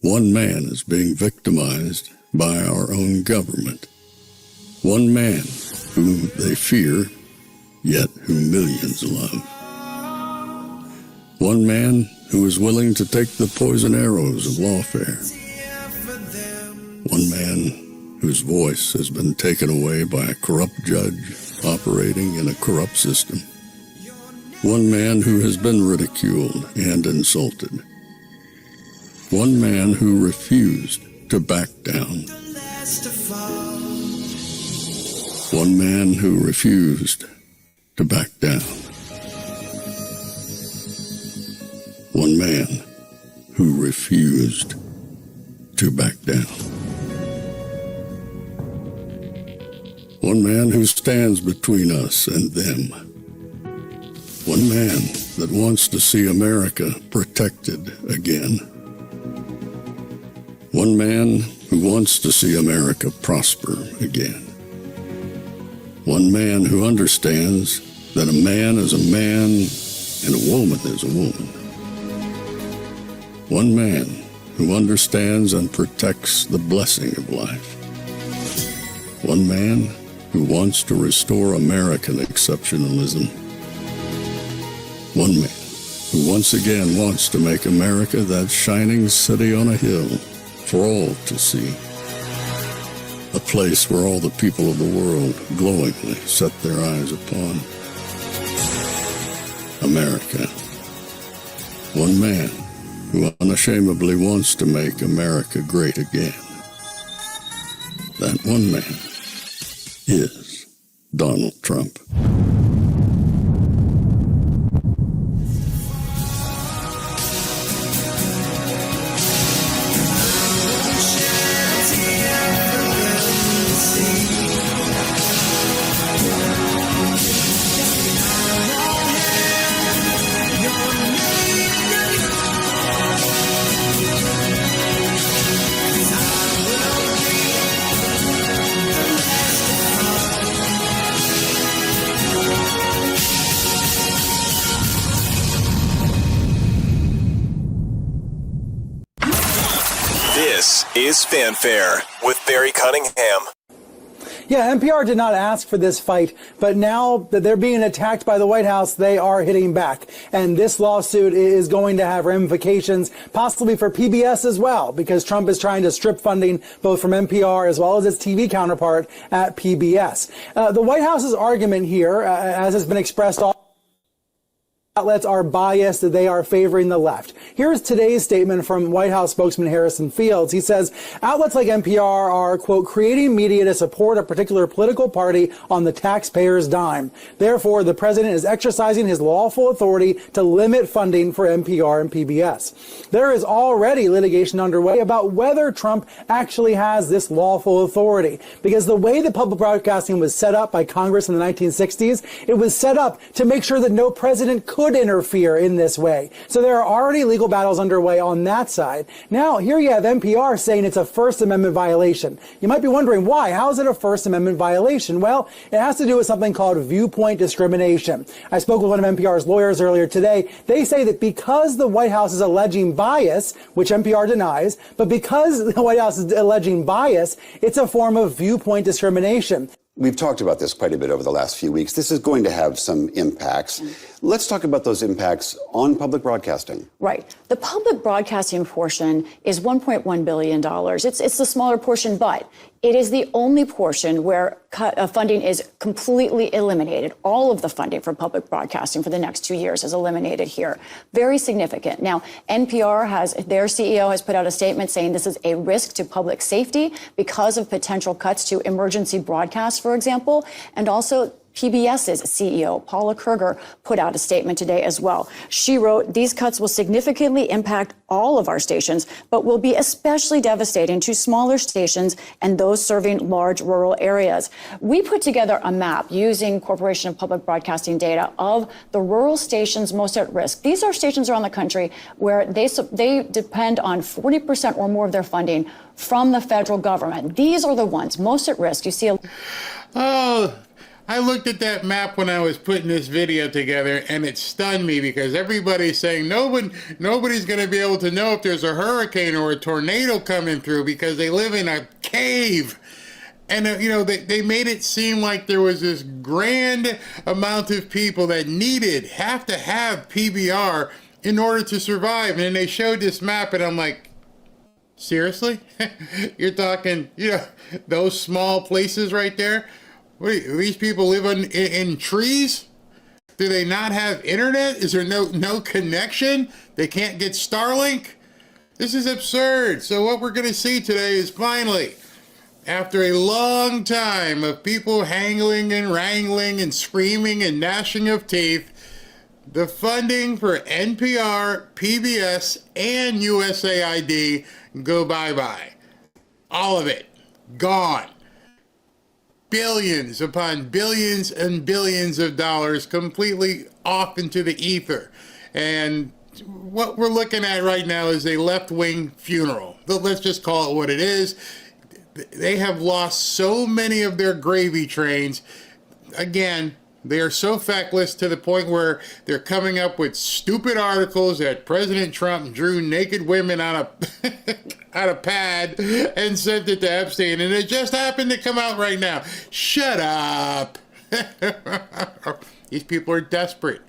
One man is being victimized by our own government. One man whom they fear, yet whom millions love. One man who is willing to take the poison arrows of lawfare. One man whose voice has been taken away by a corrupt judge operating in a corrupt system. One man who has been ridiculed and insulted. One man who refused to back down. One man who refused to back down. One man who refused to back down. One man who stands between us and them. One man that wants to see America protected again. One man who wants to see America prosper again. One man who understands that a man is a man and a woman is a woman. One man who understands and protects the blessing of life. One man who wants to restore American exceptionalism. One man who once again wants to make America that shining city on a hill for all to see. A place where all the people of the world glowingly set their eyes upon. America. One man who unashamedly wants to make America great again. That one man is Donald Trump. This is Fanfare with Barry Cunningham. Yeah, NPR did not ask for this fight, but now that they're being attacked by the White House, they are hitting back. And this lawsuit is going to have ramifications, possibly for PBS as well, because Trump is trying to strip funding both from NPR as well as its TV counterpart at PBS. The White House's argument here, as has been expressed all outlets are biased, that they are favoring the left. Here's today's statement from White House spokesman Harrison Fields. He says, outlets like NPR are, quote, creating media to support a particular political party on the taxpayer's dime. Therefore, the president is exercising his lawful authority to limit funding for NPR and PBS. There is already litigation underway about whether Trump actually has this lawful authority, because the way that public broadcasting was set up by Congress in the 1960s, it was set up to make sure that no president could interfere in this way. So there are already legal battles underway on that side. Now, here you have NPR saying it's a First Amendment violation. You might be wondering why. How is it a First Amendment violation? Well, it has to do with something called viewpoint discrimination. I spoke with one of NPR's lawyers earlier today. They say that because the White House is alleging bias, which NPR denies, but because the White House is alleging bias, it's a form of viewpoint discrimination. We've talked about this quite a bit over the last few weeks. This is going to have some impacts. Let's talk about those impacts on public broadcasting. Right. The public broadcasting portion is $1.1 billion. It's the smaller portion, but it is the only portion where funding is completely eliminated. All of the funding for public broadcasting for the next 2 years is eliminated here. Very significant. Now, NPR their CEO has put out a statement saying this is a risk to public safety because of potential cuts to emergency broadcasts, for example, and also PBS's CEO, Paula Kerger, put out a statement today as well. She wrote, these cuts will significantly impact all of our stations, but will be especially devastating to smaller stations and those serving large rural areas. We put together a map using Corporation of Public Broadcasting data of the rural stations most at risk. These are stations around the country where they depend on 40% or more of their funding from the federal government. These are the ones most at risk. You see I looked at that map when I was putting this video together, and it stunned me because everybody's saying nobody's going to be able to know if there's a hurricane or a tornado coming through because they live in a cave. And, they made it seem like there was this grand amount of people that have to have PBR in order to survive. And then they showed this map, and I'm like, seriously? You're talking, those small places right there? What do these people live in trees? Do they not have internet? Is there no connection? They can't get Starlink? This is absurd. So what we're going to see today is finally, after a long time of people haggling and wrangling and screaming and gnashing of teeth, the funding for NPR, PBS, and USAID go bye-bye. All of it. Gone. Billions upon billions and billions of dollars completely off into the ether. And what we're looking at right now is a left-wing funeral. Let's just call it what it is. They have lost so many of their gravy trains. Again, they are so feckless to the point where they're coming up with stupid articles that President Trump drew naked women on a pad and sent it to Epstein, and it just happened to come out right now. Shut up. These people are desperate.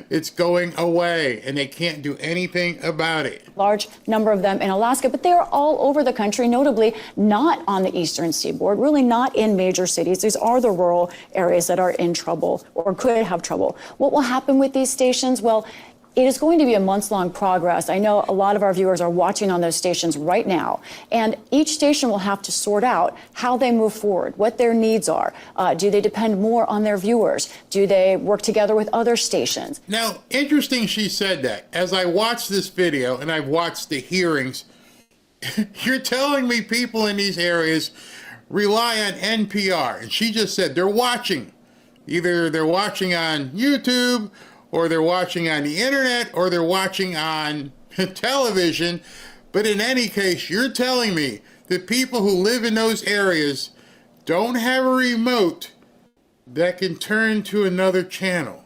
It's going away, and they can't do anything about it. Large number of them in Alaska, but they're all over the country, notably not on the eastern seaboard, really not in major cities. These are the rural areas that are in trouble or could have trouble. What will happen with these stations? Well, it is going to be a months-long progress. I know a lot of our viewers are watching on those stations right now, and each station will have to sort out how they move forward, what their needs are. Do they depend more on their viewers? Do they work together with other stations? Now, interesting she said that. As I watched this video, and I've watched the hearings, you're telling me people in these areas rely on NPR, and she just said they're watching. Either they're watching on YouTube, or they're watching on the internet, or they're watching on television. But in any case, you're telling me that people who live in those areas don't have a remote that can turn to another channel.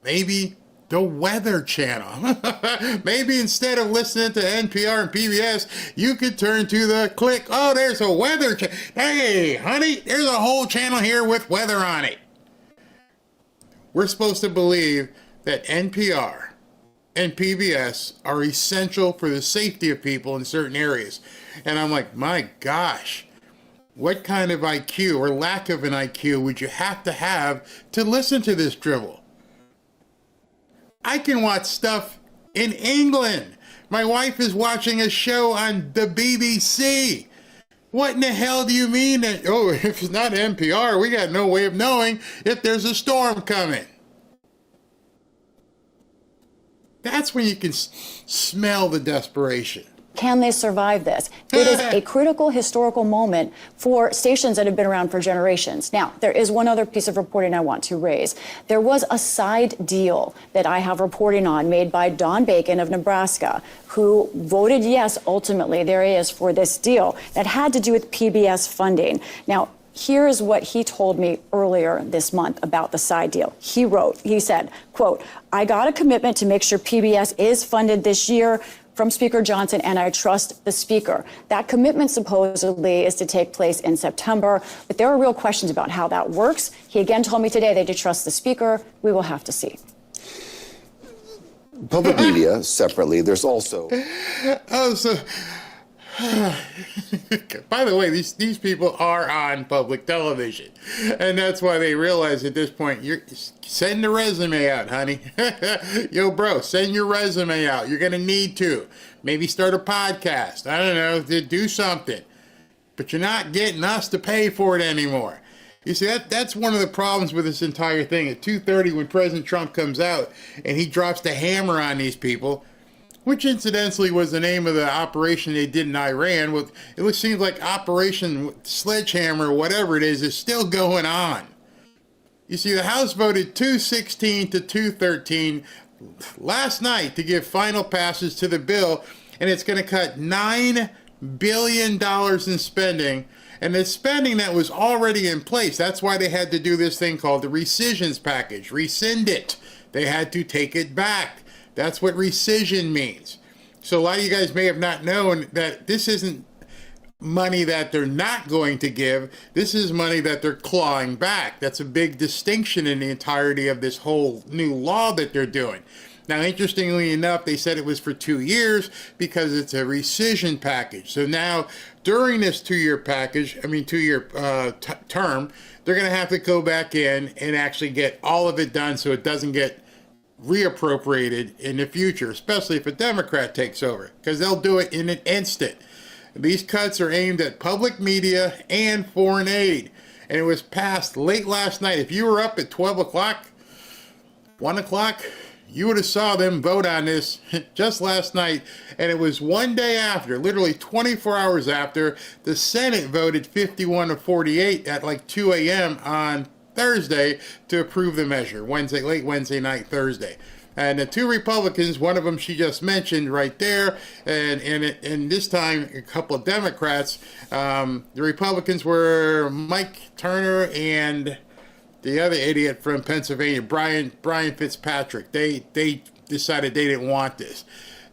Maybe the Weather Channel. Maybe instead of listening to NPR and PBS, you could turn to the click. Oh, there's a Weather Channel. Hey, honey, there's a whole channel here with weather on it. We're supposed to believe that NPR and PBS are essential for the safety of people in certain areas. And I'm like, my gosh, what kind of IQ or lack of an IQ would you have to listen to this drivel? I can watch stuff in England. My wife is watching a show on the BBC. What in the hell do you mean that, if it's not NPR, we got no way of knowing if there's a storm coming? That's when you can smell the desperation. Can they survive this? It is a critical historical moment for stations that have been around for generations. Now, there is one other piece of reporting I want to raise. There was a side deal that I have reporting on made by Don Bacon of Nebraska, who voted yes, ultimately, there is for this deal that had to do with PBS funding. Now, here is what he told me earlier this month about the side deal. He said, quote, I got a commitment to make sure PBS is funded this year from Speaker Johnson, and I trust the Speaker. That commitment supposedly is to take place in September, but there are real questions about how that works. He again told me today they do trust the Speaker. We will have to see. Public media, separately, there's also... By the way, these people are on public television, and that's why they realize at this point, send the resume out, honey. Yo, bro, send your resume out. You're going to need to. Maybe start a podcast. I don't know, do something. But you're not getting us to pay for it anymore. You see, that's one of the problems with this entire thing. At 2:30, when President Trump comes out and he drops the hammer on these people, which incidentally was the name of the operation they did in Iran. It seems like Operation Sledgehammer, or whatever it is still going on. You see, the House voted 216 to 213 last night to give final passes to the bill, and it's going to cut $9 billion in spending And the spending that was already in place, that's why they had to do this thing called the rescissions package. Rescind it. They had to take it back. That's what rescission means. So a lot of you guys may have not known that this isn't money that they're not going to give. This is money that they're clawing back. That's a big distinction in the entirety of this whole new law that they're doing. Now, interestingly enough, they said it was for 2 years because it's a rescission package. So now, during this 2-year package, term, they're going to have to go back in and actually get all of it done so it doesn't get reappropriated in the future, especially if a Democrat takes over, because they'll do it in an instant. These cuts are aimed at public media and foreign aid, and it was passed late last night. If you were up at 12 o'clock, 1 o'clock, you would have saw them vote on this just last night, and it was one day after, literally 24 hours after, the Senate voted 51-48 at like 2 a.m. on Thursday to approve the measure, late Wednesday night, Thursday. And the two Republicans, one of them she just mentioned right there, and this time a couple of Democrats. The Republicans were Mike Turner and the other idiot from Pennsylvania, Brian Fitzpatrick. They decided they didn't want this.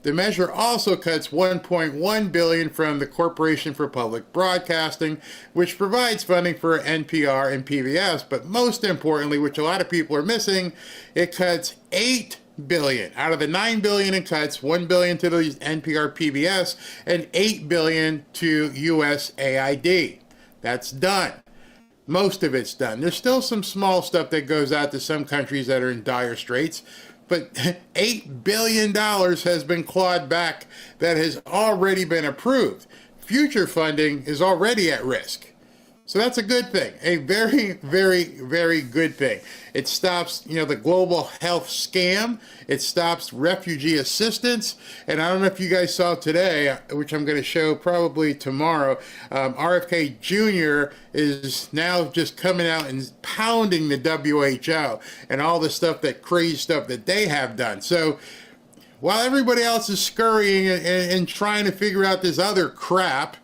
The measure also cuts $1.1 billion from the Corporation for Public Broadcasting, which provides funding for NPR and PBS. But most importantly, which a lot of people are missing, it cuts $8 billion. Out of the $9 billion in cuts, $1 billion to the NPR PBS and $8 billion to USAID. That's done. Most of it's done. There's still some small stuff that goes out to some countries that are in dire straits, but $8 billion has been clawed back that has already been approved. Future funding is already at risk. So that's a good thing, a very, very, very good thing. It stops, the global health scam. It stops refugee assistance. And I don't know if you guys saw today, which I'm going to show probably tomorrow, RFK Jr. is now just coming out and pounding the WHO and all the stuff, that crazy stuff that they have done. So while everybody else is scurrying and trying to figure out this other crap,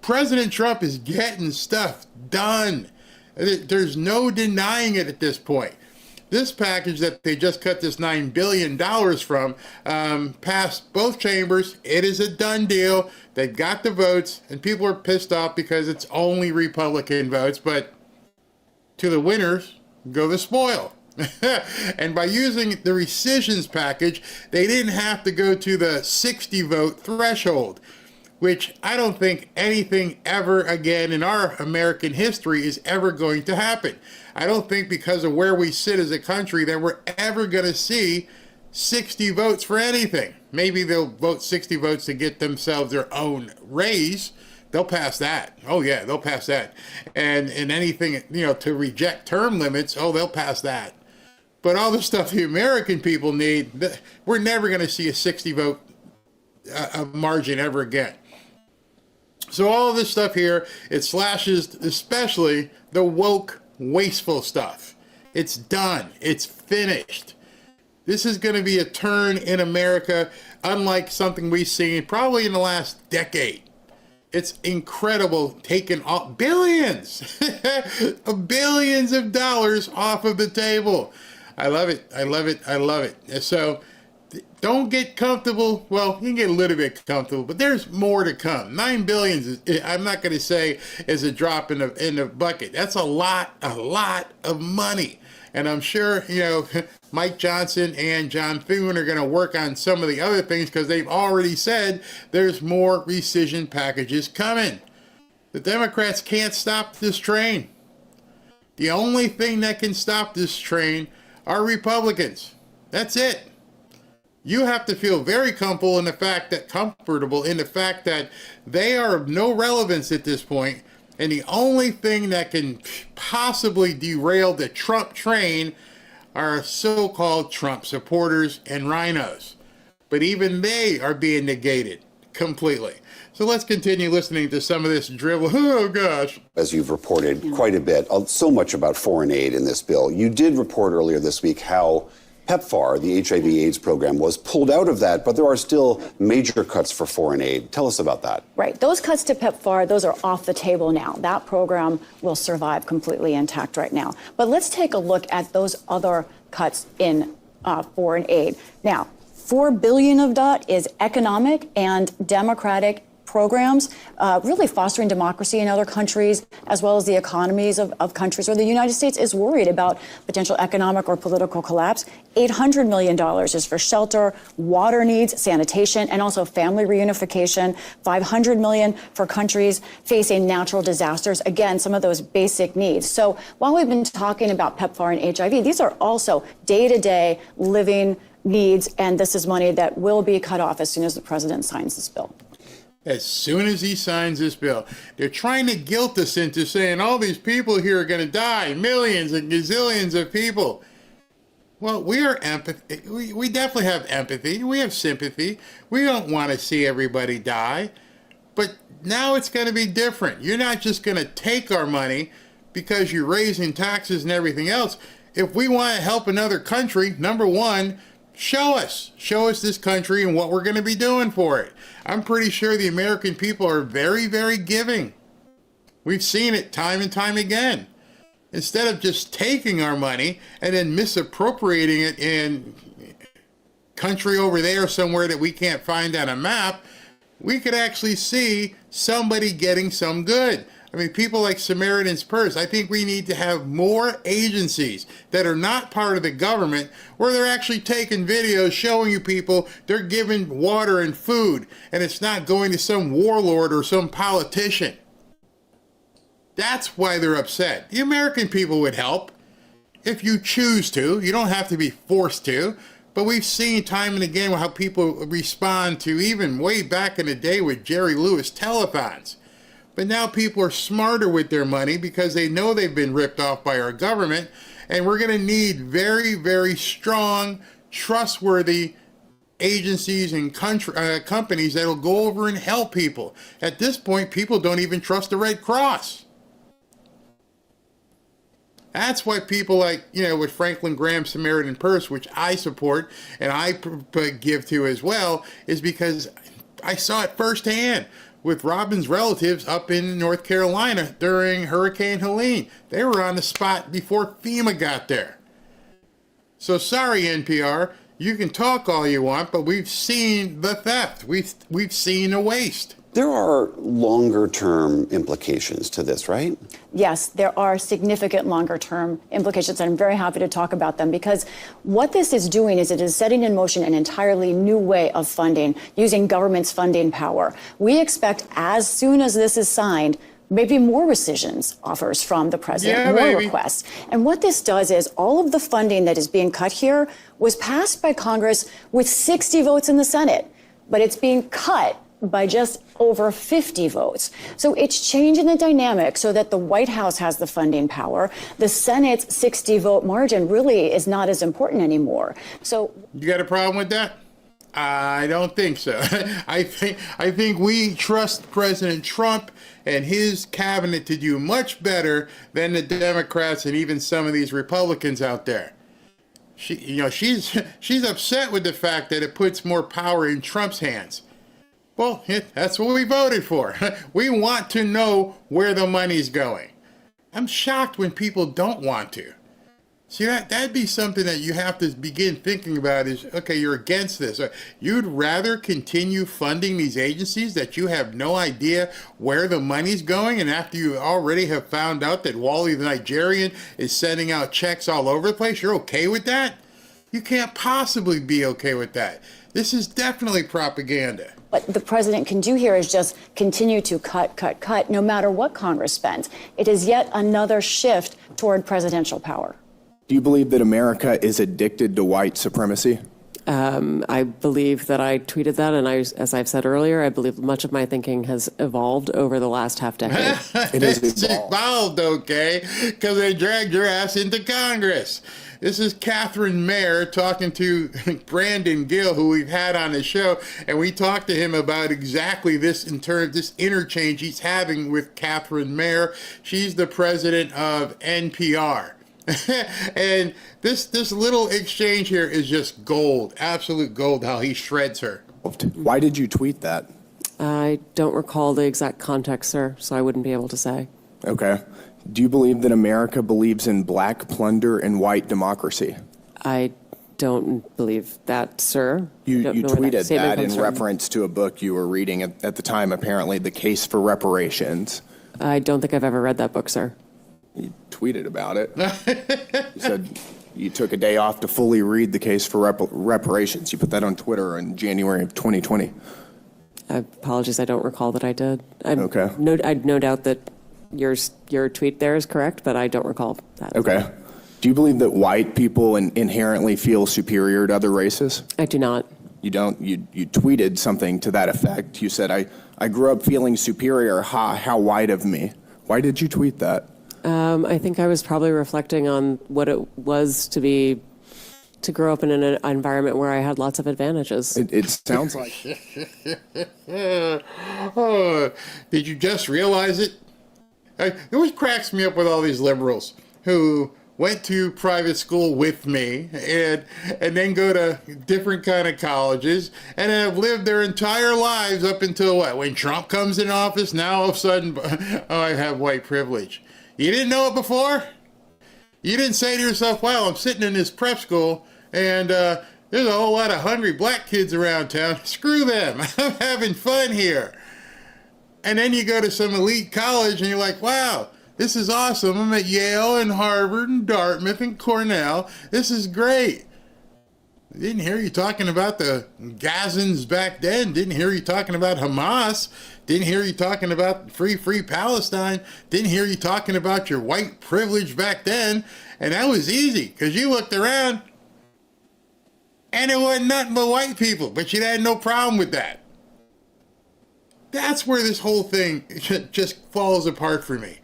President Trump is getting stuff done. There's no denying it at this point. This package that they just cut this $9 billion from passed both chambers. It is a done deal. They've got the votes, and people are pissed off because it's only Republican votes. But to the winners go the spoil. And by using the rescissions package, they didn't have to go to the 60-vote threshold, which I don't think anything ever again in our American history is ever going to happen. I don't think because of where we sit as a country that we're ever going to see 60 votes for anything. Maybe they'll vote 60 votes to get themselves their own raise. They'll pass that. Oh yeah, they'll pass that. And anything, to reject term limits, they'll pass that. But all the stuff the American people need, we're never going to see a 60 vote margin ever again. So all of this stuff here, it slashes especially the woke, wasteful stuff. It's done. It's finished. This is going to be a turn in America unlike something we've seen probably in the last decade. It's incredible, taking billions, billions of dollars off of the table. I love it. I love it. I love it. So don't get comfortable. Well, you can get a little bit comfortable, but there's more to come. $9 billion I'm not going to say is a drop in the bucket. That's a lot of money. And I'm sure, Mike Johnson and John Thune are going to work on some of the other things because they've already said there's more rescission packages coming. The Democrats can't stop this train. The only thing that can stop this train are Republicans. That's it. You have to feel very comfortable in the fact that they are of no relevance at this point, and the only thing that can possibly derail the Trump train are so-called Trump supporters and rhinos. But even they are being negated completely. So let's continue listening to some of this drivel. Oh, gosh. As you've reported quite a bit, so much about foreign aid in this bill. You did report earlier this week how PEPFAR, the HIV/AIDS program, was pulled out of that, but there are still major cuts for foreign aid. Tell us about that. Right. Those cuts to PEPFAR, those are off the table now. That program will survive completely intact right now. But let's take a look at those other cuts in foreign aid. Now, $4 billion of that is economic and democratic programs, really fostering democracy in other countries, as well as the economies of countries where the United States is worried about potential economic or political collapse. $800 million is for shelter, water needs, sanitation, and also family reunification. $500 million for countries facing natural disasters. Again, some of those basic needs. So while we've been talking about PEPFAR and HIV, these are also day-to-day living needs, and this is money that will be cut off as soon as the president signs this bill. As soon as he signs this bill, they're trying to guilt us into saying all these people here are going to die, millions and gazillions of people. Well, we are empathy. We definitely have empathy. We have sympathy. We don't want to see everybody die. But now it's going to be different. You're not just going to take our money because you're raising taxes and everything else. If we want to help another country, number one, show us this country and what we're going to be doing for it. I'm pretty sure the American people are very, very giving. We've seen it time and time again. Instead of just taking our money and then misappropriating it in country over there somewhere that we can't find on a map, we could actually see somebody getting some good. I mean, people like Samaritan's Purse. I think we need to have more agencies that are not part of the government where they're actually taking videos showing you people they're giving water and food, and it's not going to some warlord or some politician. That's why they're upset. The American people would help if you choose to. You don't have to be forced to. But we've seen time and again how people respond to, even way back in the day with Jerry Lewis telethons. But now people are smarter with their money because they know they've been ripped off by our government. And we're going to need very, very strong, trustworthy agencies and companies that'll go over and help people. At this point, people don't even trust the Red Cross. That's why people like, with Franklin Graham's Samaritan Purse, which I support and I give to as well, is because I saw it firsthand with Robin's relatives up in North Carolina during Hurricane Helene. They were on the spot before FEMA got there. So sorry, NPR, you can talk all you want, but we've seen the theft. We've seen the waste. There are longer-term implications to this, right? Yes, there are significant longer-term implications, and I'm very happy to talk about them because what this is doing is it is setting in motion an entirely new way of funding, using government's funding power. We expect as soon as this is signed, maybe more rescissions offers from the president, more requests. And what this does is all of the funding that is being cut here was passed by Congress with 60 votes in the Senate, but it's being cut by just over 50 votes. So it's changing the dynamic so that the White House has the funding power. The Senate's 60-vote margin really is not as important anymore. So you got a problem with that? I don't think so. I think we trust President Trump and his cabinet to do much better than the Democrats and even some of these Republicans out there. She's upset with the fact that it puts more power in Trump's hands. Well, that's what we voted for. We want to know where the money's going. I'm shocked when people don't want to. See, that'd be something that you have to begin thinking about is, okay, you're against this. You'd rather continue funding these agencies that you have no idea where the money's going, and after you already have found out that Wally the Nigerian is sending out checks all over the place, you're okay with that? You can't possibly be okay with that. This is definitely propaganda. What the president can do here is just continue to cut, no matter what Congress spends. It is yet another shift toward presidential power. Do you believe that America is addicted to white supremacy? I believe that I tweeted that, and as I've said earlier, I believe much of my thinking has evolved over the last half decade. It's evolved, okay, because they dragged your ass into Congress. This is Catherine Mayer talking to Brandon Gill, who we've had on the show, and we talked to him about exactly this this interchange he's having with Catherine Mayer. She's the president of NPR. And this little exchange here is just gold, absolute gold, how he shreds her. Why did you tweet that? I don't recall the exact context, sir, so I wouldn't be able to say. Okay. Do you believe that America believes in black plunder and white democracy? I don't believe that, sir. You Don't know where tweeted statement that in comes from. reference to a book you were reading at the time, apparently, The Case for Reparations. I don't think I've ever read that book, sir. You tweeted about it. You said you took a day off to fully read The Case for Reparations. You put that on Twitter in January of 2020. Apologies, I don't recall that I did. Okay. I no doubt that your tweet there is correct, but I don't recall that. Okay. Do you believe that white people inherently feel superior to other races? I do not. You don't? You tweeted something to that effect. You said, I grew up feeling superior. Ha, how white of me. Why did you tweet that? I think I was probably reflecting on what it was to grow up in an environment where I had lots of advantages. It sounds like... Oh, did you just realize it? It always cracks me up with all these liberals who went to private school with me and then go to different kind of colleges and have lived their entire lives up until what? When Trump comes in office, now all of a sudden, oh, I have white privilege. You didn't know it before? You didn't say to yourself, wow, I'm sitting in this prep school and there's a whole lot of hungry black kids around town. Screw them. I'm having fun here. And then you go to some elite college and you're like, wow, this is awesome. I'm at Yale and Harvard and Dartmouth and Cornell. This is great. Didn't hear you talking about the Gazans back then. Didn't hear you talking about Hamas. Didn't hear you talking about free Palestine. Didn't hear you talking about your white privilege back then. And that was easy because you looked around and it wasn't nothing but white people, but you had no problem with that. That's where this whole thing just falls apart for me.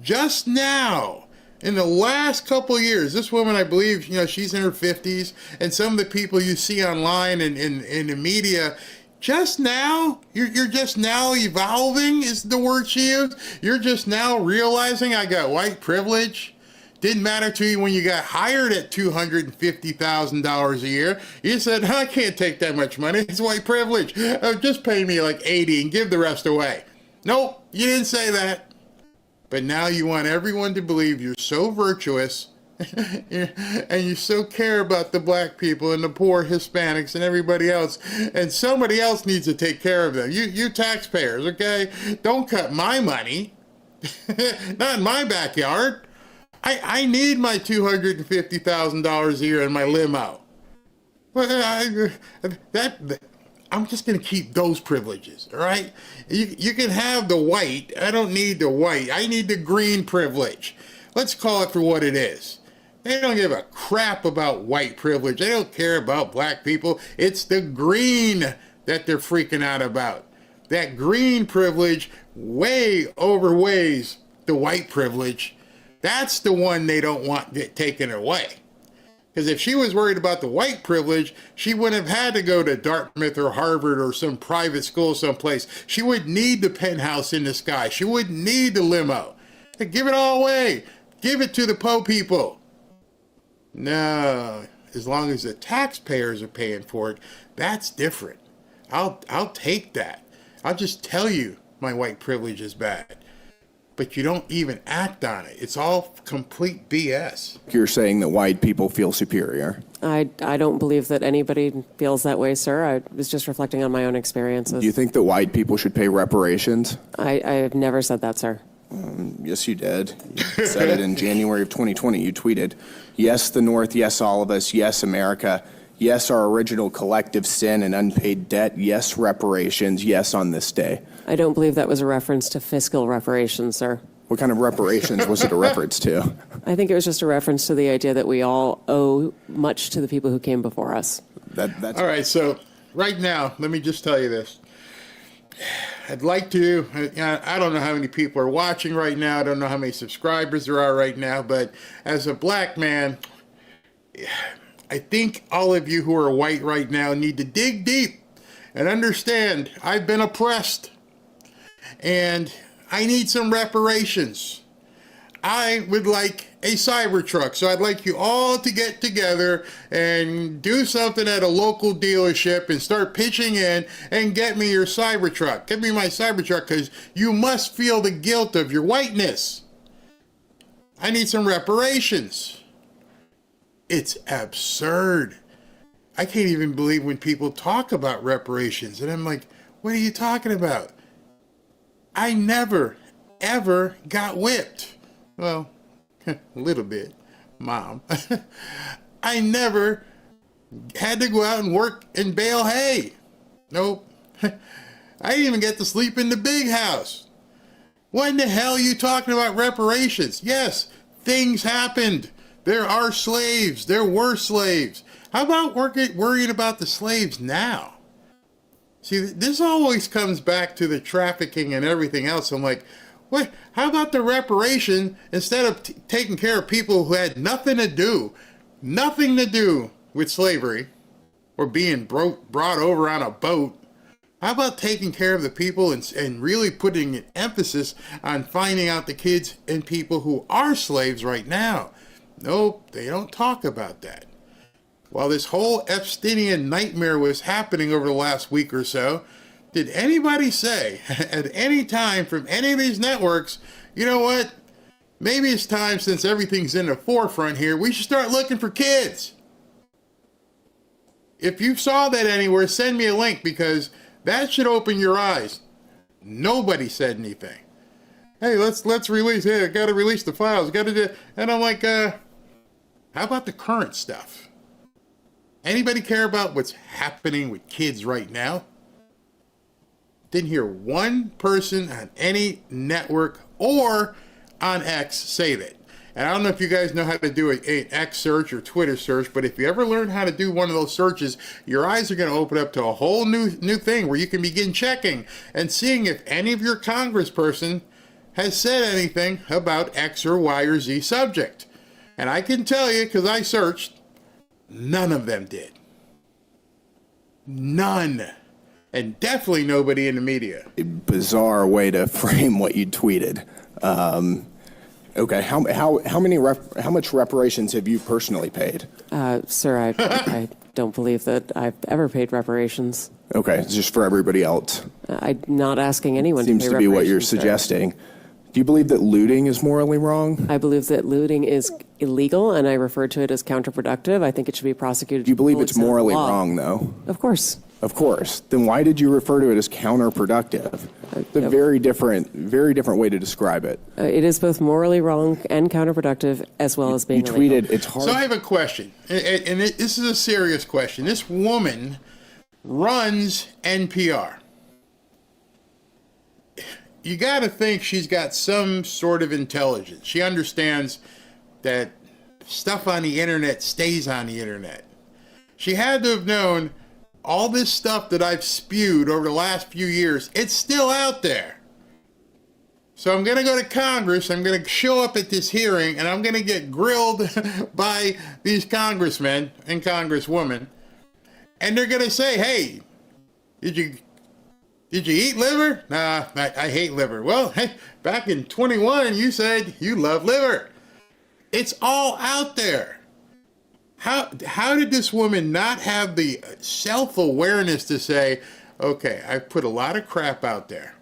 Just now, in the last couple of years, this woman, I believe, she's in her 50s, and some of the people you see online and in the media, just now, you're just now evolving, is the word she used. You're just now realizing I got white privilege. Didn't matter to you when you got hired at $250,000 a year. You said, I can't take that much money. It's white privilege. Just pay me like $80 and give the rest away. Nope, you didn't say that. But now you want everyone to believe you're so virtuous and you so care about the black people and the poor Hispanics and everybody else. And somebody else needs to take care of them. You taxpayers, okay? Don't cut my money. Not in my backyard. I need my $250,000 a year in my limo. But I'm just going to keep those privileges, all right? You can have the white. I don't need the white. I need the green privilege. Let's call it for what it is. They don't give a crap about white privilege. They don't care about black people. It's the green that they're freaking out about. That green privilege way overweighs the white privilege. That's the one they don't want taken away. Because if she was worried about the white privilege, she wouldn't have had to go to Dartmouth or Harvard or some private school someplace. She wouldn't need the penthouse in the sky. She wouldn't need the limo. Give it all away. Give it to the po people. No, as long as the taxpayers are paying for it, that's different. I'll take that. I'll just tell you my white privilege is bad. But you don't even act on it. It's all complete BS. You're saying that white people feel superior. I don't believe that anybody feels that way, sir. I was just reflecting on my own experiences. Do you think that white people should pay reparations? I have never said that, sir. Yes, you did. You said it in January of 2020. You tweeted, yes, the North, yes, all of us, yes, America, yes, our original collective sin and unpaid debt, yes, reparations, yes, on this day. I don't believe that was a reference to fiscal reparations, sir. What kind of reparations was it a reference to? I think it was just a reference to the idea that we all owe much to the people who came before us. That's all right, so right now, let me just tell you this. I'd like to, I don't know how many people are watching right now. I don't know how many subscribers there are right now, but as a black man, I think all of you who are white right now need to dig deep and understand I've been oppressed and I need some reparations. I would like a Cybertruck. So I'd like you all to get together and do something at a local dealership and start pitching in and get me your Cybertruck. Get me my Cybertruck, because you must feel the guilt of your whiteness. I need some reparations. It's absurd. I can't even believe when people talk about reparations. And I'm like, what are you talking about? I never, ever got whipped. Well, a little bit, Mom. I never had to go out and work and bale hay. Nope. I didn't even get to sleep in the big house. What in the hell are you talking about reparations? Yes, things happened. There are slaves. There were slaves. How about worrying about the slaves now? See, this always comes back to the trafficking and everything else. I'm like, what? How about the reparation instead of taking care of people who had nothing to do with slavery or being brought over on a boat? How about taking care of the people and really putting an emphasis on finding out the kids and people who are slaves right now? Nope, they don't talk about that. While this whole Epsteinian nightmare was happening over the last week or so, did anybody say at any time from any of these networks, you know what, maybe it's time, since everything's in the forefront here, we should start looking for kids? If you saw that anywhere, send me a link, because that should open your eyes. Nobody said anything. Hey, let's release, hey, I gotta release the files, gotta do, and I'm like, how about the current stuff? Anybody care about what's happening with kids right now? Didn't hear one person on any network or on X say that. And I don't know if you guys know how to do an X search or Twitter search, but if you ever learn how to do one of those searches, your eyes are going to open up to a whole new thing where you can begin checking and seeing if any of your congressperson has said anything about X or Y or Z subject. And I can tell you, because I searched, none of them did. None. And definitely nobody in the media. A bizarre way to frame what you tweeted. Okay, how much reparations have you personally paid? Sir, I don't believe that I've ever paid reparations. Okay, it's just for everybody else. I'm not asking anyone Seems to pay to be what you're reparations, sir. suggesting. Do you believe that looting is morally wrong? I believe that looting is illegal, and I refer to it as counterproductive. I think it should be prosecuted. Do you believe it's morally law. wrong, though? Of course. Of course. Then why did you refer to it as counterproductive? It's a very different way to describe it. It is both morally wrong and counterproductive, as well as being illegal. You tweeted, it's hard. So I have a question, and this is a serious question. This woman runs NPR. You got to think she's got some sort of intelligence. She understands that stuff on the internet stays on the internet. She had to have known all this stuff that I've spewed over the last few years, it's still out there. So I'm going to go to Congress, I'm going to show up at this hearing, and I'm going to get grilled by these congressmen and congresswomen. And they're going to say, hey, did you eat liver? Nah, I hate liver. Well, hey, back in 21, you said you love liver. It's all out there. How did this woman not have the self-awareness to say, okay, I've put a lot of crap out there,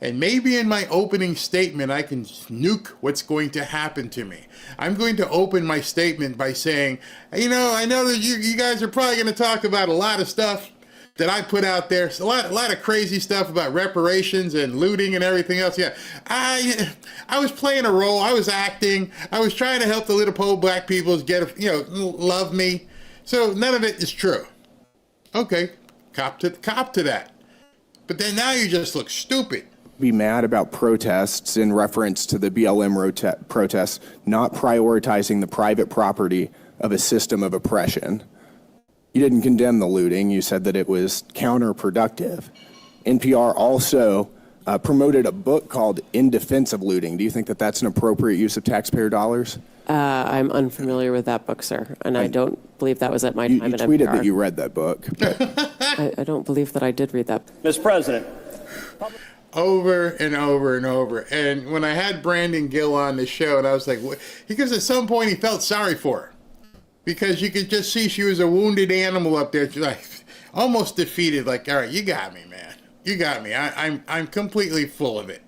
and maybe in my opening statement I can nuke what's going to happen to me. I'm going to open my statement by saying, you know, I know that you guys are probably going to talk about a lot of stuff that I put out there, a lot of crazy stuff about reparations and looting and everything else. Yeah, I was playing a role. I was acting. I was trying to help the little poor black people get, love me. So none of it is true. Okay, cop to that. But then now you just look stupid. Be mad about protests in reference to the BLM protests, not prioritizing the private property of a system of oppression. You didn't condemn the looting. You said that it was counterproductive. NPR also promoted a book called In Defense of Looting. Do you think that that's an appropriate use of taxpayer dollars? I'm unfamiliar with that book, sir, and I don't believe that was at my time at NPR. You tweeted that you read that book. I don't believe that I did read that. Mr. President. over and over and over. And when I had Brandon Gill on the show, and I was like, because at some point he felt sorry for her, because you could just see she was a wounded animal up there. She's like almost defeated. Like, all right, you got me, man. You got me. I'm completely full of it.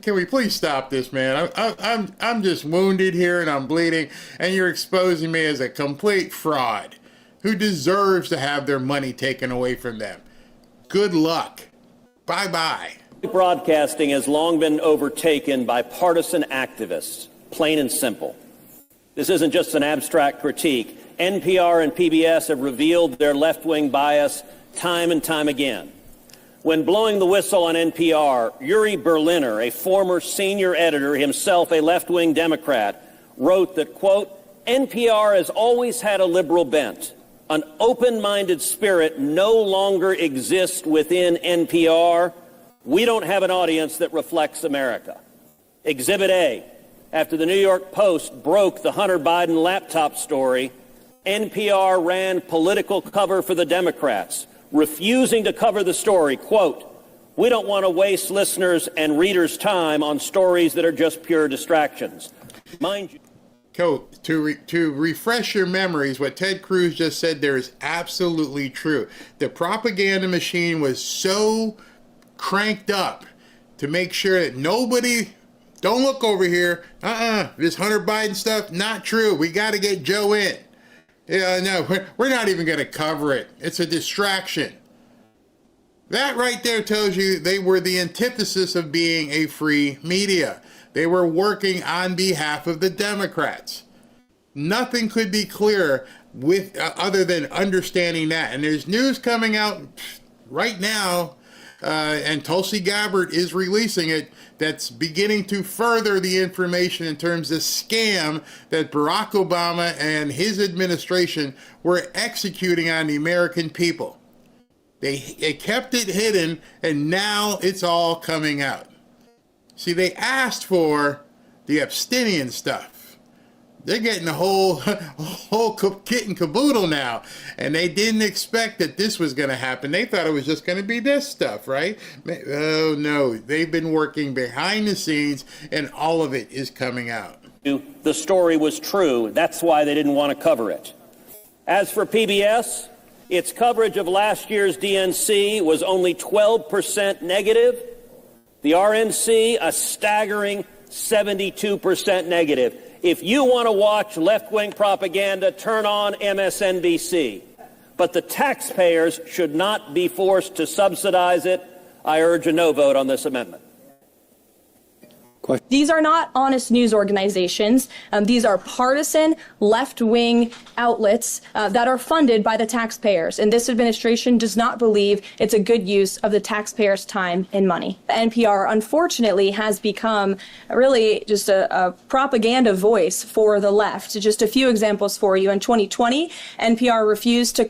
Can we please stop this, man? I'm just wounded here and I'm bleeding, and you're exposing me as a complete fraud who deserves to have their money taken away from them. Good luck. Bye-bye. Broadcasting has long been overtaken by partisan activists, plain and simple. This isn't just an abstract critique. NPR and PBS have revealed their left-wing bias time and time again. When blowing the whistle on NPR, Yuri Berliner, a former senior editor, himself a left-wing Democrat, wrote that, quote, NPR has always had a liberal bent. An open-minded spirit no longer exists within NPR. We don't have an audience that reflects America. Exhibit A, after the New York Post broke the Hunter Biden laptop story, NPR ran political cover for the Democrats, refusing to cover the story. Quote, we don't want to waste listeners and readers' time on stories that are just pure distractions. Mind you. To refresh your memories, what Ted Cruz just said there is absolutely true. The propaganda machine was so cranked up to make sure that nobody, don't look over here, this Hunter Biden stuff, not true. We got to get Joe in. No, we're not even going to cover it. It's a distraction. That right there tells you they were the antithesis of being a free media. They were working on behalf of the Democrats. Nothing could be clearer with other than understanding that. And there's news coming out right now, and Tulsi Gabbard is releasing it, that's beginning to further the information in terms of scam that Barack Obama and his administration were executing on the American people. They kept it hidden, and now it's all coming out. See, they asked for the Epsteinian stuff. They're getting the whole kit and caboodle now. And they didn't expect that this was going to happen. They thought it was just going to be this stuff, right? Oh, no. They've been working behind the scenes, and all of it is coming out. The story was true. That's why they didn't want to cover it. As for PBS, its coverage of last year's DNC was only 12% negative. The RNC, a staggering 72% negative. If you want to watch left-wing propaganda, turn on MSNBC. But the taxpayers should not be forced to subsidize it. I urge a no vote on this amendment. These are not honest news organizations. These are partisan left-wing outlets that are funded by the taxpayers. And this administration does not believe it's a good use of the taxpayers' time and money. NPR, unfortunately, has become really just a propaganda voice for the left. Just a few examples for you. In 2020, NPR refused to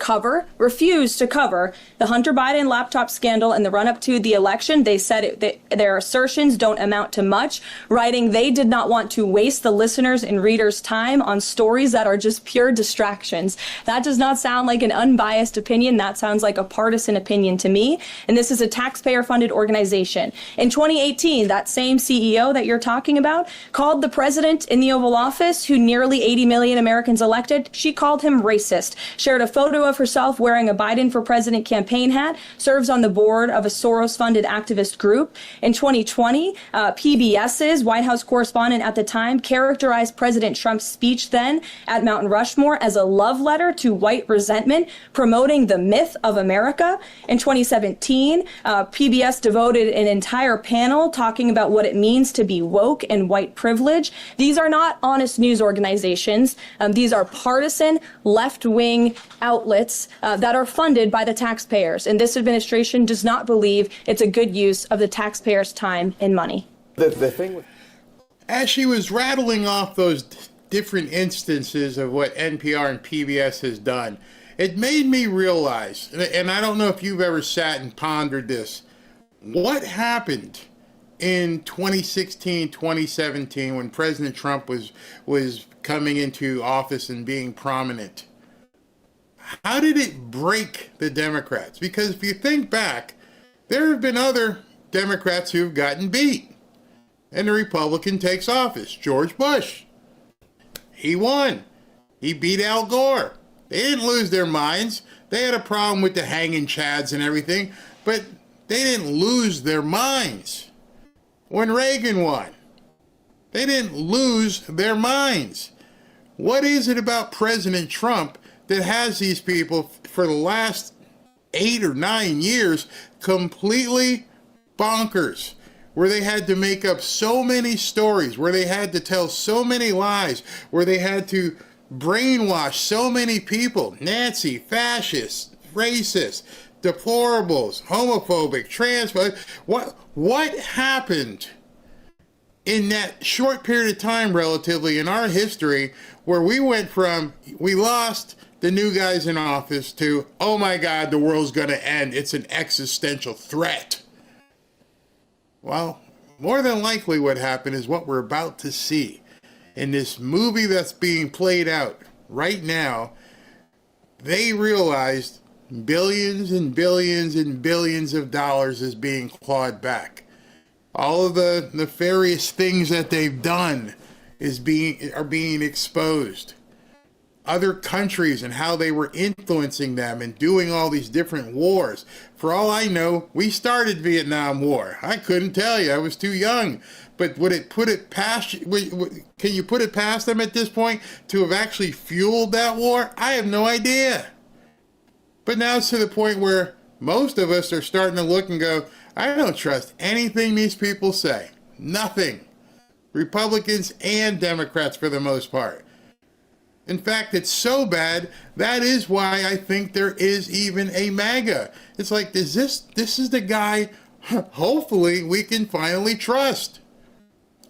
cover the Hunter Biden laptop scandal in the run-up to the election. They said their assertions don't amount to much, writing they did not want to waste the listeners and readers' time on stories that are just pure distractions. That does not sound like an unbiased opinion. That sounds like a partisan opinion to me. And this is a taxpayer-funded organization. In 2018, that same CEO that you're talking about called the president in the Oval Office, who nearly 80 million Americans elected, she called him racist, shared a photo of herself wearing a Biden for President campaign hat, serves on the board of a Soros-funded activist group. In 2020, PBS's White House correspondent at the time characterized President Trump's speech then at Mount Rushmore as a love letter to white resentment, promoting the myth of America. In 2017, PBS devoted an entire panel talking about what it means to be woke and white privilege. These are not honest news organizations. These are partisan left-wing outlets that are funded by the taxpayers. And this administration does not believe it's a good use of the taxpayers' time and money. The thing with, as she was rattling off those different instances of what NPR and PBS has done, it made me realize, and I don't know if you've ever sat and pondered this, what happened in 2016, 2017 when President Trump was coming into office and being prominent. How did it break the Democrats? Because if you think back, There have been other Democrats who've gotten beat, and the Republican takes office. George Bush, he won. He beat Al Gore. They didn't lose their minds. They had a problem with the hanging chads and everything, but they didn't lose their minds. When Reagan won, they didn't lose their minds. What is it about President Trump that has these people for the last 8 or 9 years completely bonkers, where they had to make up so many stories, where they had to tell so many lies, where they had to brainwash so many people, Nazi, fascist, racist, deplorables, homophobic, transphobic. What happened in that short period of time relatively in our history where we went from, we lost the new guys in office to, oh my God, the world's going to end. It's an existential threat. Well, more than likely what happened is what we're about to see in this movie that's being played out right now. They realized billions and billions and billions of dollars is being clawed back. All of the nefarious things that they've done are being exposed. Other countries and how they were influencing them and doing all these different wars. For all I know, we started Vietnam War. I couldn't tell you. I was too young. But would it put it past? Can you put it past them at this point to have actually fueled that war? I have no idea. But now it's to the point where most of us are starting to look and go, I don't trust anything these people say. Nothing. Republicans and Democrats for the most part. In fact, it's so bad, that is why I think there is even a MAGA. It's like, this is the guy, hopefully, we can finally trust.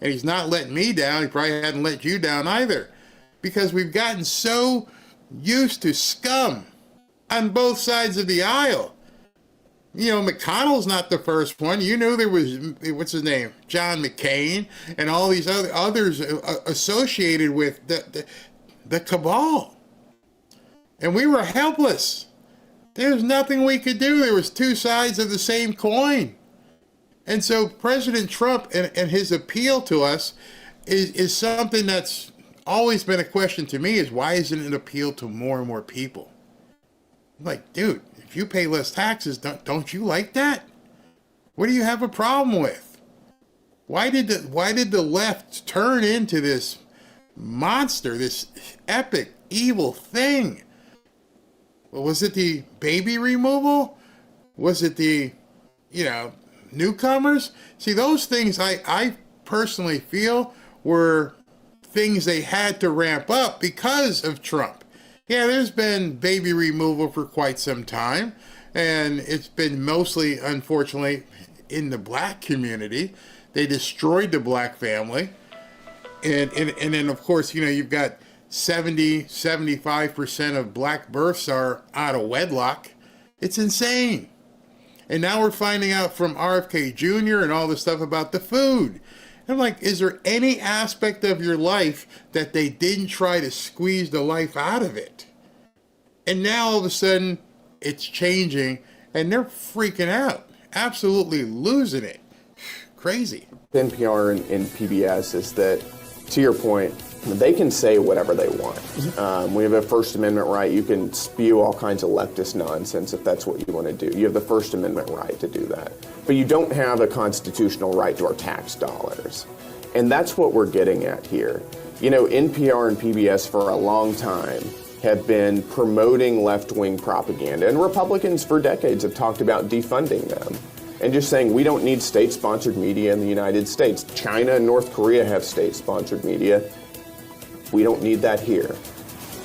And he's not letting me down. He probably hadn't let you down either. Because we've gotten so used to scum on both sides of the aisle. You know, McConnell's not the first one. You knew there was, what's his name, John McCain, and all these others associated with the cabal. And we were helpless. There was nothing we could do. There was two sides of the same coin. And so President Trump and his appeal to us is something that's always been a question to me, is why isn't it an appeal to more and more people? I'm like, dude, if you pay less taxes, don't you like that? What do you have a problem with? Why did the left turn into this monster, this epic evil thing? Well, was it the baby removal? Was it the, newcomers? See, those things I personally feel were things they had to ramp up because of Trump. Yeah, there's been baby removal for quite some time, and it's been mostly, unfortunately, in the black community. They destroyed the black family. And then, of course, you've got 75% of black births are out of wedlock. It's insane. And now we're finding out from RFK Jr. and all this stuff about the food. I'm like, is there any aspect of your life that they didn't try to squeeze the life out of it? And now all of a sudden, it's changing, and they're freaking out, absolutely losing it. Crazy. NPR and PBS is that, to your point, they can say whatever they want. We have a First Amendment right. You can spew all kinds of leftist nonsense if that's what you want to do. You have the First Amendment right to do that. But you don't have a constitutional right to our tax dollars. And that's what we're getting at here. NPR and PBS for a long time have been promoting left-wing propaganda. And Republicans for decades have talked about defunding them and just saying we don't need state-sponsored media in the United States. China and North Korea have state-sponsored media. We don't need that here.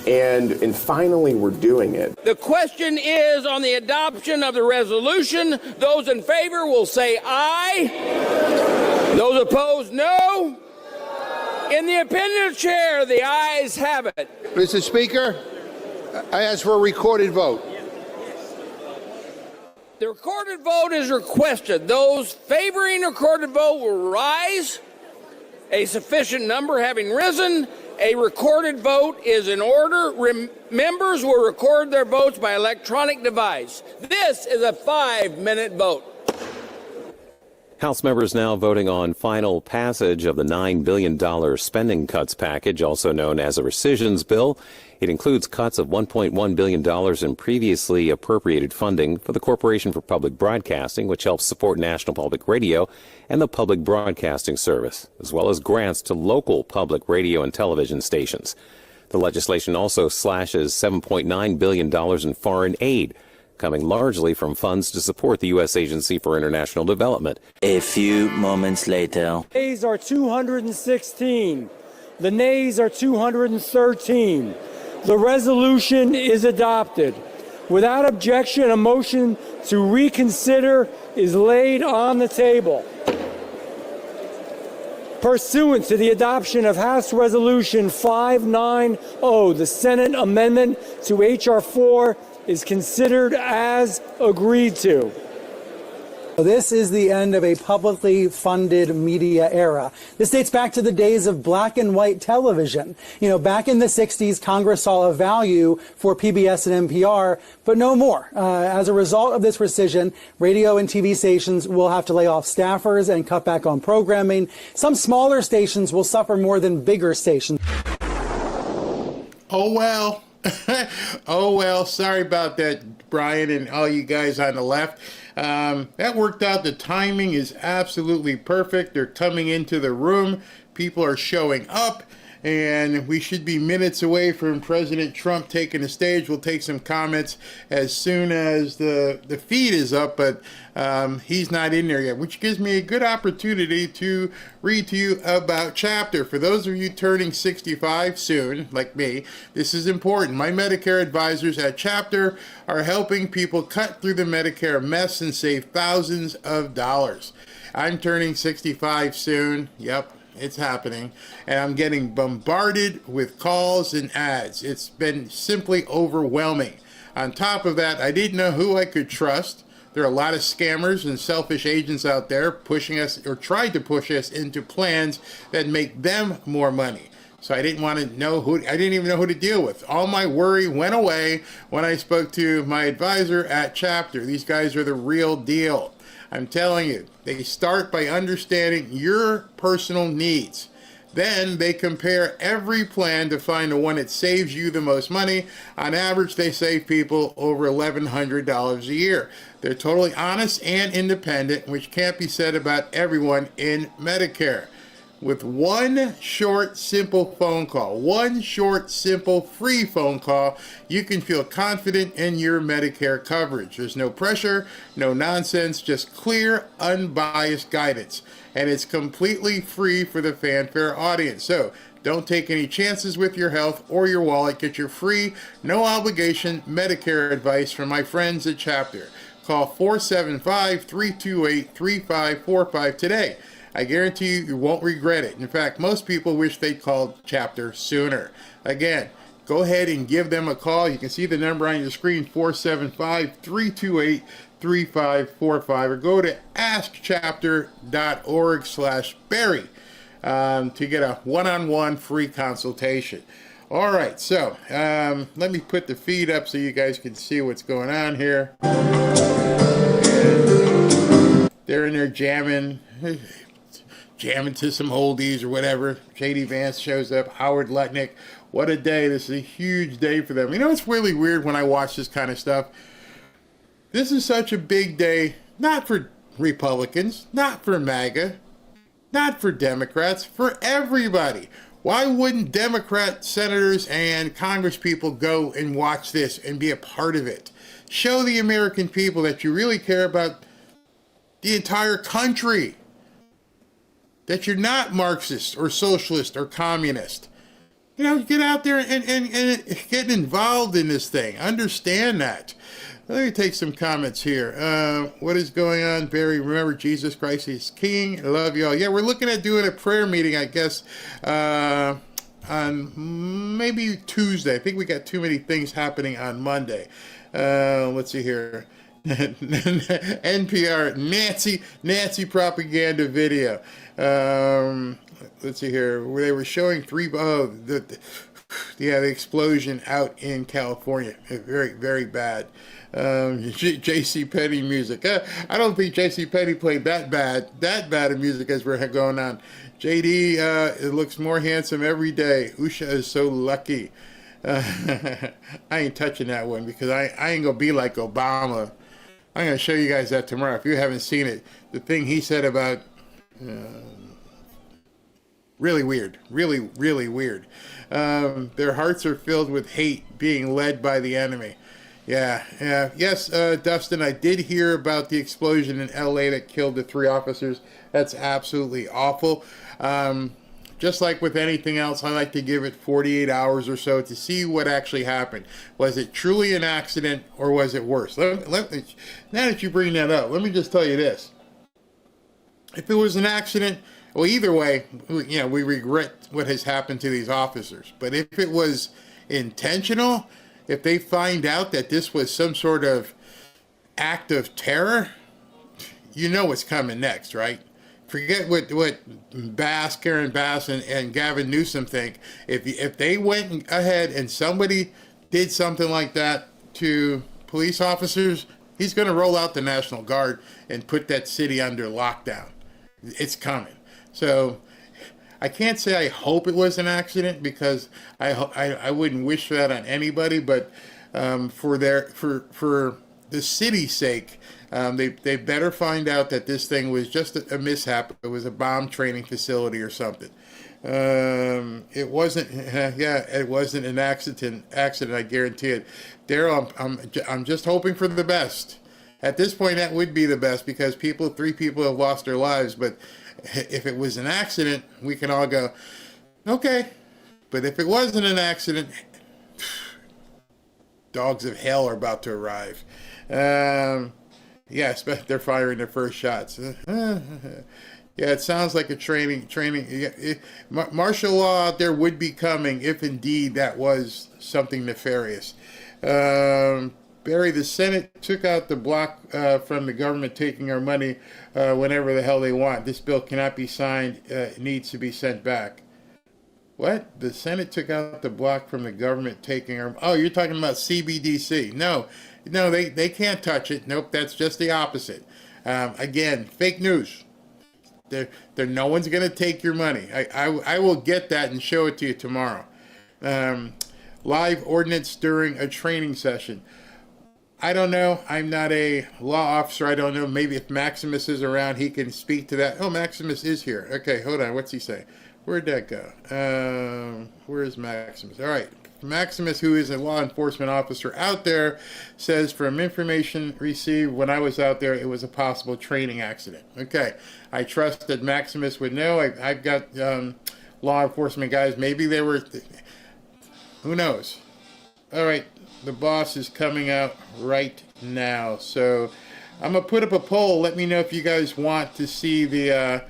And finally, we're doing it. The question is on the adoption of the resolution. Those in favor will say aye. Those opposed, no. In the opinion of the chair, the ayes have it. Mr. Speaker, I ask for a recorded vote. The recorded vote is requested. Those favoring recorded vote will rise. A sufficient number having risen, a recorded vote is in order. Members will record their votes by electronic device. This is a 5-minute vote. House members now voting on final passage of the $9 billion spending cuts package, also known as a rescissions bill. It includes cuts of $1.1 billion in previously appropriated funding for the Corporation for Public Broadcasting, which helps support National Public Radio and the Public Broadcasting Service, as well as grants to local public radio and television stations. The legislation also slashes $7.9 billion in foreign aid, coming largely from funds to support the U.S. Agency for International Development. A few moments later. The ayes are 216. The nays are 213. The resolution is adopted. Without objection, a motion to reconsider is laid on the table. Pursuant to the adoption of House Resolution 590, the Senate amendment to H.R. 4 is considered as agreed to. This is the end of a publicly funded media era. This dates back to the days of black and white television. Back in the 60s, Congress saw a value for PBS and NPR, but no more. As a result of this rescission, radio and TV stations will have to lay off staffers and cut back on programming. Some smaller stations will suffer more than bigger stations. Oh, well. Oh, well, sorry about that, Brian, and all you guys on the left. That worked out. The timing is absolutely perfect. They're coming into the room. People are showing up, and we should be minutes away from President Trump taking the stage. We'll take some comments as soon as the feed is up, but he's not in there yet, which gives me a good opportunity to read to you about Chapter. For those of you turning 65 soon, like me, this is important. My Medicare advisors at Chapter are helping people cut through the Medicare mess and save thousands of dollars. I'm turning 65 soon. Yep. It's happening, and I'm getting bombarded with calls and ads. It's been simply overwhelming. On top of that, I didn't know who I could trust. There are a lot of scammers and selfish agents out there pushing us, or trying to push us, into plans that make them more money. So I didn't want to know who, I didn't even know who to deal with. All my worry went away when I spoke to my advisor at Chapter. These guys are the real deal. I'm telling you, they start by understanding your personal needs. Then they compare every plan to find the one that saves you the most money. On average, they save people over $1,100 a year. They're totally honest and independent, which can't be said about everyone in Medicare. With one short, simple phone call, one short, simple, free phone call, you can feel confident in your Medicare coverage. There's no pressure, no nonsense, just clear, unbiased guidance. And it's completely free for the fanfare audience. So don't take any chances with your health or your wallet. Get your free, no obligation Medicare advice from my friends at Chapter. Call 475-328-3545 today. I guarantee you won't regret it. In fact, most people wish they'd called Chapter sooner. Again, go ahead and give them a call. You can see the number on your screen, 475-328-3545, or go to askchapter.org/Barry to get a one-on-one free consultation. All right, so let me put the feed up so you guys can see what's going on here. And they're in there jamming to some oldies or whatever. J.D. Vance shows up, Howard Lutnick. What a day. This is a huge day for them. You know, it's really weird when I watch this kind of stuff. This is such a big day, not for Republicans, not for MAGA, not for Democrats, for everybody. Why wouldn't Democrat senators and congresspeople go and watch this and be a part of it? Show the American people that you really care about the entire country. That you're not Marxist or socialist or communist. You know, get out there and get involved in this thing. Understand that. Let me take some comments here. What is going on, Barry? Remember, Jesus Christ is King. I love you all. Yeah, we're looking at doing a prayer meeting, I guess, on maybe Tuesday. I think we got too many things happening on Monday. Let's see here. NPR Nancy propaganda video. Let's see here. Where they were showing Yeah, the explosion out in California, very, very bad. J.C. Penney music. I don't think J.C. Penney played that bad of music as we're going on. J.D. It looks more handsome every day. Usha is so lucky. I ain't touching that one because I ain't gonna be like Obama. I'm gonna show you guys that tomorrow if you haven't seen it. The thing he said about really weird, really weird. Their hearts are filled with hate, being led by the enemy. Yes, Dustin, I did hear about the explosion in L.A. that killed the 3 officers. That's absolutely awful. Just like with anything else, I like to give it 48 hours or so to see what actually happened. Was it truly an accident or was it worse? Now that you bring that up, let me just tell you this. If it was an accident, well, either way, we regret what has happened to these officers. But if it was intentional, if they find out that this was some sort of act of terror, you know what's coming next, right? Forget what Karen Bass and Gavin Newsom think. If they went ahead and somebody did something like that to police officers, he's going to roll out the National Guard and put that city under lockdown. It's coming. So I can't say I hope it was an accident because I wouldn't wish for that on anybody. But for the city's sake, they better find out that this thing was just a mishap. It was a bomb training facility or something. It wasn't. It wasn't an accident. I guarantee it. Daryl, I'm just hoping for the best. At this point, that would be the best because 3 people have lost their lives. But if it was an accident, we can all go, okay. But if it wasn't an accident, dogs of hell are about to arrive. Yes, but they're firing their first shots. Yeah, it sounds like a training. Martial law out there would be coming if indeed that was something nefarious. Barry, the Senate took out the block from the government taking our money whenever the hell they want. This bill cannot be signed. It needs to be sent back. What? The Senate took out the block from the government taking our... Oh, you're talking about CBDC. No, they can't touch it. Nope, that's just the opposite. Again, fake news. No one's going to take your money. I will get that and show it to you tomorrow. Live ordinance during a training session. I don't know. I'm not a law officer. I don't know. Maybe if Maximus is around, he can speak to that. Oh, Maximus is here. Okay, hold on. What's he say? Where'd that go? Where is Maximus? All right. Maximus, who is a law enforcement officer out there, says from information received when I was out there, it was a possible training accident. Okay. I trust that Maximus would know. I've got law enforcement guys. Maybe they were... Who knows? All right. The boss is coming out right now. So I'm going to put up a poll. Let me know if you guys want to see the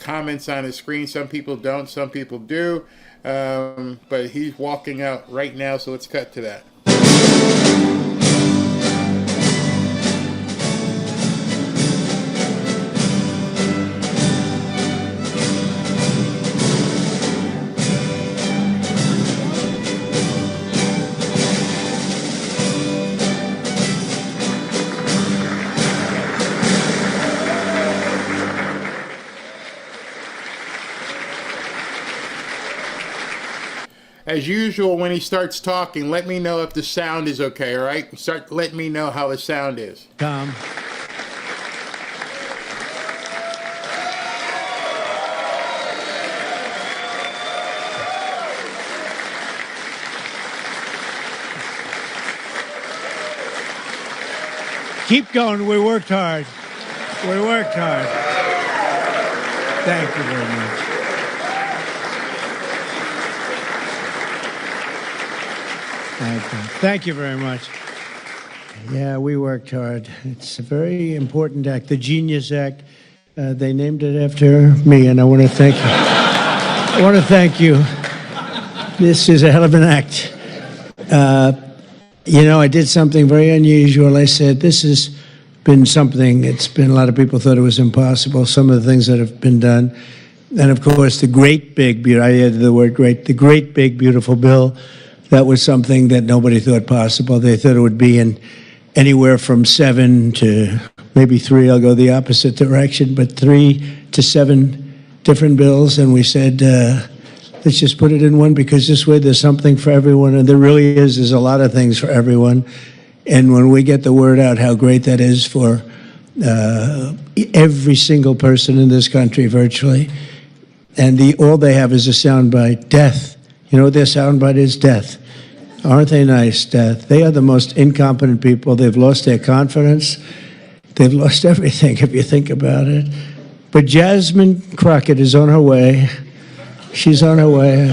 comments on his screen. Some people don't. Some people do. But he's walking out right now. So let's cut to that. As usual, when he starts talking, let me know if the sound is okay, all right? Start letting me know how the sound is. Tom. Keep going. We worked hard. We worked hard. Thank you very much. Thank you very much. Yeah, we worked hard. It's a very important act, the Genius Act. They named it after me, and I want to thank you. I want to thank you. This is a hell of an act. I did something very unusual. I said, this has been something, a lot of people thought it was impossible, some of the things that have been done. And of course, the great big, I added the word great, the great big beautiful bill, that was something that nobody thought possible. They thought it would be in anywhere from 7 to maybe 3, I'll go the opposite direction, but 3 to 7 different bills. And we said, let's just put it in one, because this way there's something for everyone. And there really is. There's a lot of things for everyone. And when we get the word out how great that is for every single person in this country, virtually, and all they have is a soundbite, death. You know what their soundbite is? Death. Aren't they nice, death? They are the most incompetent people. They've lost their confidence. They've lost everything, if you think about it. But Jasmine Crockett is on her way. She's on her way.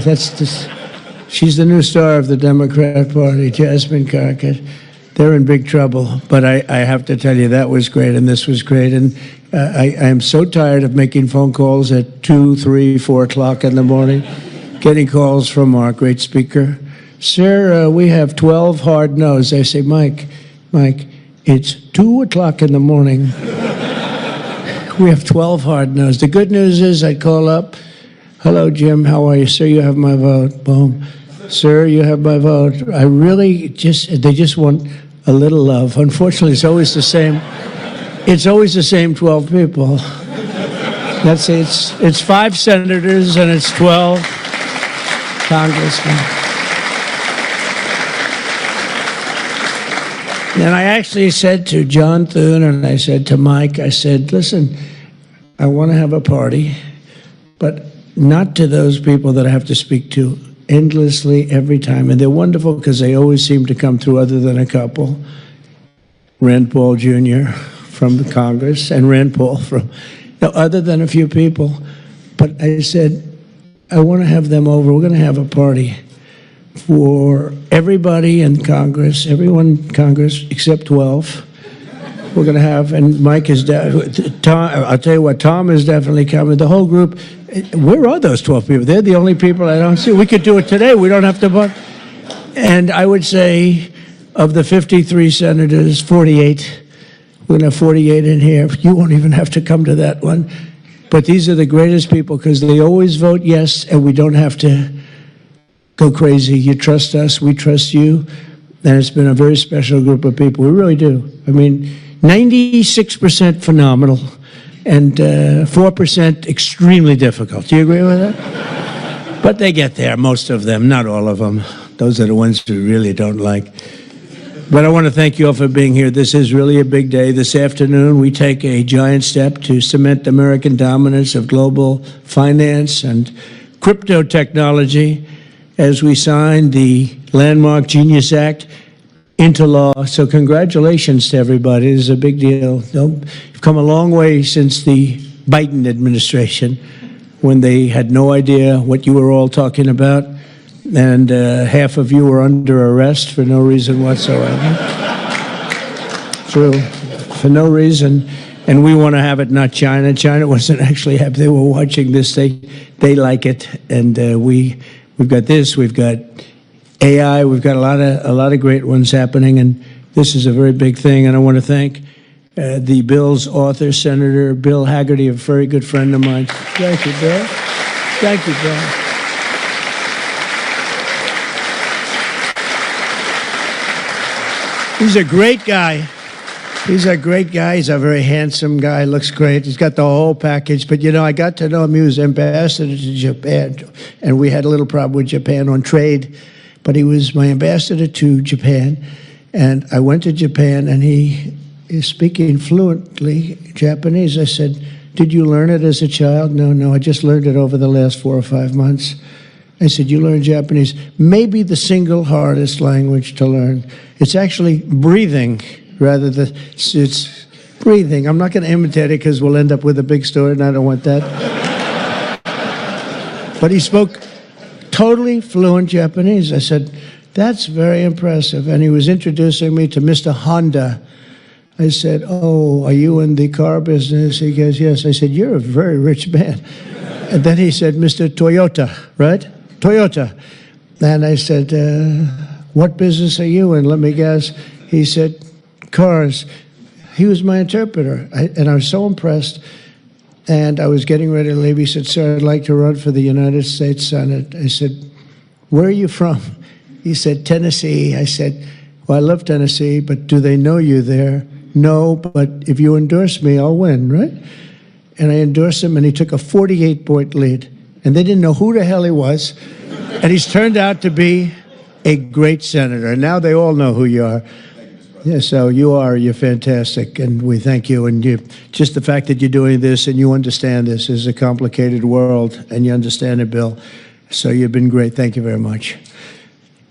She's the new star of the Democrat Party, Jasmine Crockett. They're in big trouble. But I have to tell you, that was great, and this was great. And I am so tired of making phone calls at 2, 3, 4 o'clock in the morning, getting calls from our great speaker. Sir, we have 12 hard no's. I say, Mike, it's 2 o'clock in the morning. We have 12 hard no's. The good news is I call up, hello, Jim, how are you? Sir, you have my vote. Boom. Sir, you have my vote. I really they just want a little love. Unfortunately, it's always the same. It's always the same 12 people. That's it. It's 5 senators and it's 12 congressmen. And I actually said to John Thune and I said to Mike, I said, listen, I want to have a party, but not to those people that I have to speak to endlessly every time. And they're wonderful because they always seem to come through, other than a couple. Rand Paul Jr. from the Congress and Rand Paul other than a few people. But I said, I want to have them over. We're going to have a party for everybody in Congress, everyone in Congress except 12. We're going to have, and Mike is, Tom, I'll tell you what, Tom is definitely coming. The whole group, where are those 12 people? They're the only people I don't see. We could do it today. We don't have to vote. And I would say of the 53 senators, 48, we're going to have 48 in here. You won't even have to come to that one. But these are the greatest people because they always vote yes, and we don't have to go crazy. You trust us, we trust you. And it's been a very special group of people. We really do. I mean, 96% phenomenal and 4% extremely difficult. Do you agree with that? But they get there, most of them, not all of them. Those are the ones who really don't like. But I want to thank you all for being here. This is really a big day. This afternoon, we take a giant step to cement American dominance of global finance and crypto technology as we sign the landmark Genius Act into law. So congratulations to everybody. This is a big deal. You've come a long way since the Biden administration, when they had no idea what you were all talking about, and half of you were under arrest for no reason whatsoever. True, for no reason. And we want to have it, not China. China wasn't actually happy. They were watching this. They like it. And we've got this. We've got AI. We've got a lot of great ones happening. And this is a very big thing. And I want to thank the bill's author, Senator Bill Hagerty, a very good friend of mine. Thank you, Bill. Thank you, Bill. He's a great guy. He's a great guy. He's a very handsome guy. Looks great. He's got the whole package. But, you know, I got to know him. He was ambassador to Japan. And we had a little problem with Japan on trade. But he was my ambassador to Japan. And I went to Japan, and he is speaking fluently Japanese. I said, did you learn it as a child? No, I just learned it over the last 4 or 5 months. I said, you learn Japanese? Maybe the single hardest language to learn. It's actually breathing, rather than, it's breathing. I'm not going to imitate it because we'll end up with a big story, and I don't want that. But he spoke totally fluent Japanese. I said, that's very impressive. And he was introducing me to Mr. Honda. I said, oh, are you in the car business? He goes, yes. I said, you're a very rich man. And then he said, Mr. Toyota, right? Toyota. And I said, what business are you in? Let me guess. He said, cars. He was my interpreter. And I was so impressed. and I was getting ready to leave. He said, "Sir, I'd like to run for the United States Senate." I said, "Where are you from?" He said, "Tennessee." I said, "Well, I love Tennessee, but do they know you there?" "No, but if you endorse me, I'll win," right? And I endorsed him, and he took a 48-point lead. And they didn't know who the hell he was. And he's turned out to be a great senator. And now they all know who you are. Yeah, so you're fantastic, and we thank you. And just the fact that you're doing this and you understand this is a complicated world, and you understand it, Bill. So you've been great. Thank you very much.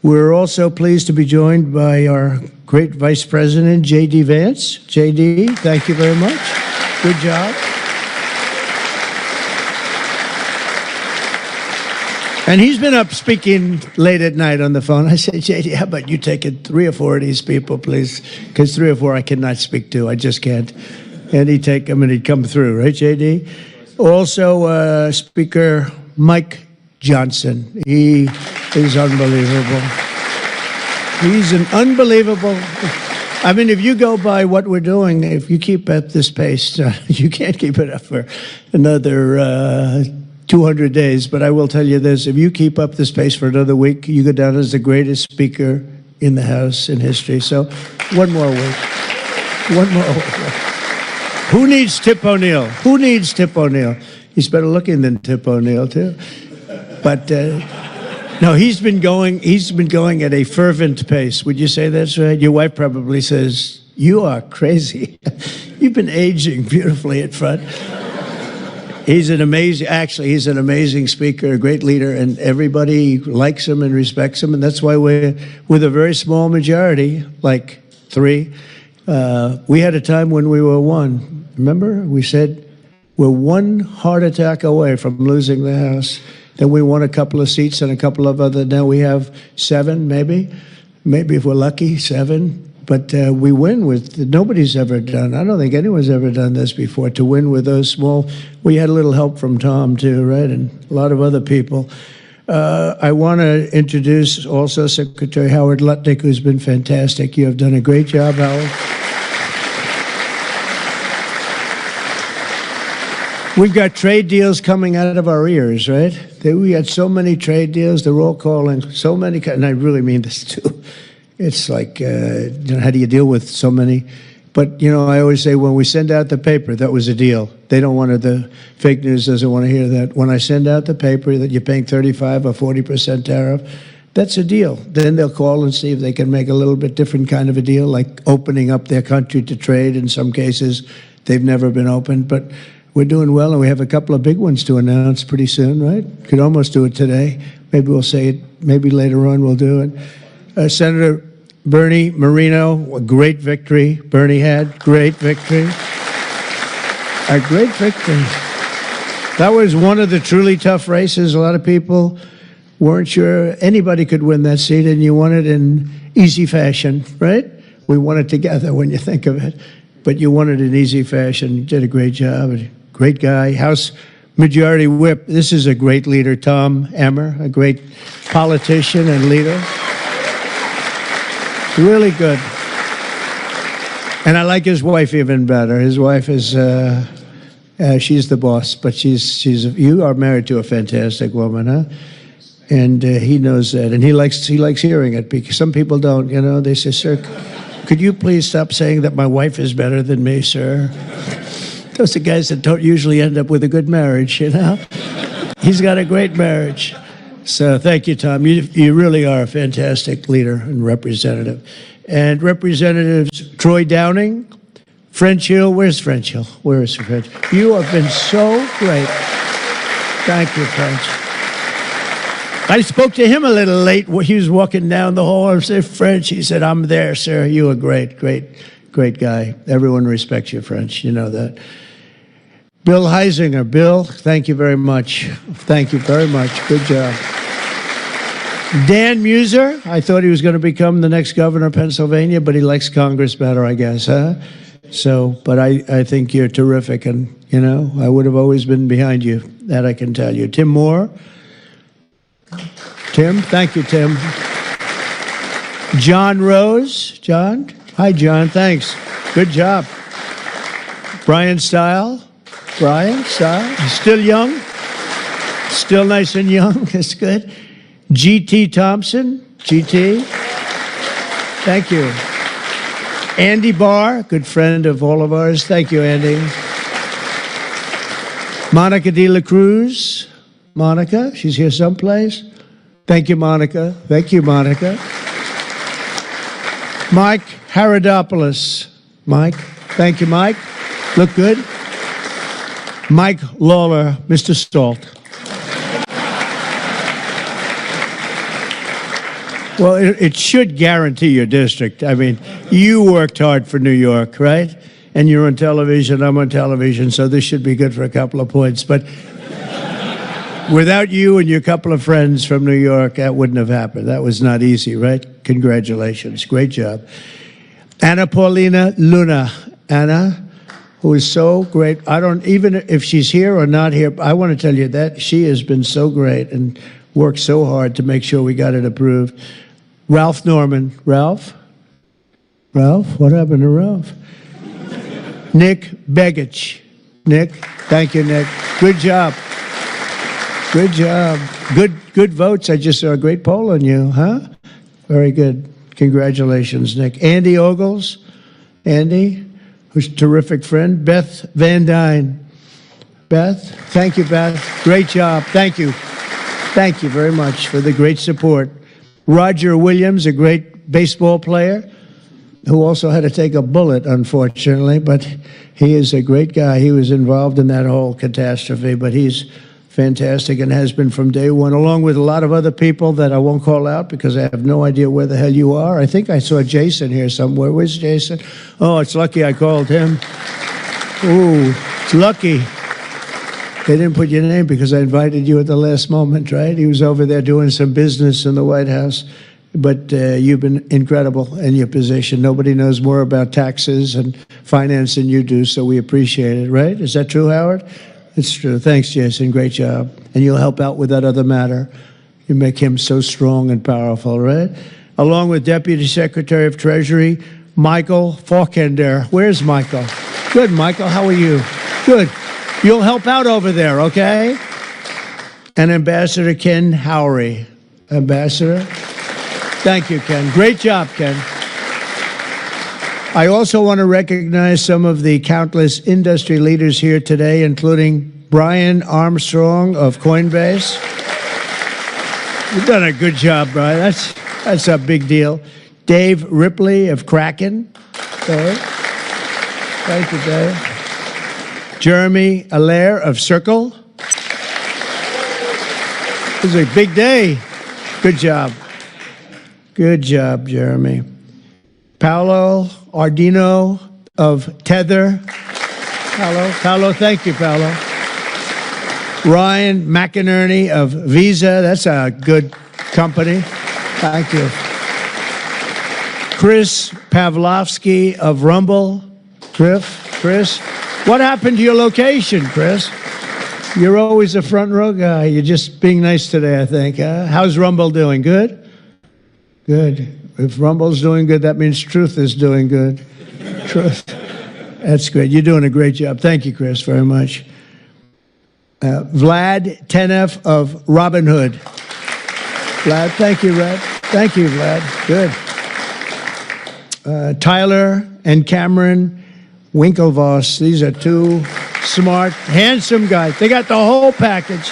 We're also pleased to be joined by our great Vice President, J.D. Vance. J.D., thank you very much. Good job. And he's been up speaking late at night on the phone. I said, "JD, how about you taking 3 or 4 of these people, please? Because 3 or 4 I cannot speak to. I just can't." And he'd take them and he'd come through, right, JD? Also, Speaker Mike Johnson. He is unbelievable. He's an unbelievable... I mean, if you go by what we're doing, if you keep at this pace, you can't keep it up for another... 200 days, but I will tell you this, if you keep up this pace for another week, you go down as the greatest speaker in the House in history. So, one more week. One more week. Who needs Tip O'Neill? Who needs Tip O'Neill? He's better looking than Tip O'Neill, too. But, no, he's been going at a fervent pace. Would you say that's right? Your wife probably says, "You are crazy." You've been aging beautifully at front. He's an amazing speaker, a great leader, and everybody likes him and respects him, and that's why we're with a very small majority, like 3. We had a time when we were 1. Remember? We said we're 1 heart attack away from losing the House. Then we won a couple of seats and a couple of other. Now we have 7, maybe if we're lucky, 7. But we win with, nobody's ever done, I don't think anyone's ever done this before, to win with those small. We had a little help from Tom, too, right, and a lot of other people. I want to introduce also Secretary Howard Lutnick, who's been fantastic. You have done a great job, Howard. We've got trade deals coming out of our ears, right? We had so many trade deals, they're all calling, so many, and I really mean this, too. It's like, how do you deal with so many? But, I always say when we send out the paper, that was a deal. They don't want the fake news doesn't want to hear that. When I send out the paper that you're paying 35 or 40% tariff, that's a deal. Then they'll call and see if they can make a little bit different kind of a deal, like opening up their country to trade. In some cases, they've never been opened. But we're doing well, and we have a couple of big ones to announce pretty soon, right? Could almost do it today. Maybe we'll say it. Maybe later on we'll do it. Senator Bernie Moreno, a great victory. Bernie had great victory. A great victory. That was one of the truly tough races. A lot of people weren't sure anybody could win that seat, and you won it in easy fashion, right? We won it together when you think of it. But you won it in easy fashion. You did a great job. A great guy. House Majority Whip. This is a great leader, Tom Emmer, a great politician and leader. Really good. And I like his wife even better. His wife is, she's the boss, but you are married to a fantastic woman, huh? And he knows that, and he likes hearing it, because some people don't, they say, "Sir, could you please stop saying that my wife is better than me, sir?" Those are guys that don't usually end up with a good marriage, He's got a great marriage. So thank you, Tom. You really are a fantastic leader and representative. And Representatives Troy Downing, French Hill. Where's French Hill? Where is French? You have been so great. Thank you, French. I spoke to him a little late. He was walking down the hall. I said, "French." He said, "I'm there, sir." You are great, great, great guy. Everyone respects you, French. You know that. Bill Heisinger. Bill, thank you very much. Thank you very much. Good job. Dan Muser. I thought he was going to become the next governor of Pennsylvania, but he likes Congress better, I guess, huh? So, but I think you're terrific, and, I would have always been behind you. That I can tell you. Tim Moore. Tim, thank you, Tim. John Rose. John? Hi, John. Thanks. Good job. Brian Stile. Brian, still young, still nice and young. That's good. G.T. Thompson, G.T. Thank you. Andy Barr, good friend of all of ours. Thank you, Andy. Monica De La Cruz. Monica, she's here someplace. Thank you, Monica. Thank you, Monica. Mike Haradopoulos. Mike, thank you, Mike. Look good. Mike Lawler, Mr. Salt. Well, it should guarantee your district. I mean, you worked hard for New York, right? And you're on television, I'm on television, so this should be good for a couple of points. But without you and your couple of friends from New York, that wouldn't have happened. That was not easy, right? Congratulations. Great job. Anna Paulina Luna. Anna, who is so great. I don't, even if she's here or not here, I want to tell you that she has been so great and worked so hard to make sure we got it approved. Ralph Norman. Ralph? What happened to Ralph? Nick Begich. Nick, thank you, Nick. Good job. Good job. Good votes. I just saw a great poll on you, huh? Very good. Congratulations, Nick. Andy Ogles. Andy, who's a terrific friend. Beth Van Dyne. Beth, thank you, Beth. Great job. Thank you. Thank you very much for the great support. Roger Williams, a great baseball player, who also had to take a bullet, unfortunately, but he is a great guy. He was involved in that whole catastrophe, but he's fantastic and has been from day one, along with a lot of other people that I won't call out because I have no idea where the hell you are. I think I saw Jason here somewhere. Where's Jason? Oh, it's lucky I called him. Ooh, it's lucky. They didn't put your name because I invited you at the last moment, right? He was over there doing some business in the White House. But you've been incredible in your position. Nobody knows more about taxes and finance than you do, so we appreciate it, right? Is that true, Howard? It's true. Thanks, Jason. Great job. And you'll help out with that other matter. You make him so strong and powerful, right? Along with Deputy Secretary of Treasury, Michael Faulkender. Where's Michael? Good, Michael. How are you? Good. You'll help out over there, okay? And Ambassador Ken Howry. Ambassador? Thank you, Ken. Great job, Ken. I also want to recognize some of the countless industry leaders here today, including Brian Armstrong of Coinbase. You've done a good job, Brian. That's a big deal. Dave Ripley of Kraken. Okay. Thank you, Dave. Jeremy Allaire of Circle. This is a big day. Good job. Good job, Jeremy. Paolo Ardino of Tether. Paolo, thank you, Paolo. Ryan McInerney of Visa. That's a good company. Thank you. Chris Pavlovsky of Rumble. Chris, what happened to your location, Chris? You're always a front row guy. You're just being nice today, I think. How's Rumble doing? Good? Good. If Rumble's doing good, that means Truth is doing good. Truth. That's good. You're doing a great job. Thank you, Chris, very much. Vlad Tenev of Robinhood. Vlad, thank you, Vlad. Thank you, Vlad. Good. Tyler and Cameron Winklevoss. These are two smart, handsome guys. They got the whole package.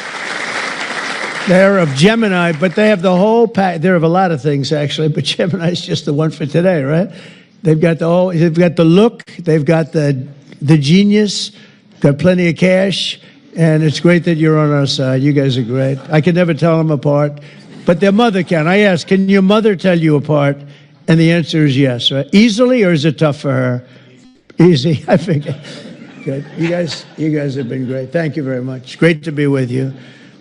They're of Gemini, but they have the whole pack. They're of a lot of things, actually, but Gemini's just the one for today, right? They've got they've got the look, they've got the genius, got plenty of cash, and it's great that you're on our side. You guys are great. I can never tell them apart, but their mother can. I asked, can your mother tell you apart? And the answer is yes, right? Easily, or is it tough for her? Easy, I figure. Good. You guys have been great. Thank you very much. Great to be with you.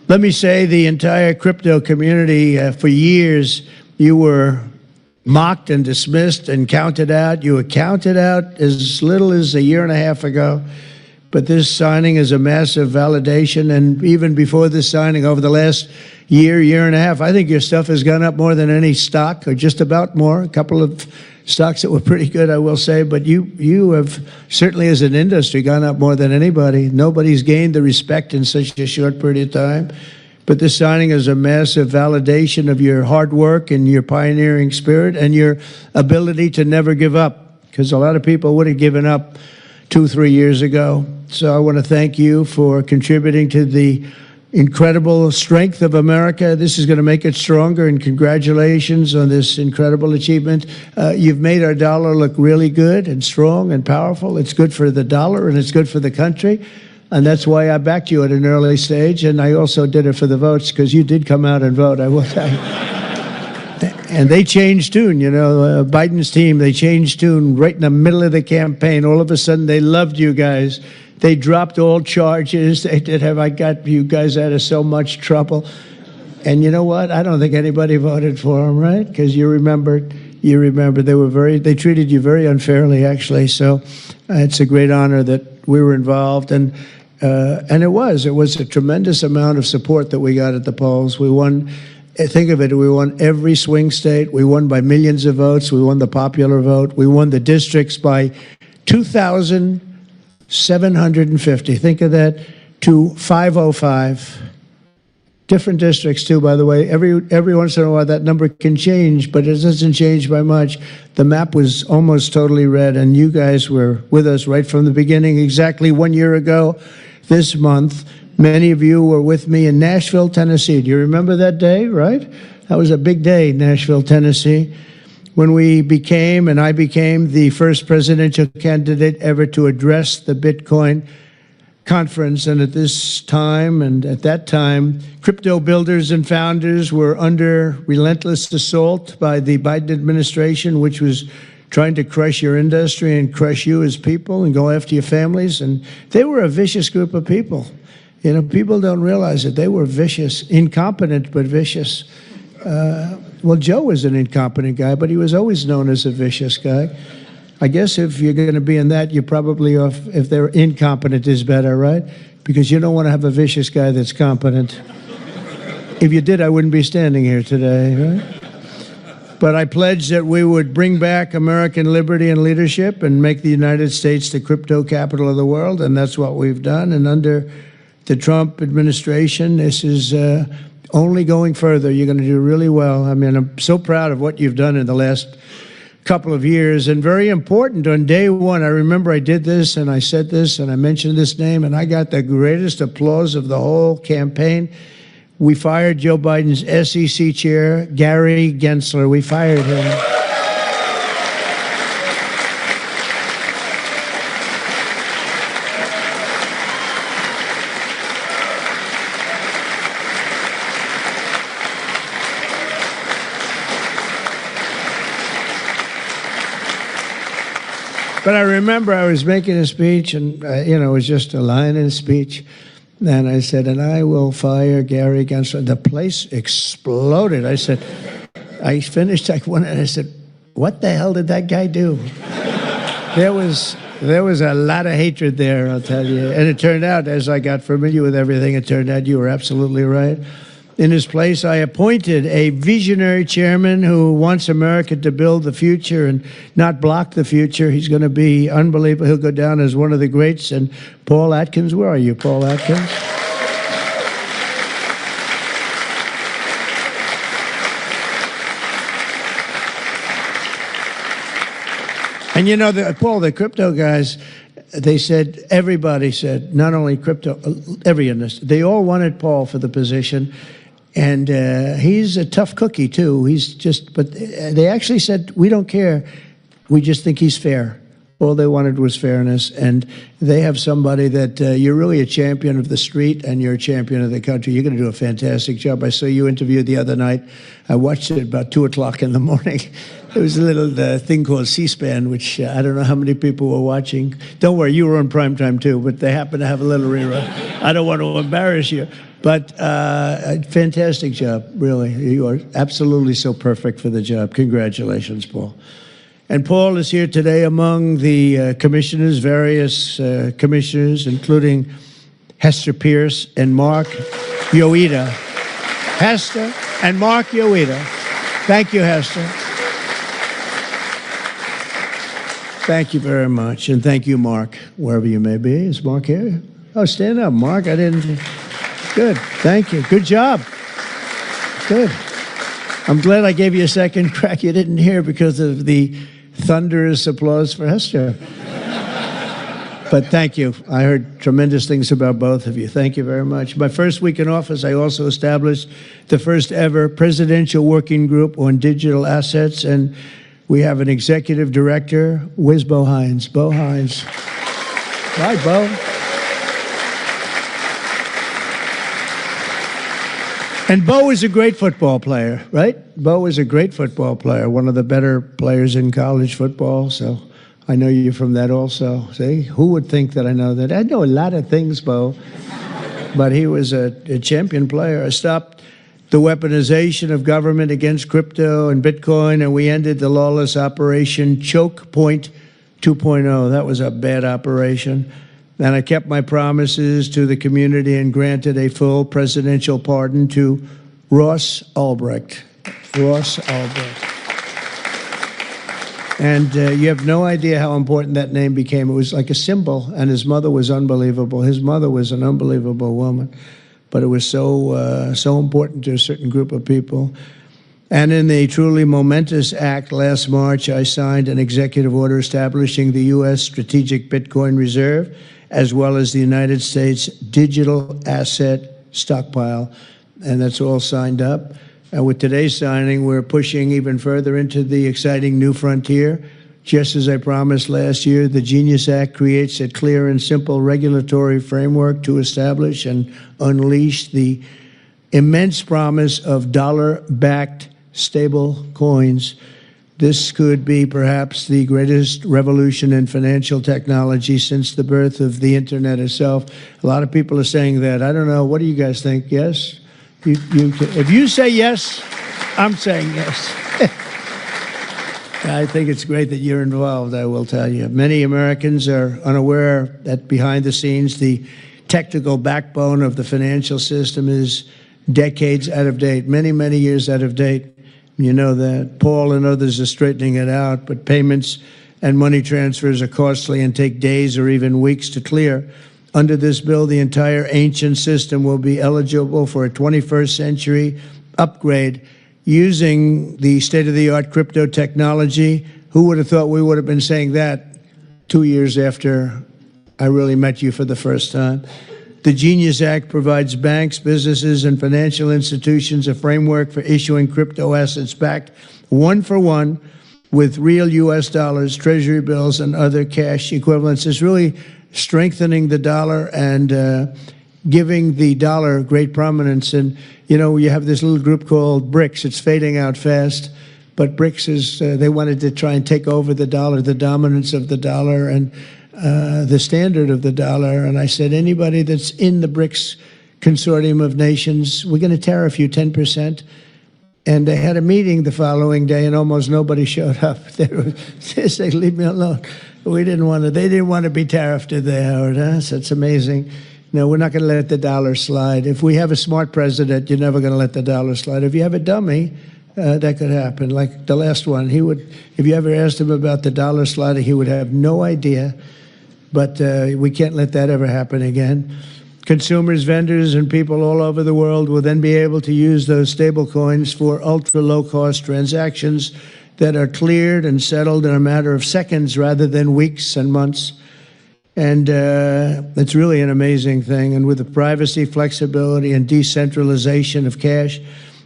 Let me say the entire crypto community, for years, you were mocked and dismissed and counted out. You were counted out as little as a year and a half ago. But this signing is a massive validation. And even before this signing, over the last year and a half, I think your stuff has gone up more than any stock, or just about more. A couple of stocks that were pretty good, I will say, but you have certainly as an industry gone up more than anybody. Nobody's gained the respect in such a short period of time. But this signing is a massive validation of your hard work and your pioneering spirit and your ability to never give up, because a lot of people would have given up 2-3 years ago. So I want to thank you for contributing to the incredible strength of America. This is going to make it stronger, and congratulations on this incredible achievement. You've made our dollar look really good and strong and powerful. It's good for the dollar and it's good for the country. And that's why I backed you at an early stage, and I also did it for the votes, because you did come out and vote, I will tell you. And they changed tune, you know, Biden's team, they changed tune right in the middle of the campaign. All of a sudden, they loved you guys. They dropped all charges. They did have, I got you guys out of so much trouble. And you know what? I don't think anybody voted for them, right? Because you remember they treated you very unfairly, actually. So it's a great honor that we were involved. And it was a tremendous amount of support that we got at the polls. We won, think of it, we won every swing state. We won by millions of votes. We won the popular vote. We won the districts by 2,750. Think of that, to 505. Different districts, too, by the way. Every once in a while, that number can change, but it doesn't change by much. The map was almost totally red, and you guys were with us right from the beginning. Exactly 1 year ago this month, many of you were with me in Nashville, Tennessee. Do you remember that day, right? That was a big day, Nashville, Tennessee, when I became the first presidential candidate ever to address the Bitcoin conference. And at this time, and at that time, crypto builders and founders were under relentless assault by the Biden administration, which was trying to crush your industry and crush you as people and go after your families. And they were a vicious group of people. You know, people don't realize it. They were vicious, incompetent, but vicious. Well, Joe was an incompetent guy, but he was always known as a vicious guy. I guess if you're going to be in that, you're probably off. If they're incompetent is better, right? Because you don't want to have a vicious guy that's competent. If you did, I wouldn't be standing here today, right? But I pledged that we would bring back American liberty and leadership and make the United States the crypto capital of the world, and that's what we've done. And under the Trump administration, this is only going further. You're going to do really well. I mean, I'm so proud of what you've done in the last couple of years, and very important. On day one, I remember I did this and I said this and I mentioned this name, and I got the greatest applause of the whole campaign. We fired Joe Biden's SEC chair, Gary Gensler. We fired him. But I remember I was making a speech, and it was just a line in a speech. And I said, and I will fire Gary Gensler. The place exploded. I said, I finished like one, and I said, what the hell did that guy do? There was a lot of hatred there, I'll tell you. And it turned out, as I got familiar with everything, it turned out you were absolutely right. In his place, I appointed a visionary chairman who wants America to build the future and not block the future. He's going to be unbelievable. He'll go down as one of the greats. And Paul Atkins, where are you, Paul Atkins? And you know, Paul, the crypto guys, they said, everybody said, not only crypto, every industry, they all wanted Paul for the position. And he's a tough cookie, too. But they actually said, we don't care. We just think he's fair. All they wanted was fairness. And they have somebody that you're really a champion of the street and you're a champion of the country. You're going to do a fantastic job. I saw you interviewed the other night. I watched it about 2 o'clock in the morning. There was a little thing called C-SPAN, which I don't know how many people were watching. Don't worry, you were on primetime, too, but they happen to have a little rerun. I don't want to embarrass you. But a fantastic job, really. You are absolutely so perfect for the job. Congratulations, Paul. And Paul is here today among the commissioners, various commissioners, including Hester Pierce and Mark Yoida. Hester and Mark Yoida. Thank you, Hester. Thank you very much. And thank you, Mark, wherever you may be. Is Mark here? Oh, stand up, Mark. I didn't. Good. Thank you. Good job. Good. I'm glad I gave you a second crack you didn't hear because of the thunderous applause for Hester. But thank you. I heard tremendous things about both of you. Thank you very much. My first week in office, I also established the first ever presidential working group on digital assets, and we have an executive director. Where's Bo Hines? Bo Hines. Hi, Bo. And Bo is a great football player, right? Bo is a great football player, one of the better players in college football, so I know you from that also. See, who would think that I know that? I know a lot of things, Bo, but he was a champion player. I stopped the weaponization of government against crypto and Bitcoin, and we ended the lawless Operation Choke Point 2.0. That was a bad operation. And I kept my promises to the community and granted a full presidential pardon to Ross Ulbricht. Ross Ulbricht. And you have no idea how important that name became. It was like a symbol, and his mother was unbelievable. His mother was an unbelievable woman, but it was so important to a certain group of people. And in the truly momentous act last March, I signed an executive order establishing the U.S. Strategic Bitcoin Reserve, as well as the United States Digital Asset Stockpile, and that's all signed up. And with today's signing, we're pushing even further into the exciting new frontier. Just as I promised last year, the Genius Act creates a clear and simple regulatory framework to establish and unleash the immense promise of dollar-backed stable coins. This could be perhaps the greatest revolution in financial technology since the birth of the internet itself. A lot of people are saying that. I don't know. What do you guys think? Yes? If you say yes, I'm saying yes. I think it's great that you're involved, I will tell you. Many Americans are unaware that behind the scenes, the technical backbone of the financial system is decades out of date, many, many years out of date. You know that. Paul and others are straightening it out, but payments and money transfers are costly and take days or even weeks to clear. Under this bill, the entire ancient system will be eligible for a 21st century upgrade using the state-of-the-art crypto technology. Who would have thought we would have been saying that 2 years after I really met you for the first time? The Genius Act provides banks, businesses, and financial institutions a framework for issuing crypto assets backed one-for-one with real U.S. dollars, treasury bills, and other cash equivalents. It's really strengthening the dollar and giving the dollar great prominence. And, you know, you have this little group called BRICS. It's fading out fast. But BRICS is, they wanted to try and take over the dollar, the dominance of the dollar, and the standard of the dollar. And I said, anybody that's in the BRICS consortium of nations, we're going to tariff you 10%. And they had a meeting the following day, and almost nobody showed up. They said, leave me alone. They didn't want to be tariffed, did they, Howard? Huh? So it's amazing. No, we're not going to let the dollar slide. If we have a smart president, you're never going to let the dollar slide. If you have a dummy, that could happen. Like the last one, he would. If you ever asked him about the dollar sliding, he would have no idea. But we can't let that ever happen again. Consumers, vendors, and people all over the world will then be able to use those stable coins for ultra-low-cost transactions that are cleared and settled in a matter of seconds rather than weeks and months. And it's really an amazing thing. And with the privacy, flexibility, and decentralization of cash,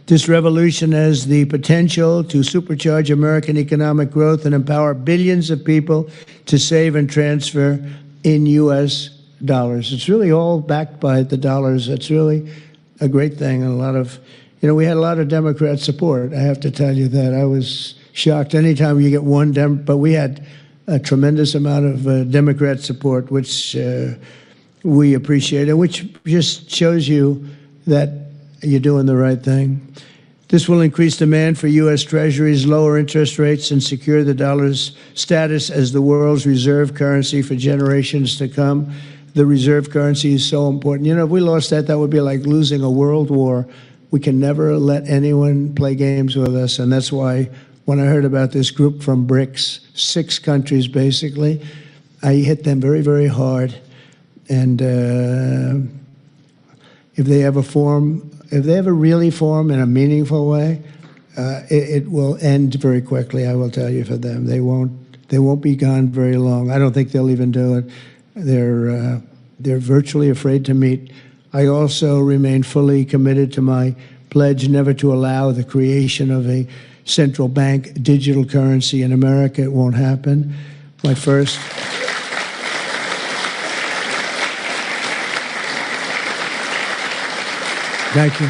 this revolution has the potential to supercharge American economic growth and empower billions of people to save and transfer in U.S. dollars. It's really all backed by the dollars. It's really a great thing. And a lot of, we had a lot of Democrat support. I have to tell you that. I was shocked anytime you get one but we had a tremendous amount of Democrat support, which we appreciate, and which just shows you that you're doing the right thing. This will increase demand for U.S. Treasuries, lower interest rates, and secure the dollar's status as the world's reserve currency for generations to come. The reserve currency is so important. If we lost that, that would be like losing a world war. We can never let anyone play games with us, and that's why when I heard about this group from BRICS, 6 countries basically, I hit them very, very hard. And if they ever really form in a meaningful way, it will end very quickly, I will tell you, for them. They won't be gone very long. I don't think they'll even do it. They're virtually afraid to meet. I also remain fully committed to my pledge never to allow the creation of a central bank digital currency in America. It won't happen. My first... Thank you.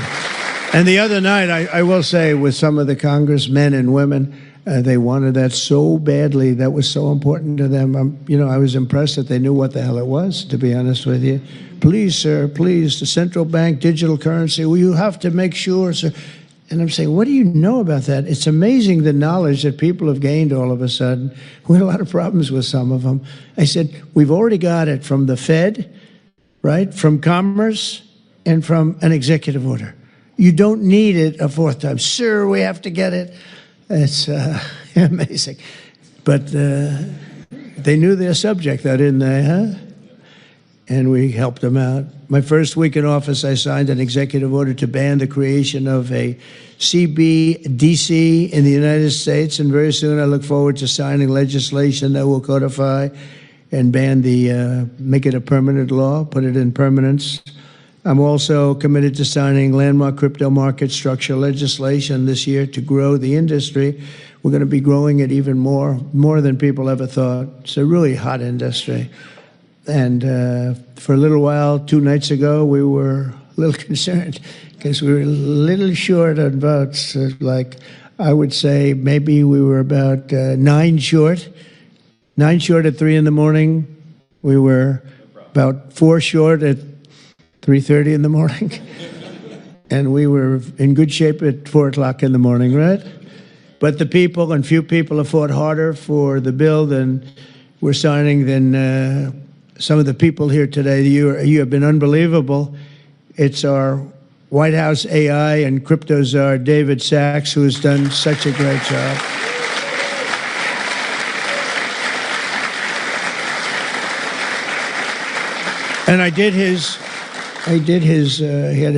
And the other night, I will say, with some of the congressmen and women, they wanted that so badly. That was so important to them. I was impressed that they knew what the hell it was, to be honest with you. Please, sir, please, the central bank digital currency, well, you have to make sure, sir. And I'm saying, what do you know about that? It's amazing the knowledge that people have gained all of a sudden. We had a lot of problems with some of them. I said, we've already got it from the Fed, right, from Commerce, and from an executive order. You don't need it a fourth time. Sir, we have to get it. It's amazing. But they knew their subject, though, didn't they, huh? And we helped them out. My first week in office, I signed an executive order to ban the creation of a CBDC in the United States, and very soon I look forward to signing legislation that will codify and ban make it a permanent law, put it in permanence. I'm also committed to signing landmark crypto market structure legislation this year to grow the industry. We're going to be growing it even more than people ever thought. It's a really hot industry. And for a little while, 2 nights ago, we were a little concerned because we were a little short on votes. Like, I would say maybe we were about 9 short. 9 short at 3 in the morning. We were about 4 short at 3:30 in the morning. And we were in good shape at 4 o'clock in the morning, right? But the people, and few people, have fought harder for the bill than we're signing than some of the people here today. You have been unbelievable. It's our White House AI and crypto czar, David Sachs, who has done such a great job. And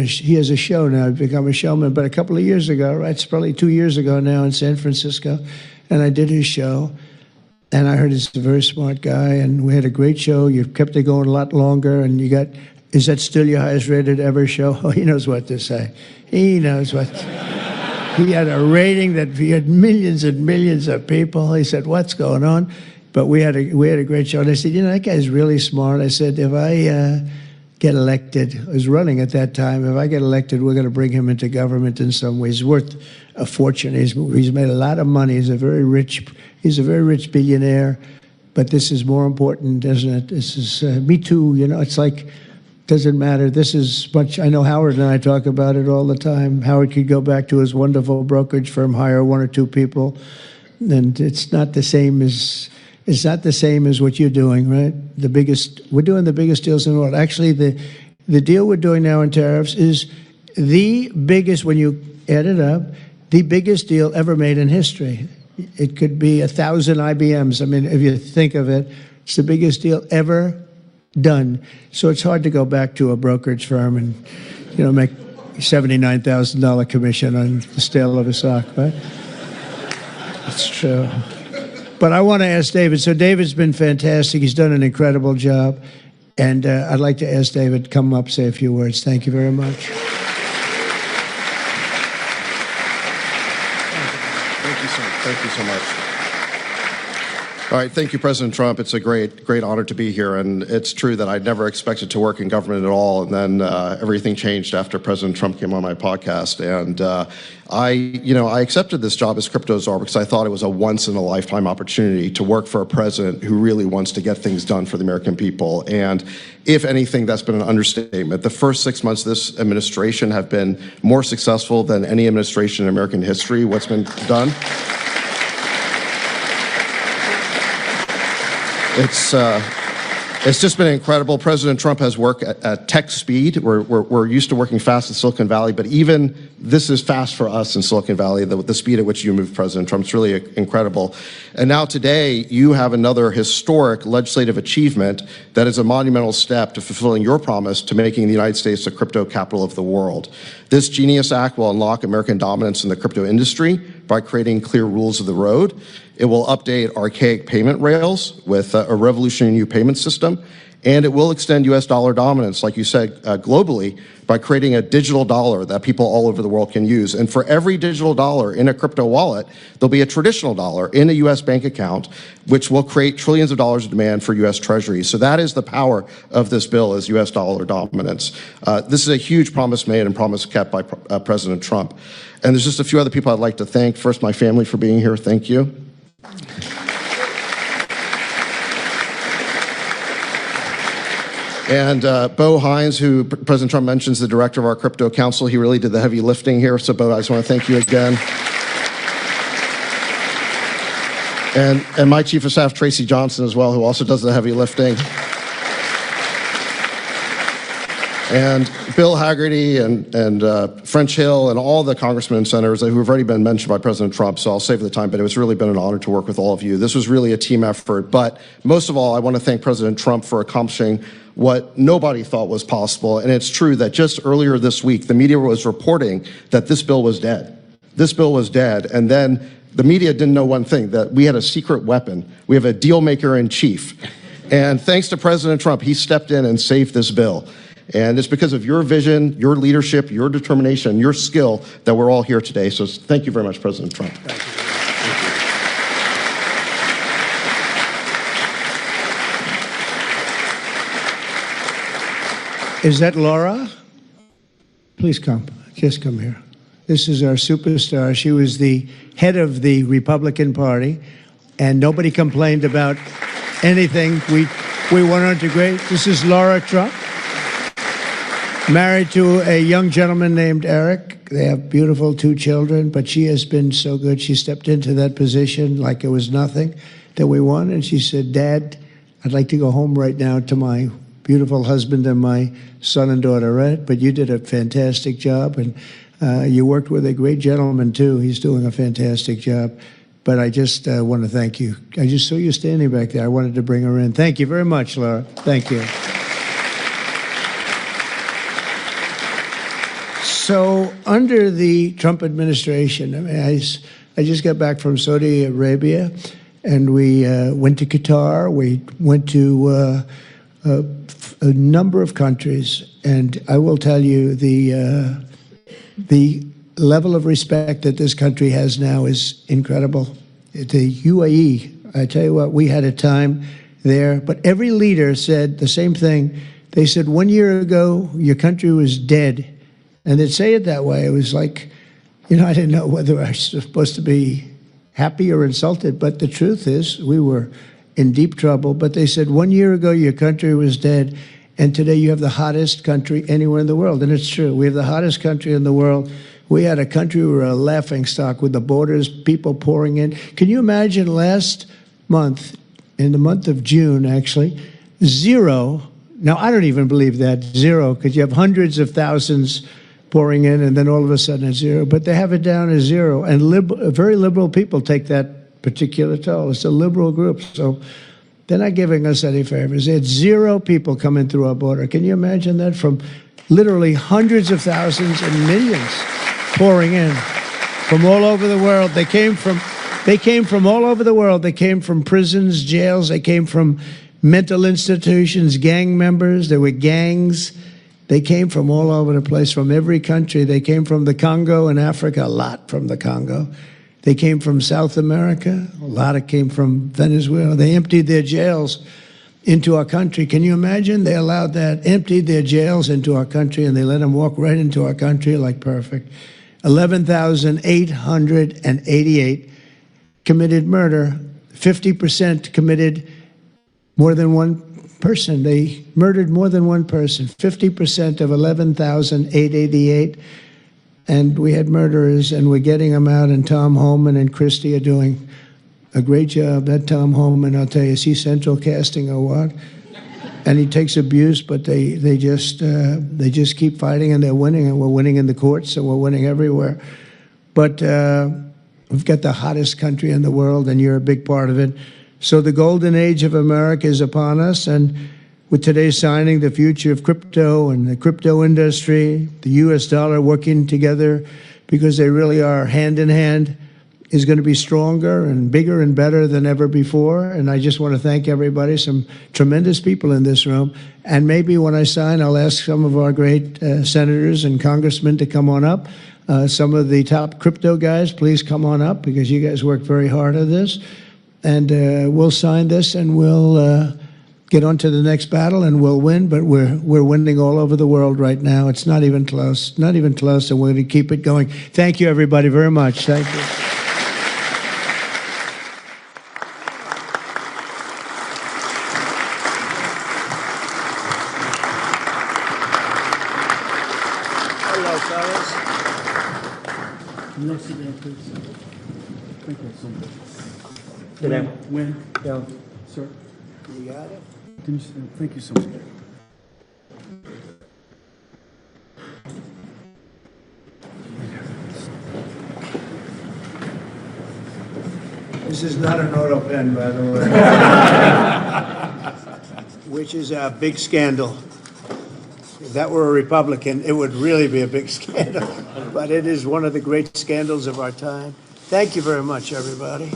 he has a show now. I've become a showman, but a couple of years ago, right? It's probably 2 years ago now in San Francisco. And I did his show. And I heard he's a very smart guy. And we had a great show. You kept it going a lot longer. And is that still your highest rated ever show? Oh, he knows what to say. He knows what. He had a rating that he had millions and millions of people. He said, what's going on? But we had a great show. And I said, that guy's really smart. I said, if I get elected, I was running at that time, if I get elected, we're going to bring him into government in some ways. He's worth a fortune. He's made a lot of money. He's a very rich billionaire. But this is more important, isn't it? This is, me too, it's like, doesn't matter. This is much, I know Howard and I talk about it all the time. Howard could go back to his wonderful brokerage firm, hire 1 or 2 people, and it's not the same as what you're doing, right? We're doing the biggest deals in the world. Actually, the deal we're doing now in tariffs is the biggest, when you add it up, the biggest deal ever made in history. It could be 1,000 IBMs. I mean, if you think of it, it's the biggest deal ever done. So it's hard to go back to a brokerage firm and, make $79,000 commission on the sale of a stock, right? It's true. But I want to ask David. So David's been fantastic. He's done an incredible job. And I'd like to ask David to come up, say a few words. Thank you very much. Thank you so much. All right, thank you, President Trump. It's a great honor to be here, and it's true that I never expected to work in government at all, and then everything changed after President Trump came on my podcast, and I accepted this job as crypto czar because I thought it was a once-in-a-lifetime opportunity to work for a president who really wants to get things done for the American people, and if anything, that's been an understatement. The first 6 months of this administration have been more successful than any administration in American history. What's been done? It's just been incredible. President Trump has worked at tech speed. We're used to working fast in Silicon Valley, but even this is fast for us in Silicon Valley, the speed at which you move, President Trump. It's really incredible. And now today, you have another historic legislative achievement that is a monumental step to fulfilling your promise to making the United States the crypto capital of the world. This Genius Act will unlock American dominance in the crypto industry by creating clear rules of the road. It will update archaic payment rails with a revolutionary new payment system, and it will extend U.S. dollar dominance, like you said, globally, by creating a digital dollar that people all over the world can use. And for every digital dollar in a crypto wallet, there'll be a traditional dollar in a U.S. bank account, which will create trillions of dollars of demand for U.S. treasuries. So that is the power of this bill, is U.S. dollar dominance. This is a huge promise made and promise kept by President Trump. And there's just a few other people I'd like to thank. First, my family for being here. Thank you. And Bo Hines, who President Trump mentions, the director of our crypto council, he really did the heavy lifting here. So Bo, I just want to thank you again. And my chief of staff, Tracy Johnson, as well, who also does the heavy lifting. And Bill Hagerty and French Hill and all the congressmen and senators who have already been mentioned by President Trump, so I'll save the time, but it's really been an honor to work with all of you. This was really a team effort, but most of all, I want to thank President Trump for accomplishing what nobody thought was possible, and it's true that just earlier this week, the media was reporting that this bill was dead. This bill was dead, and then the media didn't know one thing, that we had a secret weapon. We have a deal maker in chief. And thanks to President Trump, he stepped in and saved this bill. And it's because of your vision, your leadership, your determination, your skill that we're all here today. So thank you very much, President Trump. Thank you. Is that Laura? Please come. Just come here. This is our superstar. She was the head of the Republican Party, and nobody complained about anything. We went on to great. This is Laura Trump. Married to a young gentleman named Eric. They have beautiful 2 children, but she has been so good. She stepped into that position like it was nothing that we won, and she said, Dad, I'd like to go home right now to my beautiful husband and my son and daughter, right? But you did a fantastic job, and you worked with a great gentleman, too. He's doing a fantastic job. But I just want to thank you. I just saw you standing back there. I wanted to bring her in. Thank you very much, Laura. Thank you. So under the Trump administration, I mean, I just got back from Saudi Arabia, and we went to Qatar. We went to a number of countries, and I will tell you the level of respect that this country has now is incredible. The UAE, I tell you what, we had a time there, but every leader said the same thing. They said 1 year ago, your country was dead. And they'd say it that way. It was like, you know, I didn't know whether I was supposed to be happy or insulted. But the truth is, we were in deep trouble. But they said 1 year ago, your country was dead. And today you have the hottest country anywhere in the world. And it's true. We have the hottest country in the world. We had a country, we were a laughingstock with the borders, people pouring in. Can you imagine last month, in the month of June, actually, 0. Now, I don't even believe that, 0, because you have hundreds of thousands pouring in, and then all of a sudden it's 0. But they have it down as 0. And very liberal people take that particular toll. It's a liberal group. So they're not giving us any favors. It's 0 people coming through our border. Can you imagine that? From literally hundreds of thousands and millions pouring in from all over the world. They came from all over the world. They came from prisons, jails. They came from mental institutions, gang members. There were gangs. They came from all over the place, from every country. They came from the Congo in Africa, a lot from the Congo. They came from South America. A lot came from Venezuela. They emptied their jails into our country. Can you imagine? They allowed that, emptied their jails into our country, and they let them walk right into our country like perfect. 11,888 committed murder. 50% committed more than one person. They murdered more than one person. 50% of 11,888. And we had murderers, and we're getting them out, and Tom Homan and Christie are doing a great job. That Tom Homan, I'll tell you, is he central casting or what? and he takes abuse, but they just keep fighting, and they're winning, and we're winning in the courts, and we're winning everywhere. But we've got the hottest country in the world, and you're a big part of it. So the golden age of America is upon us, and with today's signing, the future of crypto and the crypto industry, the U.S. dollar working together, because they really are hand in hand, is going to be stronger and bigger and better than ever before. And I just want to thank everybody, some tremendous people in this room. And maybe when I sign, I'll ask some of our great senators and congressmen to come on up. Some of the top crypto guys, please come on up, because you guys worked very hard on this. And we'll sign this, and we'll get on to the next battle, and we'll win. But we're winning all over the world right now. It's not even close, not even close, and we're going to keep it going. Thank you, everybody, very much. Thank you. Hello, fellas. Next again, please. Thank you so much. Sit down. When? Yeah. Sir. You got it? Can you, thank you so much. This is not an auto pen, by the way. Which is a big scandal. If that were a Republican, it would really be a big scandal. But it is one of the great scandals of our time. Thank you very much, everybody.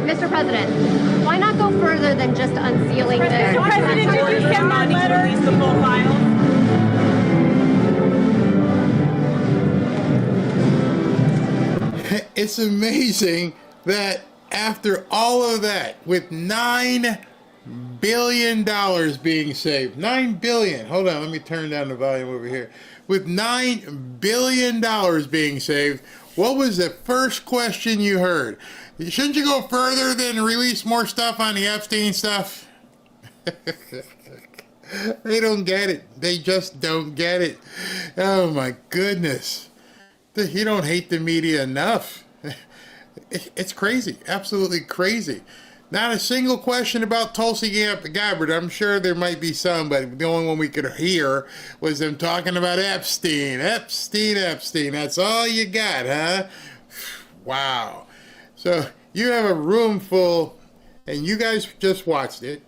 Mr. President, why not go further than just unsealing this? Mr. President, did you send that letter? Release the full file. It's amazing that after all of that, with $9 billion being saved, $9 billion, hold on, let me turn down the volume over here. With $9 billion being saved, what was the first question you heard? Shouldn't you go further than release more stuff on the Epstein stuff? They don't get it. They just don't get it. Oh my goodness. You don't hate the media enough. It's crazy. Absolutely crazy. Not a single question about Tulsi Gabbard. I'm sure there might be some, but the only one we could hear was them talking about Epstein. Epstein. That's all you got, huh? Wow. So you have a room full, and you guys just watched it,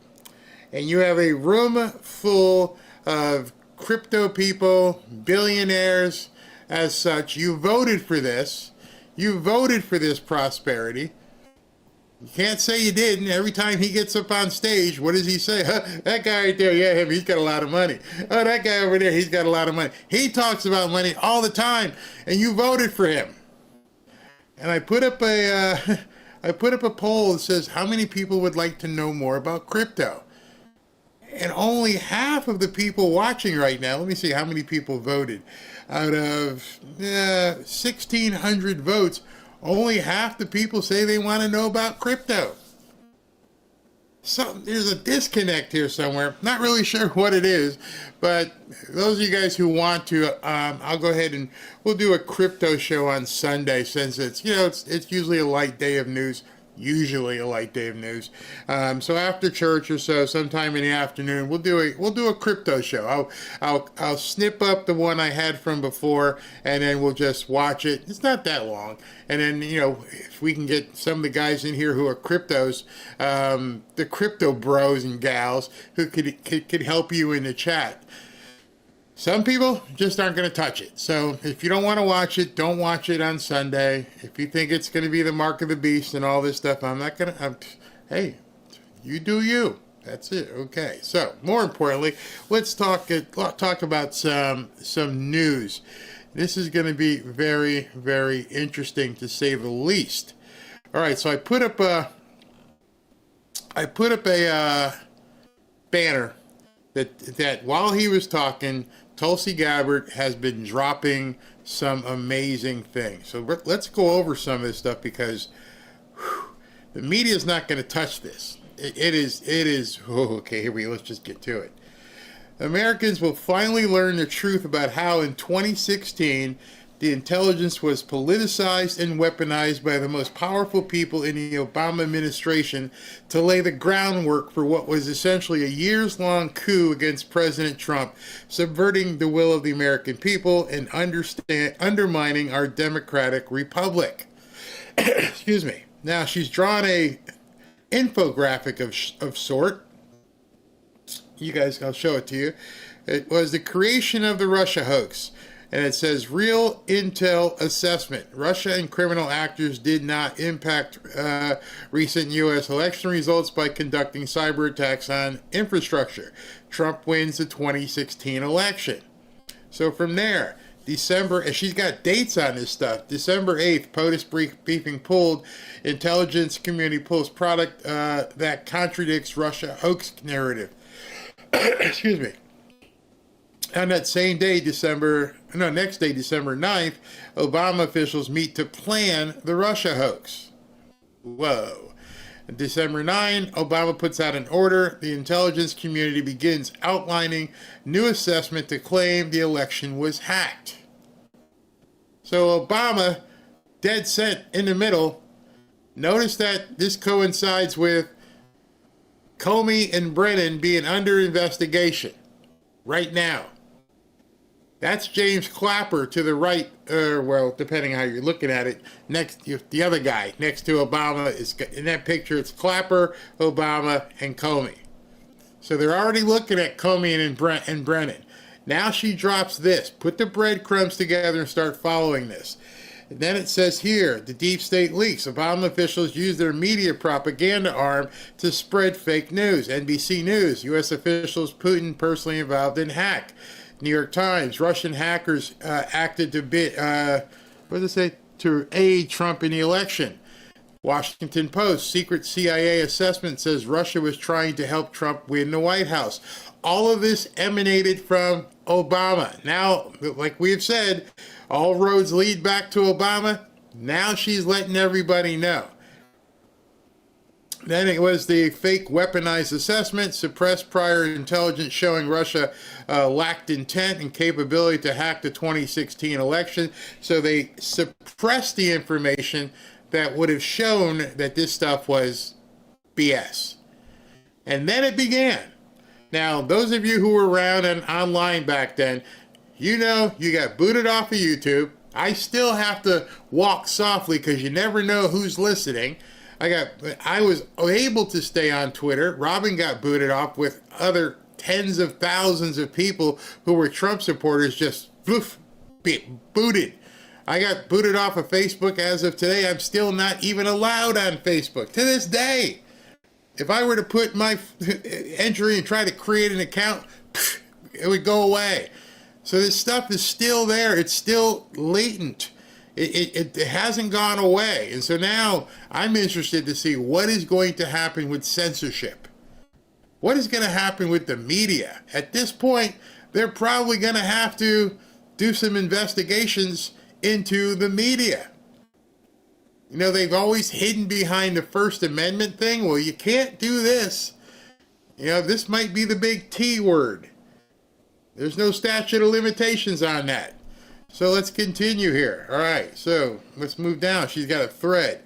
and you have a room full of crypto people, billionaires, as such. You voted for this. You voted for this prosperity. You can't say you didn't. Every time he gets up on stage, what does he say? Huh, that guy right there, yeah, him, he's got a lot of money. Oh, that guy over there, he's got a lot of money. He talks about money all the time, and you voted for him. And I put up a poll that says how many people would like to know more about crypto. And only half of the people watching right now, let me see how many people voted. Out of 1,600 votes, only half the people say they want to know about crypto. there's a disconnect here somewhere. Not really sure what it is, but those of you guys who want to, I'll go ahead and we'll do a crypto show on Sunday, since it's usually a light day of news. So after church or so, sometime in the afternoon, we'll do a crypto show. I'll snip up the one I had from before, and then we'll just watch it. It's not that long, and then if we can get some of the guys in here who are cryptos, the crypto bros and gals who could help you in the chat. Some people just aren't going to touch it. So if you don't want to watch it, don't watch it on Sunday. If you think it's going to be the mark of the beast and all this stuff, I'm not going to. Hey, you do you. That's it. Okay. So more importantly, let's talk about some news. This is going to be very, very interesting, to say the least. All right. So I put up a banner that while he was talking, Tulsi Gabbard has been dropping some amazing things. So let's go over some of this stuff, because the media is not going to touch this. It is. Okay, here we go. Let's just get to it. Americans will finally learn the truth about how in 2016 the intelligence was politicized and weaponized by the most powerful people in the Obama administration to lay the groundwork for what was essentially a years-long coup against President Trump, subverting the will of the American people and undermining our democratic republic. Excuse me. Now, she's drawn a infographic of sort. You guys, I'll show it to you. It was the creation of the Russia hoax. And it says, real intel assessment. Russia and criminal actors did not impact recent U.S. election results by conducting cyber attacks on infrastructure. Trump wins the 2016 election. So from there, December, and she's got dates on this stuff. December 8th, POTUS briefing pulled. Intelligence community pulls product that contradicts Russia hoax narrative. Excuse me. On that same day, next day, December 9th, Obama officials meet to plan the Russia hoax. Whoa. December 9, Obama puts out an order. The intelligence community begins outlining new assessment to claim the election was hacked. So Obama, dead set in the middle. Notice that this coincides with Comey and Brennan being under investigation right now. That's James Clapper to the right, well, depending how you're looking at it. Next, the other guy next to Obama is in that picture. It's Clapper, Obama, and Comey. So they're already looking at Comey and Brennan. Now she drops this. Put the breadcrumbs together and start following this. And then it says here, the deep state leaks. Obama officials use their media propaganda arm to spread fake news. NBC News, U.S. officials, Putin personally involved in hack. New York Times, Russian hackers acted to aid Trump in the election. Washington Post, secret CIA assessment says Russia was trying to help Trump win the White House. All of this emanated from Obama. Now, like we have said, all roads lead back to Obama. Now she's letting everybody know. Then it was the fake weaponized assessment, suppressed prior intelligence showing Russia lacked intent and capability to hack the 2016 election. So they suppressed the information that would have shown that this stuff was BS. And then it began. Now, those of you who were around and online back then, you know you got booted off of YouTube. I still have to walk softly because you never know who's listening. I was able to stay on Twitter. Robin got booted off with other tens of thousands of people who were Trump supporters, just booted. I got booted off of Facebook as of today. I'm still not even allowed on Facebook to this day. If I were to put my entry and try to create an account, it would go away. So this stuff is still there. It's still latent. It hasn't gone away. And so now I'm interested to see what is going to happen with censorship. What is going to happen with the media? At this point, they're probably going to have to do some investigations into the media. You know, they've always hidden behind the First Amendment thing. Well, you can't do this. You know, this might be the big T word. There's no statute of limitations on that. So let's continue here. All right, so let's move down. She's got a thread.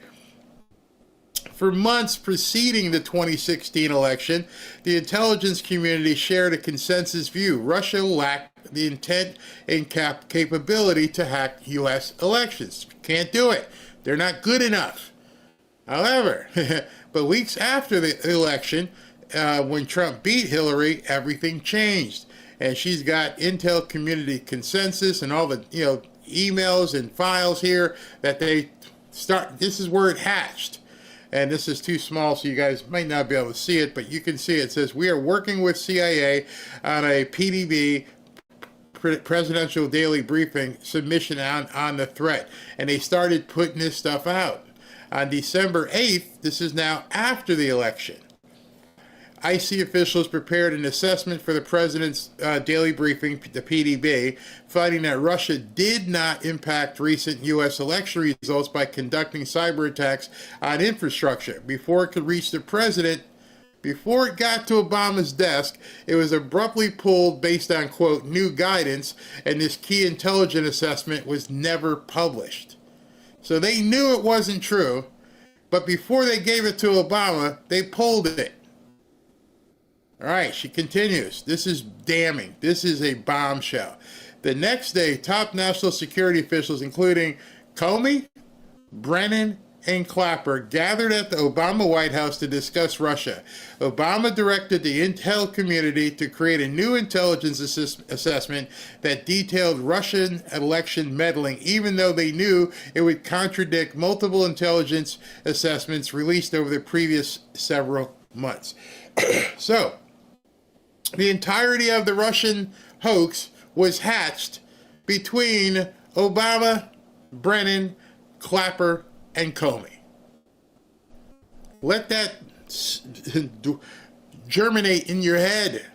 For months preceding the 2016 election, the intelligence community shared a consensus view. Russia lacked the intent and capability to hack U.S. elections. Can't do it. They're not good enough. However, but weeks after the election, when Trump beat Hillary, everything changed. And she's got intel community consensus and all the emails and files here that they start. This is where it hatched. And this is too small, so you guys might not be able to see it, but you can see it. It says, we are working with CIA on a PDB, Presidential Daily Briefing, submission on the threat. And they started putting this stuff out. On December 8th, this is now after the election, IC officials prepared an assessment for the president's daily briefing, the PDB, finding that Russia did not impact recent U.S. election results by conducting cyber attacks on infrastructure. Before it could reach the president, before it got to Obama's desk, it was abruptly pulled based on, quote, new guidance, and this key intelligence assessment was never published. So they knew it wasn't true, but before they gave it to Obama, they pulled it. All right, she continues. This is damning. This is a bombshell. The next day, top national security officials, including Comey, Brennan, and Clapper, gathered at the Obama White House to discuss Russia. Obama directed the intel community to create a new intelligence assessment that detailed Russian election meddling, even though they knew it would contradict multiple intelligence assessments released over the previous several months. So, the entirety of the Russian hoax was hatched between Obama, Brennan, Clapper, and Comey. Let that germinate in your head.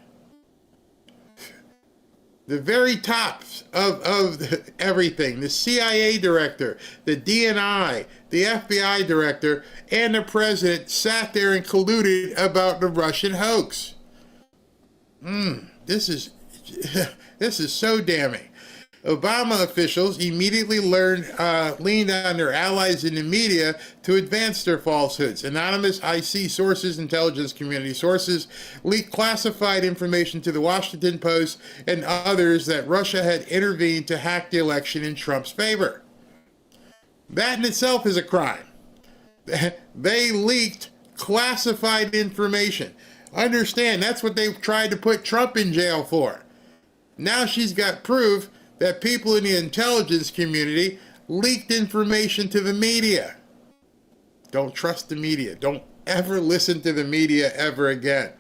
The very tops of everything, the CIA director, the DNI, the FBI director, and the president sat there and colluded about the Russian hoax. This is so damning. Obama officials immediately leaned on their allies in the media to advance their falsehoods. Anonymous IC sources, intelligence community sources, leaked classified information to the Washington Post and others that Russia had intervened to hack the election in Trump's favor. That in itself is a crime. They leaked classified information. Understand, that's what they tried to put Trump in jail for. Now she's got proof that people in the intelligence community leaked information to the media. Don't trust the media. Don't ever listen to the media ever again.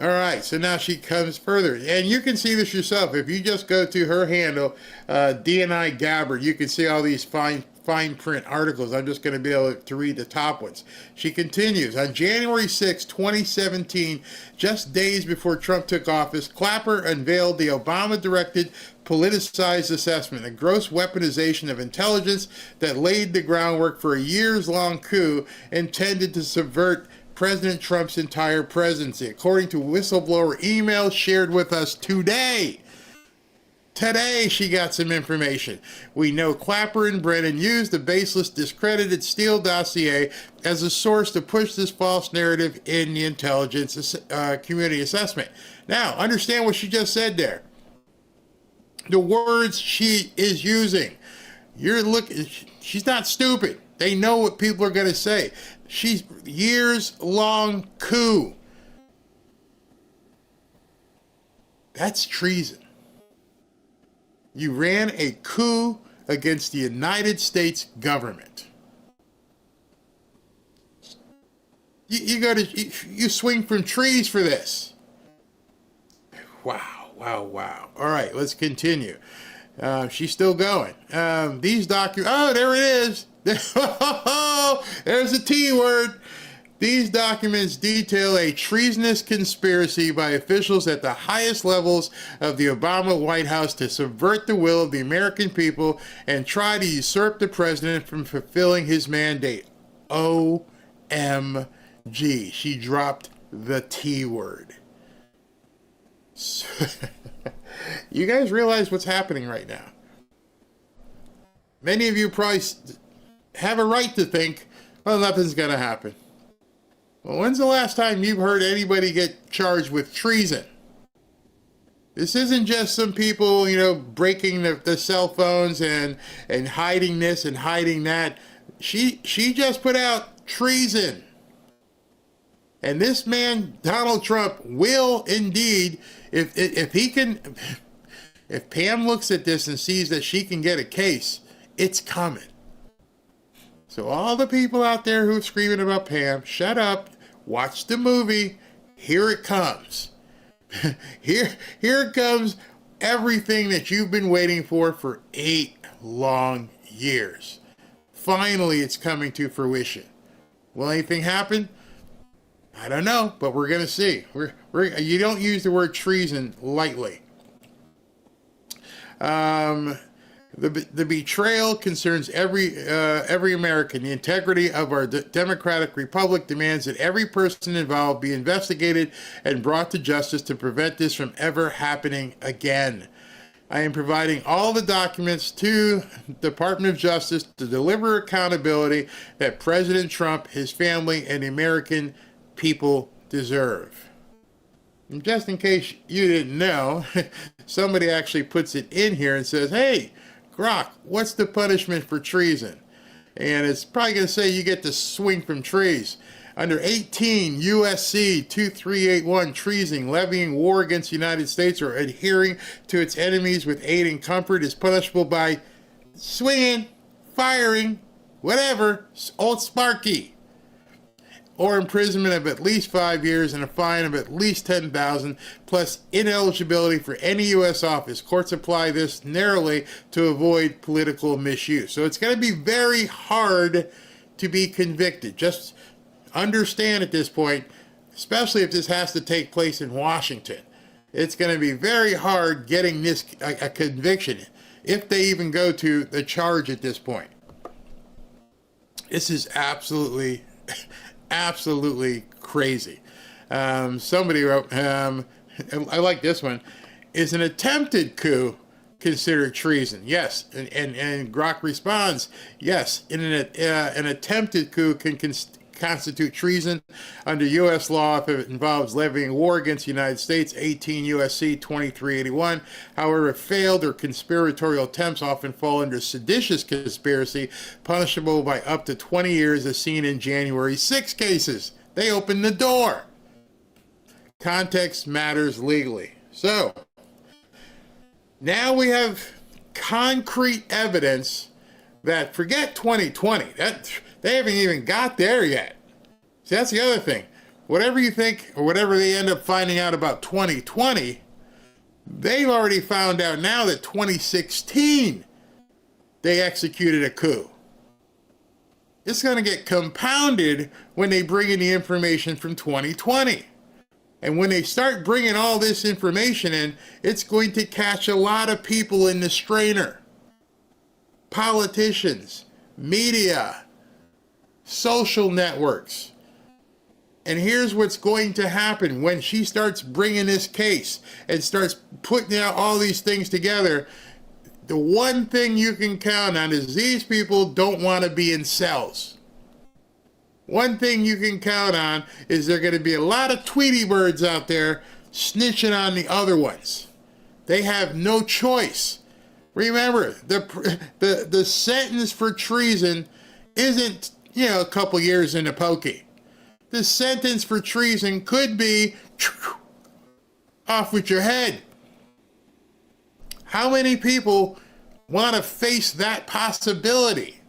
All right, so now she comes further. And you can see this yourself. If you just go to her handle, DNI Gabbard, you can see all these fine print articles. I'm just going to be able to read the top ones. She continues. On January 6, 2017, just days before Trump took office, Clapper unveiled the Obama-directed politicized assessment, a gross weaponization of intelligence that laid the groundwork for a years-long coup intended to subvert President Trump's entire presidency, according to whistleblower emails shared with us today. Today, she got some information. We know Clapper and Brennan used the baseless, discredited Steele dossier as a source to push this false narrative in the intelligence community assessment. Now, understand what she just said there. The words she is using. She's not stupid. They know what people are going to say. She's years-long coup. That's treason. You ran a coup against the United States government. You swing from trees for this. Wow. All right, let's continue. She's still going. These documents. Oh, there it is. There's the T word. These documents detail a treasonous conspiracy by officials at the highest levels of the Obama White House to subvert the will of the American people and try to usurp the president from fulfilling his mandate. OMG. She dropped the T word. So, you guys realize what's happening right now. Many of you probably have a right to think, well, nothing's going to happen. Well, when's the last time you've heard anybody get charged with treason? This isn't just some people, breaking the cell phones and hiding this and hiding that. She just put out treason. And this man, Donald Trump, will indeed, if Pam looks at this and sees that she can get a case, it's coming. So all the people out there who are screaming about Pam, shut up, watch the movie, here it comes. Here it comes, everything that you've been waiting for 8 long years. Finally, it's coming to fruition. Will anything happen? I don't know, but we're going to see. You don't use the word treason lightly. The betrayal concerns every American. The integrity of our democratic republic demands that every person involved be investigated and brought to justice to prevent this from ever happening again. I am providing all the documents to the Department of Justice to deliver accountability that President Trump, his family, and the American people deserve. And just in case you didn't know, somebody actually puts it in here and says, hey, Grok, what's the punishment for treason? And it's probably going to say you get to swing from trees. Under 18 USC 2381, treason, levying war against the United States or adhering to its enemies with aid and comfort is punishable by swinging, firing, whatever, old Sparky, or imprisonment of at least 5 years and a fine of at least $10,000 plus ineligibility for any U.S. office. Courts apply this narrowly to avoid political misuse. So it's going to be very hard to be convicted. Just understand at this point, especially if this has to take place in Washington, it's going to be very hard getting this a conviction, if they even go to the charge at this point. This is absolutely crazy. Somebody wrote, I like this one, is an attempted coup considered treason? Yes. And Grok responds, yes, an attempted coup can constitute treason under U.S. law if it involves levying war against the United States, 18 U.S.C. 2381. However, failed or conspiratorial attempts often fall under seditious conspiracy, punishable by up to 20 years, as seen in January 6 cases. They opened the door. Context matters legally. So, now we have concrete evidence that, forget 2020, they haven't even got there yet. See, that's the other thing. Whatever you think, or whatever they end up finding out about 2020, they've already found out now that 2016, they executed a coup. It's going to get compounded when they bring in the information from 2020. And when they start bringing all this information in, it's going to catch a lot of people in the strainer. Politicians, media, social networks. And here's what's going to happen when she starts bringing this case and starts putting out all these things together. The one thing you can count on is these people don't want to be in cells. One thing you can count on is there are going to be a lot of Tweety birds out there snitching on the other ones. They have no choice. Remember, the sentence for treason isn't, a couple years in the pokey. The sentence for treason could be off with your head. How many people want to face that possibility?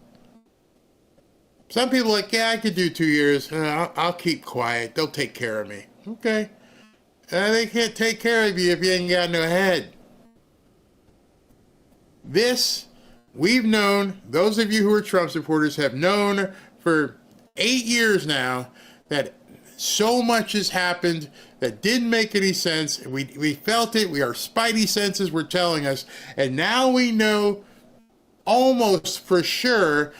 Some people are like, yeah, I could do 2 years. I'll keep quiet. They'll take care of me. Okay. They can't take care of you if you ain't got no head. This, we've known, those of you who are Trump supporters have known for 8 years now, that so much has happened that didn't make any sense. We felt it. Our spidey senses were telling us. And now we know almost for sure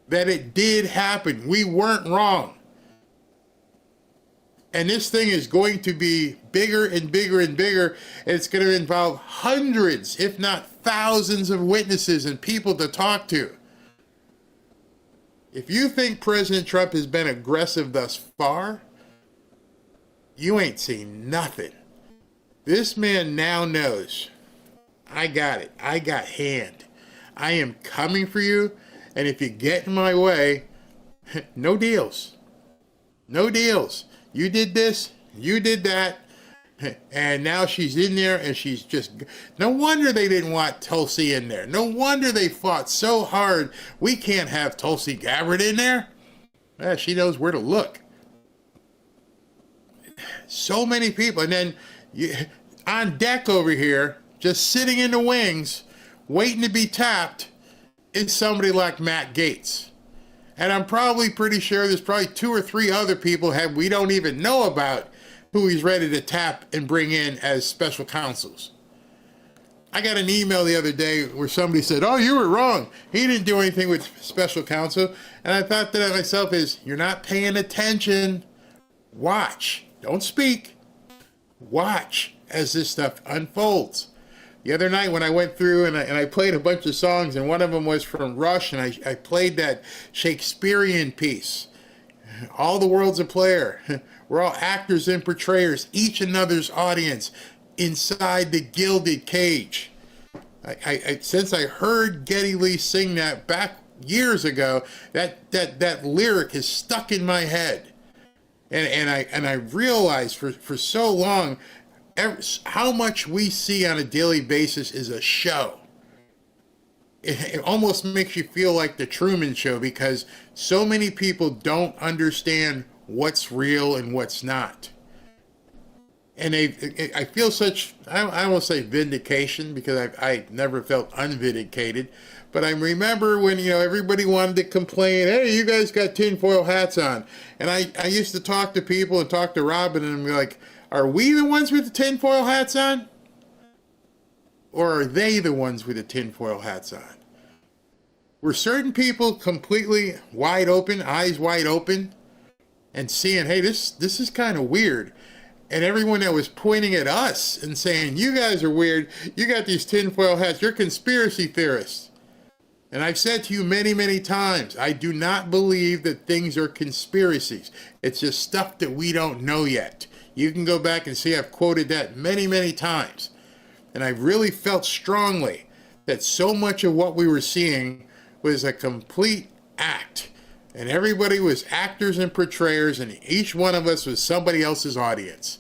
that it did happen. We weren't wrong. And this thing is going to be bigger and bigger and bigger. And it's going to involve hundreds, if not thousands of witnesses and people to talk to. If you think President Trump has been aggressive thus far, you ain't seen nothing. This man now knows, I got it. I got hand. I am coming for you. And if you get in my way, no deals. No deals. You did this, you did that, and now she's in there and she's just... No wonder they didn't want Tulsi in there. No wonder they fought so hard. We can't have Tulsi Gabbard in there. She knows where to look. So many people. And then on deck over here, just sitting in the wings, waiting to be tapped, is somebody like Matt Gaetz. And I'm probably pretty sure there's probably 2 or 3 other people we don't even know about who he's ready to tap and bring in as special counsels. I got an email the other day where somebody said, oh, you were wrong. He didn't do anything with special counsel. And I thought to myself you're not paying attention. Watch. Don't speak. Watch as this stuff unfolds. The other night when I went through and I played a bunch of songs, and one of them was from Rush, and I played that Shakespearean piece. All the world's a player. We're all actors and portrayers, each another's audience inside the gilded cage. Since I heard Geddy Lee sing that back years ago, that lyric is stuck in my head. And I realized for so long, how much we see on a daily basis is a show. It almost makes you feel like the Truman Show, because so many people don't understand what's real and what's not. And I feel such, I won't say vindication, because I never felt unvindicated, but I remember when, everybody wanted to complain, hey, you guys got tinfoil hats on. And I used to talk to people and talk to Robin and be like, are we the ones with the tinfoil hats on? Or are they the ones with the tinfoil hats on? Were certain people completely wide open, eyes wide open, and seeing, hey, this is kind of weird? And everyone that was pointing at us and saying, you guys are weird, you got these tinfoil hats, you're conspiracy theorists. And I've said to you many, many times, I do not believe that things are conspiracies. It's just stuff that we don't know yet. You can go back and see I've quoted that many, many times. And I really felt strongly that so much of what we were seeing was a complete act. And everybody was actors and portrayers, and each one of us was somebody else's audience.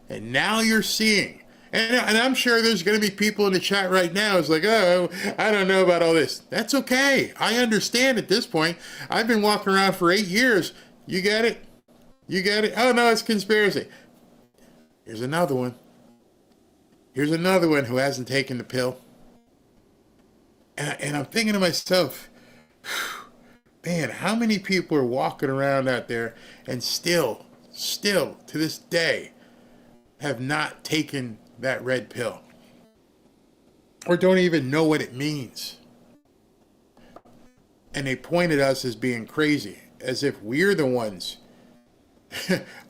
And now you're seeing, and I'm sure there's going to be people in the chat right now who's like, oh, I don't know about all this. That's okay. I understand at this point. I've been walking around for 8 years. You get it? You get it? Oh, no, it's conspiracy. Here's another one. Here's another one who hasn't taken the pill. And I'm thinking to myself, man, how many people are walking around out there and still to this day have not taken that red pill, or don't even know what it means? And they point at us as being crazy, as if we're the ones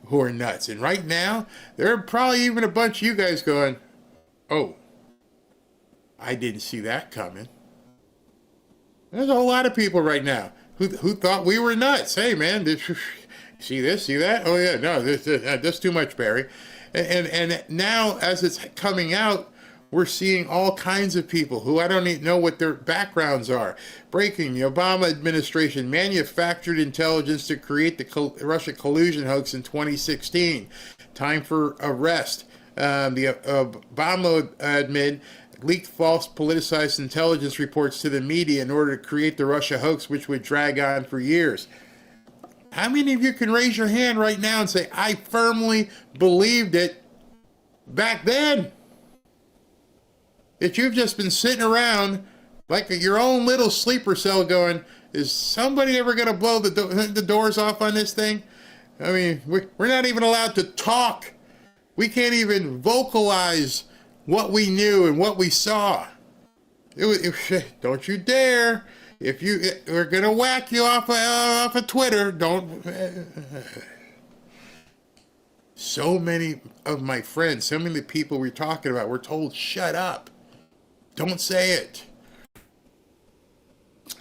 who are nuts. And right now, there are probably even a bunch of you guys going, oh, I didn't see that coming. There's a whole lot of people right now who thought we were nuts. Hey, man, see this, see that? Oh, yeah, no, that's too much, Barry. And now, as it's coming out, we're seeing all kinds of people who I don't even know what their backgrounds are. Breaking: the Obama administration manufactured intelligence to create the Russia collusion hoax in 2016. Time for arrest. The Obama admin leaked false politicized intelligence reports to the media in order to create the Russia hoax, which would drag on for years. How many of you can raise your hand right now and say, I firmly believed it back then? That you've just been sitting around like your own little sleeper cell going, is somebody ever going to blow the doors off on this thing? I mean, we're not even allowed to talk. We can't even vocalize what we knew and what we saw. Don't you dare. If we're going to whack you off of Twitter, don't. So many of my friends, so many of the people we're talking about, were told, shut up. Don't say it.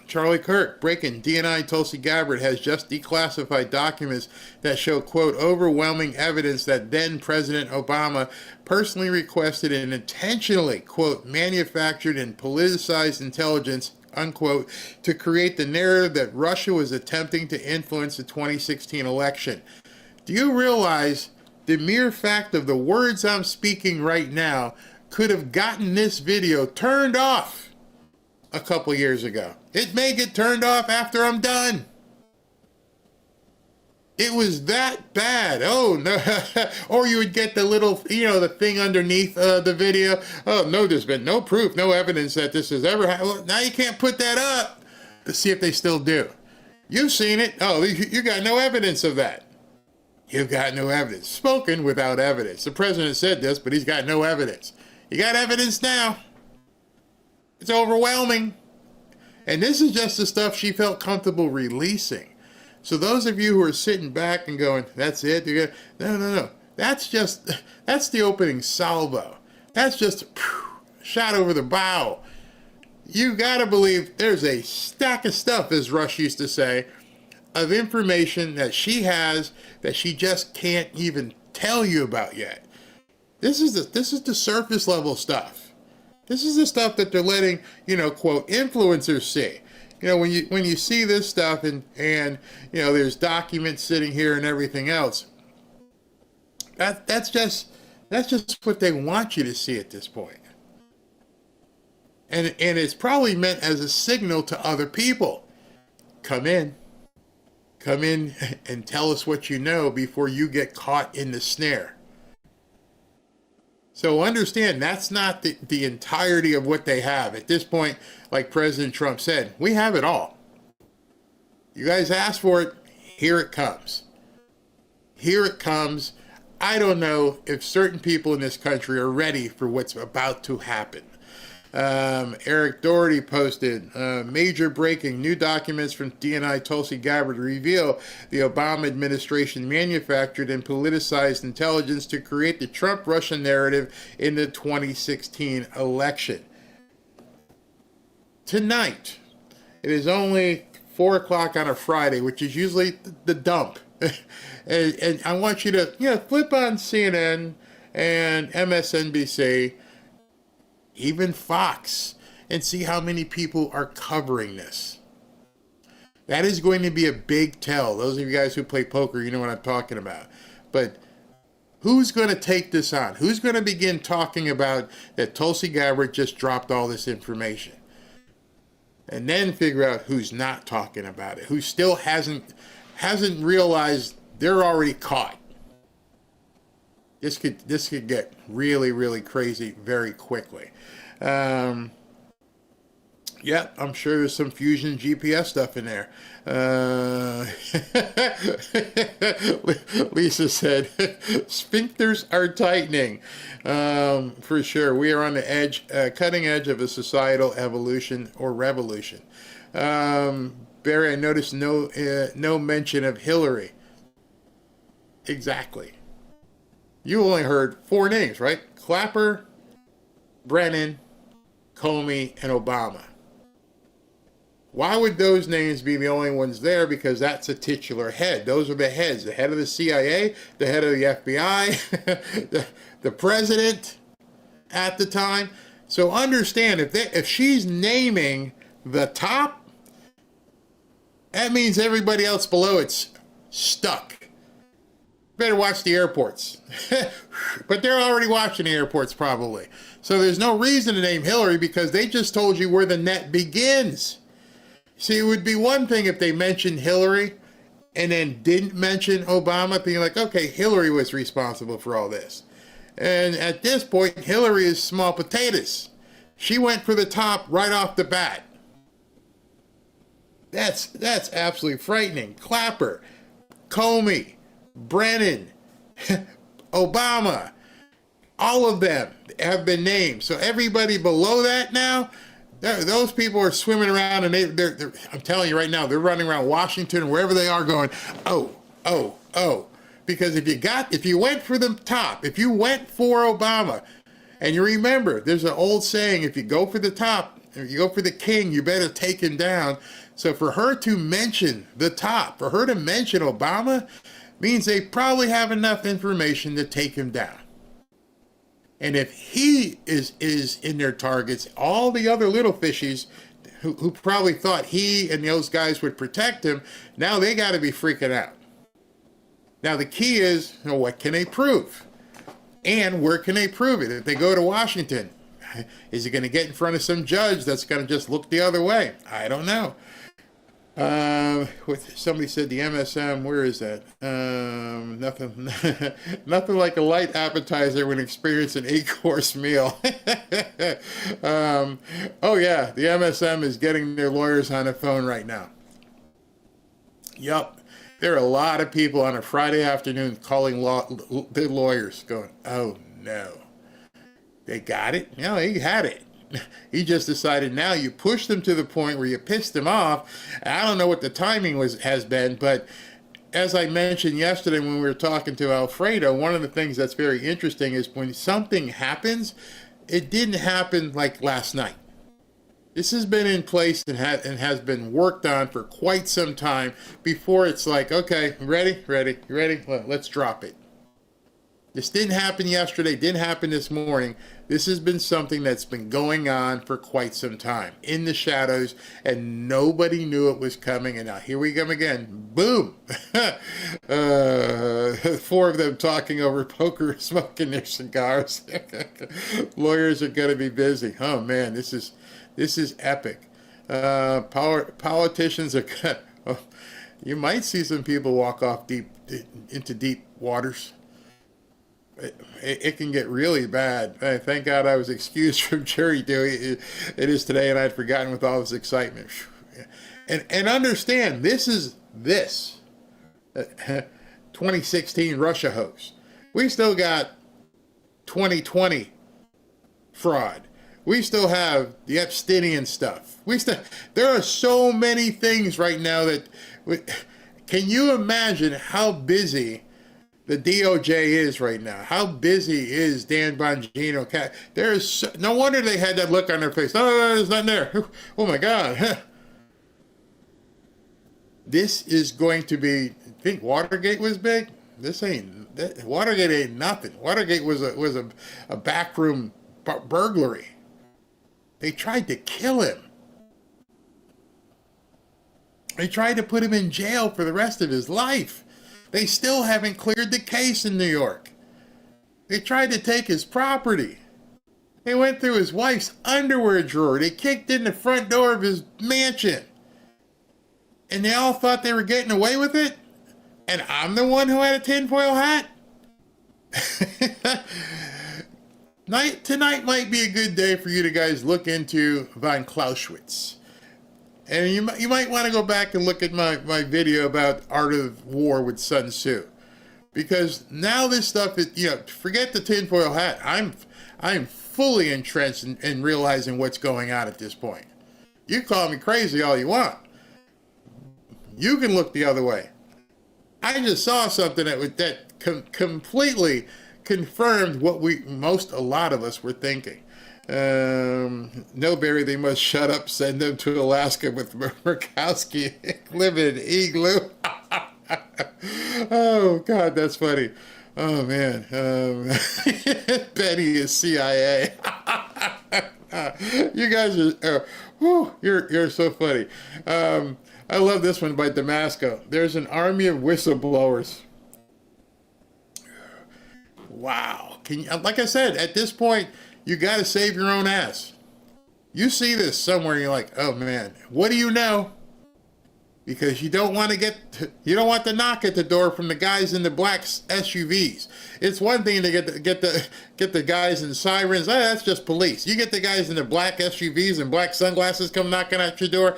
Charlie Kirk, breaking, DNI Tulsi Gabbard has just declassified documents that show, quote, overwhelming evidence that then President Obama personally requested and intentionally, quote, manufactured and politicized intelligence, unquote, to create the narrative that Russia was attempting to influence the 2016 election. Do you realize the mere fact of the words I'm speaking right now could have gotten this video turned off a couple years ago? It may get turned off after I'm done. It was that bad. Oh, no. Or you would get the little, the thing underneath the video. Oh, no, there's been no proof, no evidence that this has ever happened. Well, now you can't put that up. Let's see if they still do. You've seen it. Oh, you got no evidence of that. You've got no evidence. Spoken without evidence. The president said this, but he's got no evidence. You got evidence now. It's overwhelming. And this is just the stuff she felt comfortable releasing. So those of you who are sitting back and going, that's it? No. That's the opening salvo. That's just a shot over the bow. You got to believe there's a stack of stuff, as Rush used to say, of information that she has that she just can't even tell you about yet. This is the surface level stuff. This is the stuff that they're letting, quote, influencers see. When you see this stuff and there's documents sitting here and everything else, that's just what they want you to see at this point. And it's probably meant as a signal to other people. Come in and tell us what you know before you get caught in the snare. So understand, that's not the entirety of what they have. At this point, like President Trump said, we have it all. You guys asked for it, here it comes. Here it comes. I don't know if certain people in this country are ready for what's about to happen. Eric Doherty posted, major breaking, new documents from DNI Tulsi Gabbard reveal the Obama administration manufactured and politicized intelligence to create the Trump-Russia narrative in the 2016 election. Tonight, it is only 4 o'clock on a Friday, which is usually the dump. and I want you to, flip on CNN and MSNBC, even Fox, and see how many people are covering this. That is going to be a big tell. Those of you guys who play poker, you know what I'm talking about. But who's going to take this on? Who's going to begin talking about that Tulsi Gabbard just dropped all this information? And then figure out who's not talking about it, who still hasn't realized they're already caught. This could get really, really crazy very quickly. Yeah, I'm sure there's some Fusion GPS stuff in there. Lisa said, sphincters are tightening. For sure. We are on the edge, cutting edge of a societal evolution or revolution. Barry, I noticed no mention of Hillary. Exactly. You only heard 4 names, right? Clapper, Brennan, Comey, and Obama. Why would those names be the only ones there? Because that's a titular head. Those are the heads. The head of the CIA, the head of the FBI, the president at the time. So understand, if she's naming the top, that means everybody else below it's stuck. Better watch the airports. But they're already watching the airports probably. So there's no reason to name Hillary because they just told you where the net begins. See, it would be one thing if they mentioned Hillary and then didn't mention Obama, being like, okay, Hillary was responsible for all this. And at this point, Hillary is small potatoes. She went for the top right off the bat. That's absolutely frightening. Clapper, Comey, Brennan, Obama, all of them have been named. So everybody below that now, those people are swimming around, and they're I'm telling you right now, they're running around Washington, wherever they are, going, oh. Because if you went for the top, if you went for Obama, and you remember, there's an old saying, if you go for the top, if you go for the king, you better take him down. So for her to mention the top, for her to mention Obama, means they probably have enough information to take him down. And if he is in their targets, all the other little fishies who probably thought he and those guys would protect him, now they got to be freaking out. Now the key is, what can they prove? And where can they prove it? If they go to Washington, is he going to get in front of some judge that's going to just look the other way? I don't know. Somebody said the MSM, where is that? Nothing like a light appetizer when experiencing an 8-course meal. Oh yeah, the MSM is getting their lawyers on the phone right now. Yup. There are a lot of people on a Friday afternoon calling their lawyers going, oh no, they got it? No, he had it. He just decided now you pushed them to the point where you pissed them off. I don't know what the timing has been, but as I mentioned yesterday when we were talking to Alfredo, one of the things that's very interesting is when something happens, it didn't happen like last night. This has been in place and has been worked on for quite some time before it's like, okay, ready? Let's drop it. This didn't happen yesterday, didn't happen this morning. This has been something that's been going on for quite some time in the shadows, and nobody knew it was coming. And now here we come again. Boom! 4 of them talking over poker, smoking their cigars. Lawyers are going to be busy. Oh man, this is epic. Politicians are good. Oh, you might see some people walk off into deep waters. It can get really bad. Thank God I was excused from jury duty. It is today, and I'd forgotten with all this excitement. And understand, this 2016 Russia hoax. We still got 2020 fraud. We still have the Epsteinian stuff. There are so many things right now that, can you imagine how busy the DOJ is right now? How busy is Dan Bongino? No wonder they had that look on their face. No, there's nothing there. Oh my God. This is going to be, think Watergate was big? Watergate ain't nothing. Watergate was a backroom burglary. They tried to kill him. They tried to put him in jail for the rest of his life. They still haven't cleared the case in New York. They tried to take his property. They went through his wife's underwear drawer. They kicked in the front door of his mansion. And they all thought they were getting away with it? And I'm the one who had a tinfoil hat? Tonight might be a good day for you to guys look into von Clausewitz. And you might want to go back and look at my video about Art of War with Sun Tzu. Because now this stuff is, forget the tinfoil hat. I'm fully entrenched in realizing what's going on at this point. You call me crazy all you want. You can look the other way. I just saw something that completely confirmed what a lot of us were thinking. No, Barry, they must shut up, send them to Alaska with Murkowski, live in an igloo. Oh, God, that's funny. Oh, man. Benny is CIA. You guys are, you're so funny. I love this one by Damasco. There's an army of whistleblowers. Wow. Like I said, at this point, you got to save your own ass. You see this somewhere, you're like, oh man, what do you know? Because you don't want the knock at the door from the guys in the black SUVs. It's one thing to get the guys in sirens. Oh, that's just police. You get the guys in the black SUVs and black sunglasses come knocking at your door.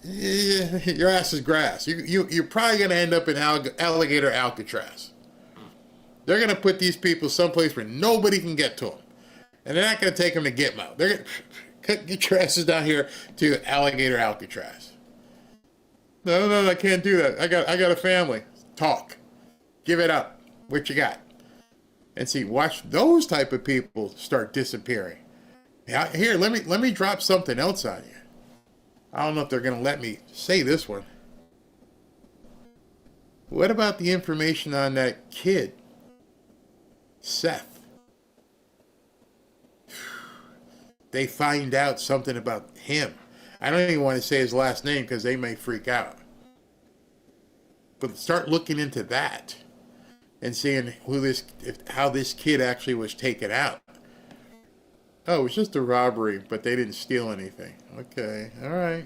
Your ass is grass. You're probably going to end up in alligator Alcatraz. They're going to put these people someplace where nobody can get to them. And they're not going to take them to Gitmo. They're going to get your asses down here to Alligator Alcatraz. No, I can't do that. I got a family. Talk. Give it up. What you got? And see, watch those type of people start disappearing. Now, here, let me drop something else on you. I don't know if they're going to let me say this one. What about the information on that kid, Seth? They find out something about him. I don't even want to say his last name because they may freak out. But start looking into that and seeing how this kid actually was taken out. Oh, it was just a robbery, but they didn't steal anything. Okay, all right.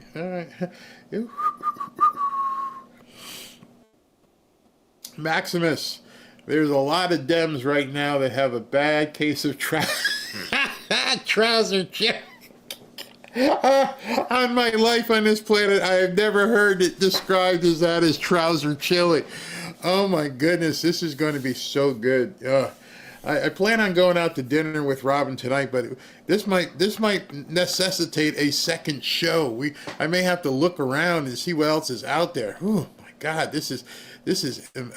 Maximus, there's a lot of Dems right now that have a bad case of trouser chili. On my life on this planet, I have never heard it described as that as trouser chili. Oh my goodness, this is going to be so good. I plan on going out to dinner with Robin tonight, but this might necessitate a second show. I may have to look around and see what else is out there. Oh my God, this is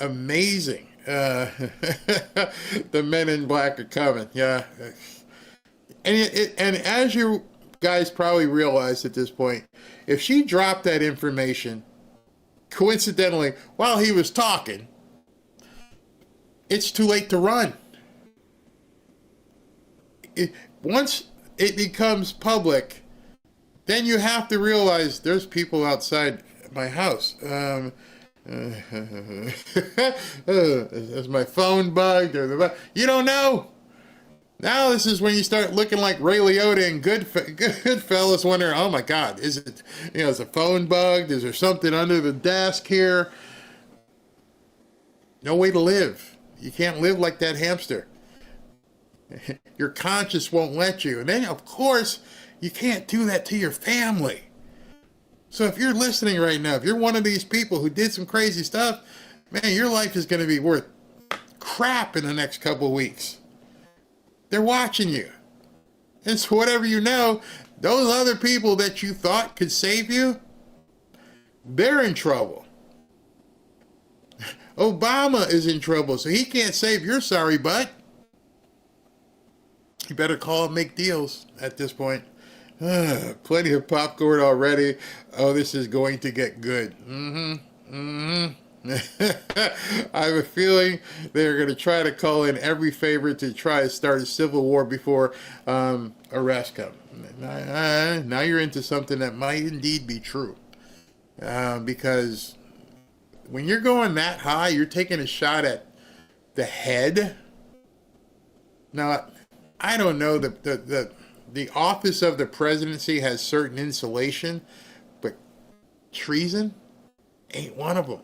amazing. The men in black are coming. Yeah, and as you guys probably realize at this point, if she dropped that information coincidentally while he was talking, it's too late to run. Once it becomes public, then you have to realize there's people outside my house. Is my phone bugged? You don't know. Now this is when you start looking like Ray Liotta and Goodfellas, wondering, oh my God, is it, is the phone bugged? Is there something under the desk here? No way to live. You can't live like that hamster. Your conscience won't let you. And then, of course, you can't do that to your family. So if you're listening right now, if you're one of these people who did some crazy stuff, man, your life is going to be worth crap in the next couple of weeks. They're watching you. And so whatever you know, those other people that you thought could save you, they're in trouble. Obama is in trouble, so he can't save your sorry butt. You better call and make deals at this point. Plenty of popcorn already. Oh, this is going to get good. I have a feeling they're going to try to call in every favor to try to start a civil war before arrests come. Now you're into something that might indeed be true. Because when you're going that high, you're taking a shot at the head. Now, I don't know, the office of the presidency has certain insulation, but treason ain't one of them.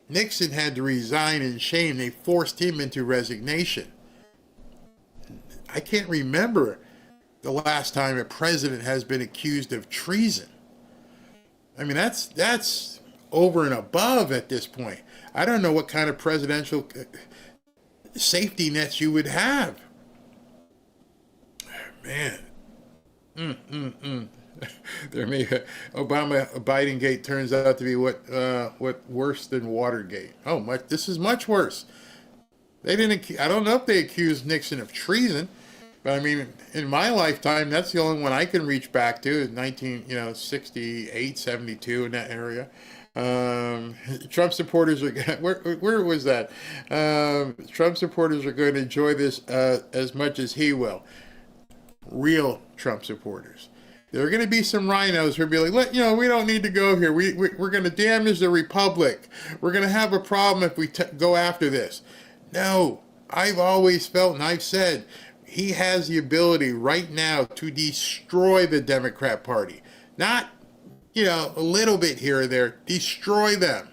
Nixon had to resign in shame. They forced him into resignation. I can't remember the last time a president has been accused of treason. I mean, that's over and above at this point. I don't know what kind of presidential safety nets you would have. Man. There may Biden gate turns out to be what worse than Watergate. Oh, this is much worse. They didn't. I don't know if they accused Nixon of treason, but I mean, in my lifetime, that's the only one I can reach back to. Is 68, 72 in that area. Trump supporters are where was that? Trump supporters are going to enjoy this as much as he will. Real Trump supporters. There are going to be some rhinos who will be like, we don't need to go here. We're going to damage the republic. We're going to have a problem if we go after this. No, I've always felt, and I've said, he has the ability right now to destroy the Democrat Party. Not, a little bit here or there. Destroy them.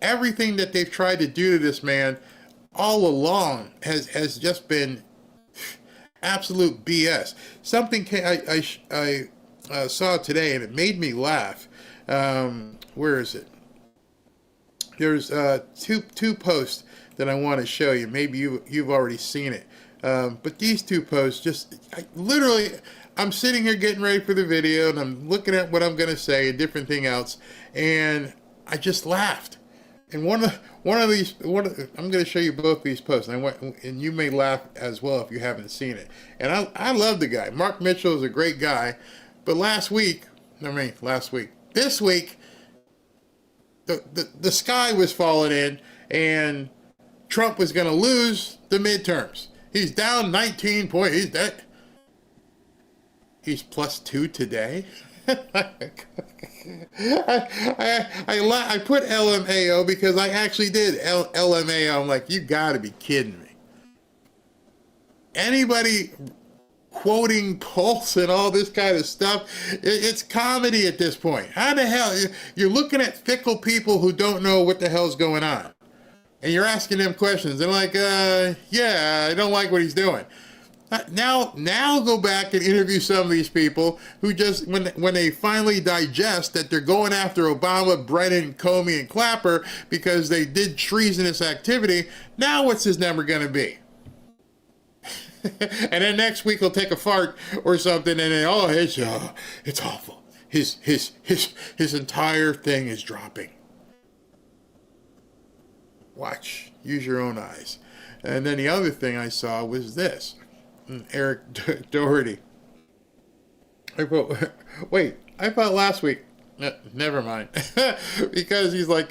Everything that they've tried to do to this man all along has just been absolute BS. Something I saw today, and it made me laugh. Where is it? there's two posts that I want to show you. Maybe you've already seen it. But these two posts I'm sitting here getting ready for the video and I'm looking at what I'm going to say and different thing else. And I just laughed. And I'm going to show you both these posts. And you may laugh as well if you haven't seen it. And I love the guy. Mark Mitchell is a great guy. But this week, the sky was falling in and Trump was going to lose the midterms. He's down 19 points. He's +2 today. I put LMAO because I actually did LMAO. I'm like, you got to be kidding me. Anybody quoting Pulse and all this kind of stuff, it's comedy at this point. How the hell? You're looking at fickle people who don't know what the hell's going on. And you're asking them questions. They're like, yeah, I don't like what he's doing. Now go back and interview some of these people who just, when they finally digest that they're going after Obama, Brennan, Comey, and Clapper because they did treasonous activity, now what's his number going to be? And then next week he'll take a fart or something and then, it's awful. His entire thing is dropping. Watch. Use your own eyes. And then the other thing I saw was this. Eric Doherty. I thought last week. Never mind. Because he's like,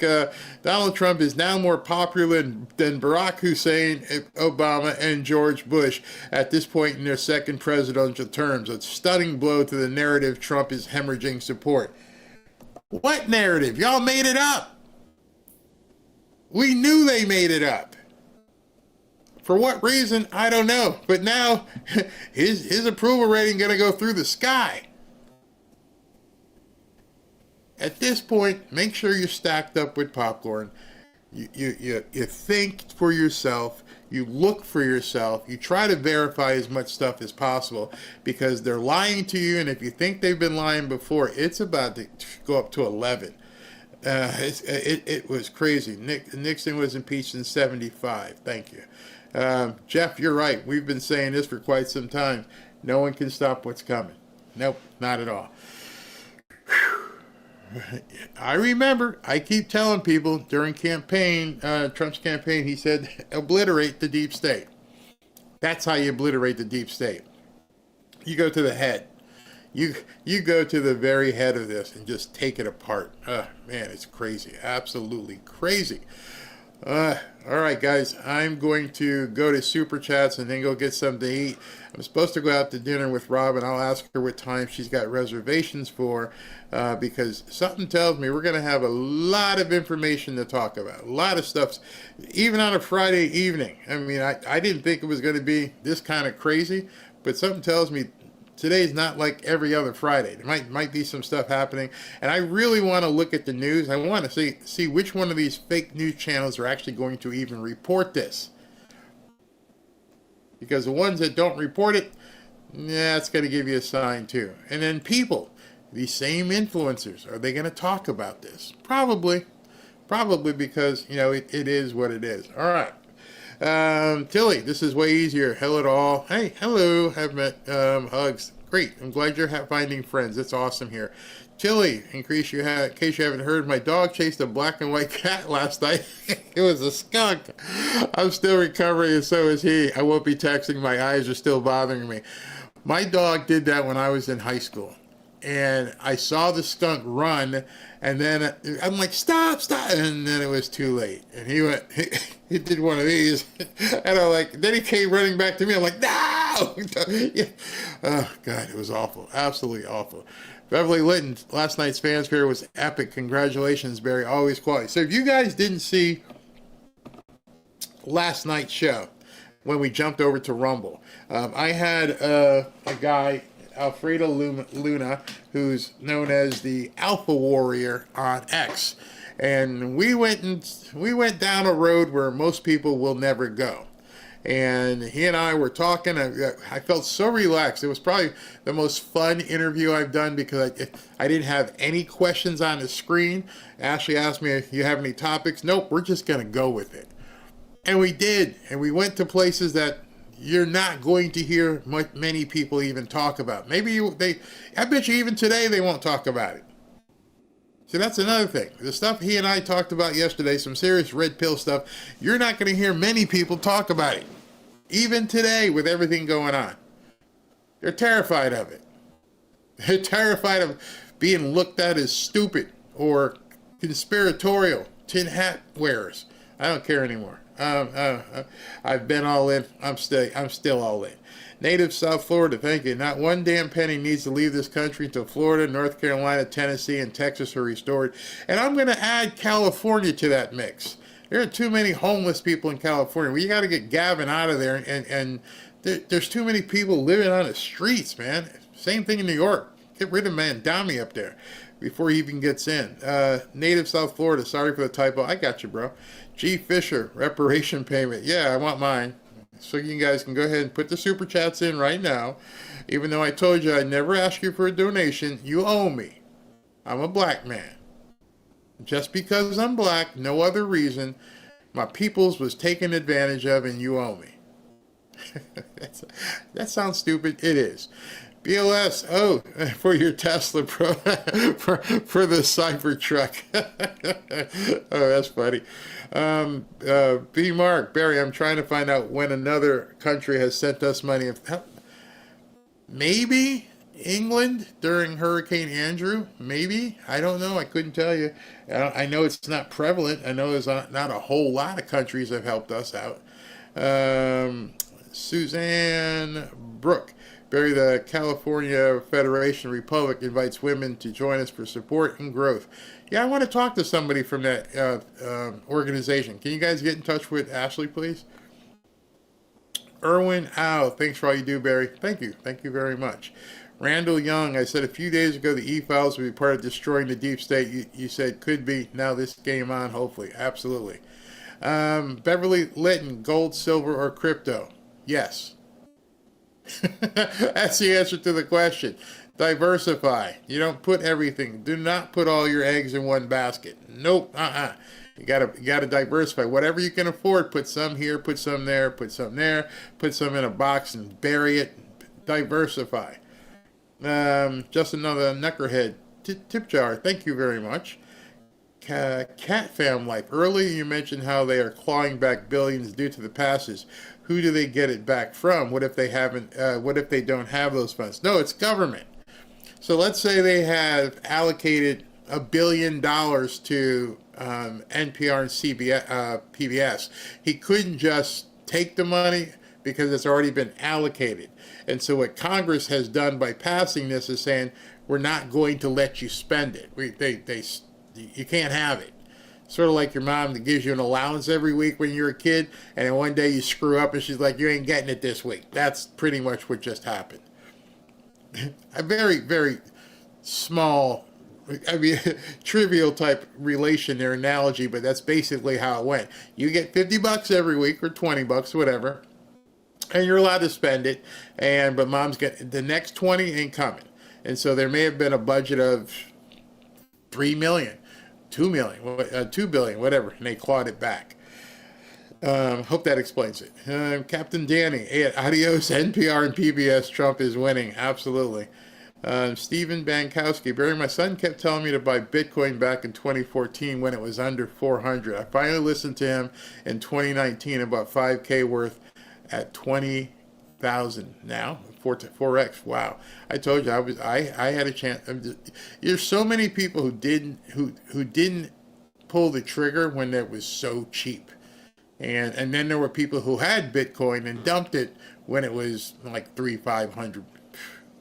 Donald Trump is now more popular than Barack Hussein, Obama, and George Bush at this point in their second presidential terms. A stunning blow to the narrative Trump is hemorrhaging support. What narrative? Y'all made it up. We knew they made it up. For what reason? I don't know. But now his approval rating going to go through the sky. At this point, make sure you're stacked up with popcorn. You think for yourself. You look for yourself. You try to verify as much stuff as possible because they're lying to you. And if you think they've been lying before, it's about to go up to 11. It was crazy. Nixon was impeached in 1975. Thank you. Jeff, you're right. We've been saying this for quite some time. No one can stop what's coming. Nope, not at all. I remember, I keep telling people during Trump's campaign, he said, obliterate the deep state. That's how you obliterate the deep state. You go to the head. You go to the very head of this and just take it apart. Man, it's crazy. Absolutely crazy. All right, guys, I'm going to go to Super Chats and then go get something to eat. I'm supposed to go out to dinner with Robin. I'll ask her what time she's got reservations for because something tells me we're going to have a lot of information to talk about. A lot of stuff, even on a Friday evening. I mean, I didn't think it was going to be this kind of crazy, but something tells me today's not like every other Friday. There might be some stuff happening. And I really want to look at the news. I want to see which one of these fake news channels are actually going to even report this. Because the ones that don't report it, it's going to give you a sign too. And then people, these same influencers, are they going to talk about this? Probably because, it is what it is. All right. Tilly, this is way easier. Hello to all. Hey, hello. Have met hugs. Great. I'm glad you're finding friends. It's awesome here. Tilly, in case you haven't heard, my dog chased a black and white cat last night. It was a skunk. I'm still recovering, and so is he. I won't be texting. My eyes are still bothering me. My dog did that when I was in high school. And I saw the skunk run, and then I'm like, stop, and then it was too late. And he did one of these, and then he came running back to me. I'm like, no! Oh, God, it was awful. Absolutely awful. Beverly Litton, last night's fanfare was epic. Congratulations, Barry. Always quality. So if you guys didn't see last night's show, when we jumped over to Rumble, I had a guy, Alfredo Luna, who's known as the Alpha Warrior on X. And we went down a road where most people will never go. And he and I were talking. I felt so relaxed. It was probably the most fun interview I've done because I didn't have any questions on the screen. Ashley asked me if you have any topics. Nope, we're just going to go with it. And we did. And we went to places that you're not going to hear many people even talk about. I bet you even today they won't talk about it. So that's another thing. The stuff he and I talked about yesterday, some serious red pill stuff, you're not going to hear many people talk about it. Even today with everything going on. They're terrified of it. They're terrified of being looked at as stupid or conspiratorial, tin hat wearers. I don't care anymore. I've been all in. I'm still all in. Native South Florida, thank you. Not one damn penny needs to leave this country until Florida, North Carolina, Tennessee, and Texas are restored. And I'm going to add California to that mix. There are too many homeless people in California. We got to get Gavin out of there. And there's too many people living on the streets, man. Same thing in New York. Get rid of Mandami up there before he even gets in. Native South Florida, sorry for the typo. I got you, bro. G. Fisher, reparation payment. Yeah, I want mine. So you guys can go ahead and put the super chats in right now. Even though I told you I'd never ask you for a donation, you owe me. I'm a black man. Just because I'm black, no other reason. My peoples was taken advantage of and you owe me. That sounds stupid. It is. BLS, oh, for your Tesla, bro. for the Cybertruck. Oh, that's funny. B. Mark, Barry, I'm trying to find out when another country has sent us money. Maybe England during Hurricane Andrew. Maybe. I don't know. I couldn't tell you. I know it's not prevalent. I know there's not a whole lot of countries that have helped us out. Suzanne Brooke. Barry, the California Federation Republic invites women to join us for support and growth. Yeah, I want to talk to somebody from that organization. Can you guys get in touch with Ashley, please? Erwin Ow, thanks for all you do, Barry. Thank you. Thank you very much. Randall Young, I said a few days ago the E-Files would be part of destroying the deep state. You said could be. Now this game on, hopefully. Absolutely. Beverly Litton, gold, silver, or crypto? Yes. That's the answer to the question. Diversify. You don't put everything. Do not put all your eggs in one basket. Nope. You gotta diversify. Whatever you can afford, put some here, put some there, put some there, put some in a box and bury it. Diversify. Just another knuckerhead. Tip jar. Thank you very much. Cat Fam Life. Earlier you mentioned how they are clawing back billions due to the passes. Who do they get it back from? What if they haven't? What if they don't have those funds? No, it's government. So let's say they have allocated $1 billion to NPR and PBS. He couldn't just take the money because it's already been allocated. And so what Congress has done by passing this is saying, we're not going to let you spend it. You can't have it. Sort of like your mom that gives you an allowance every week when you're a kid, and then one day you screw up and she's like, you ain't getting it this week. That's pretty much what just happened. A very, very small, trivial type relation there, analogy, but that's basically how it went. You get $50 every week or $20, whatever, and you're allowed to spend it, but mom's getting the next 20 ain't coming. And so there may have been a budget of $3 million. $2 billion, whatever, and they clawed it back. Hope that explains it. Captain Danny, adios, NPR and PBS, Trump is winning. Absolutely. Stephen Bankowski, Barry, my son kept telling me to buy Bitcoin back in 2014 when it was under 400. I finally listened to him in 2019, about 5K worth at 20,000 now. 4x. Wow. I told you I had a chance. There's so many people who didn't pull the trigger when it was so cheap. And then there were people who had Bitcoin and dumped it when it was like 300-500.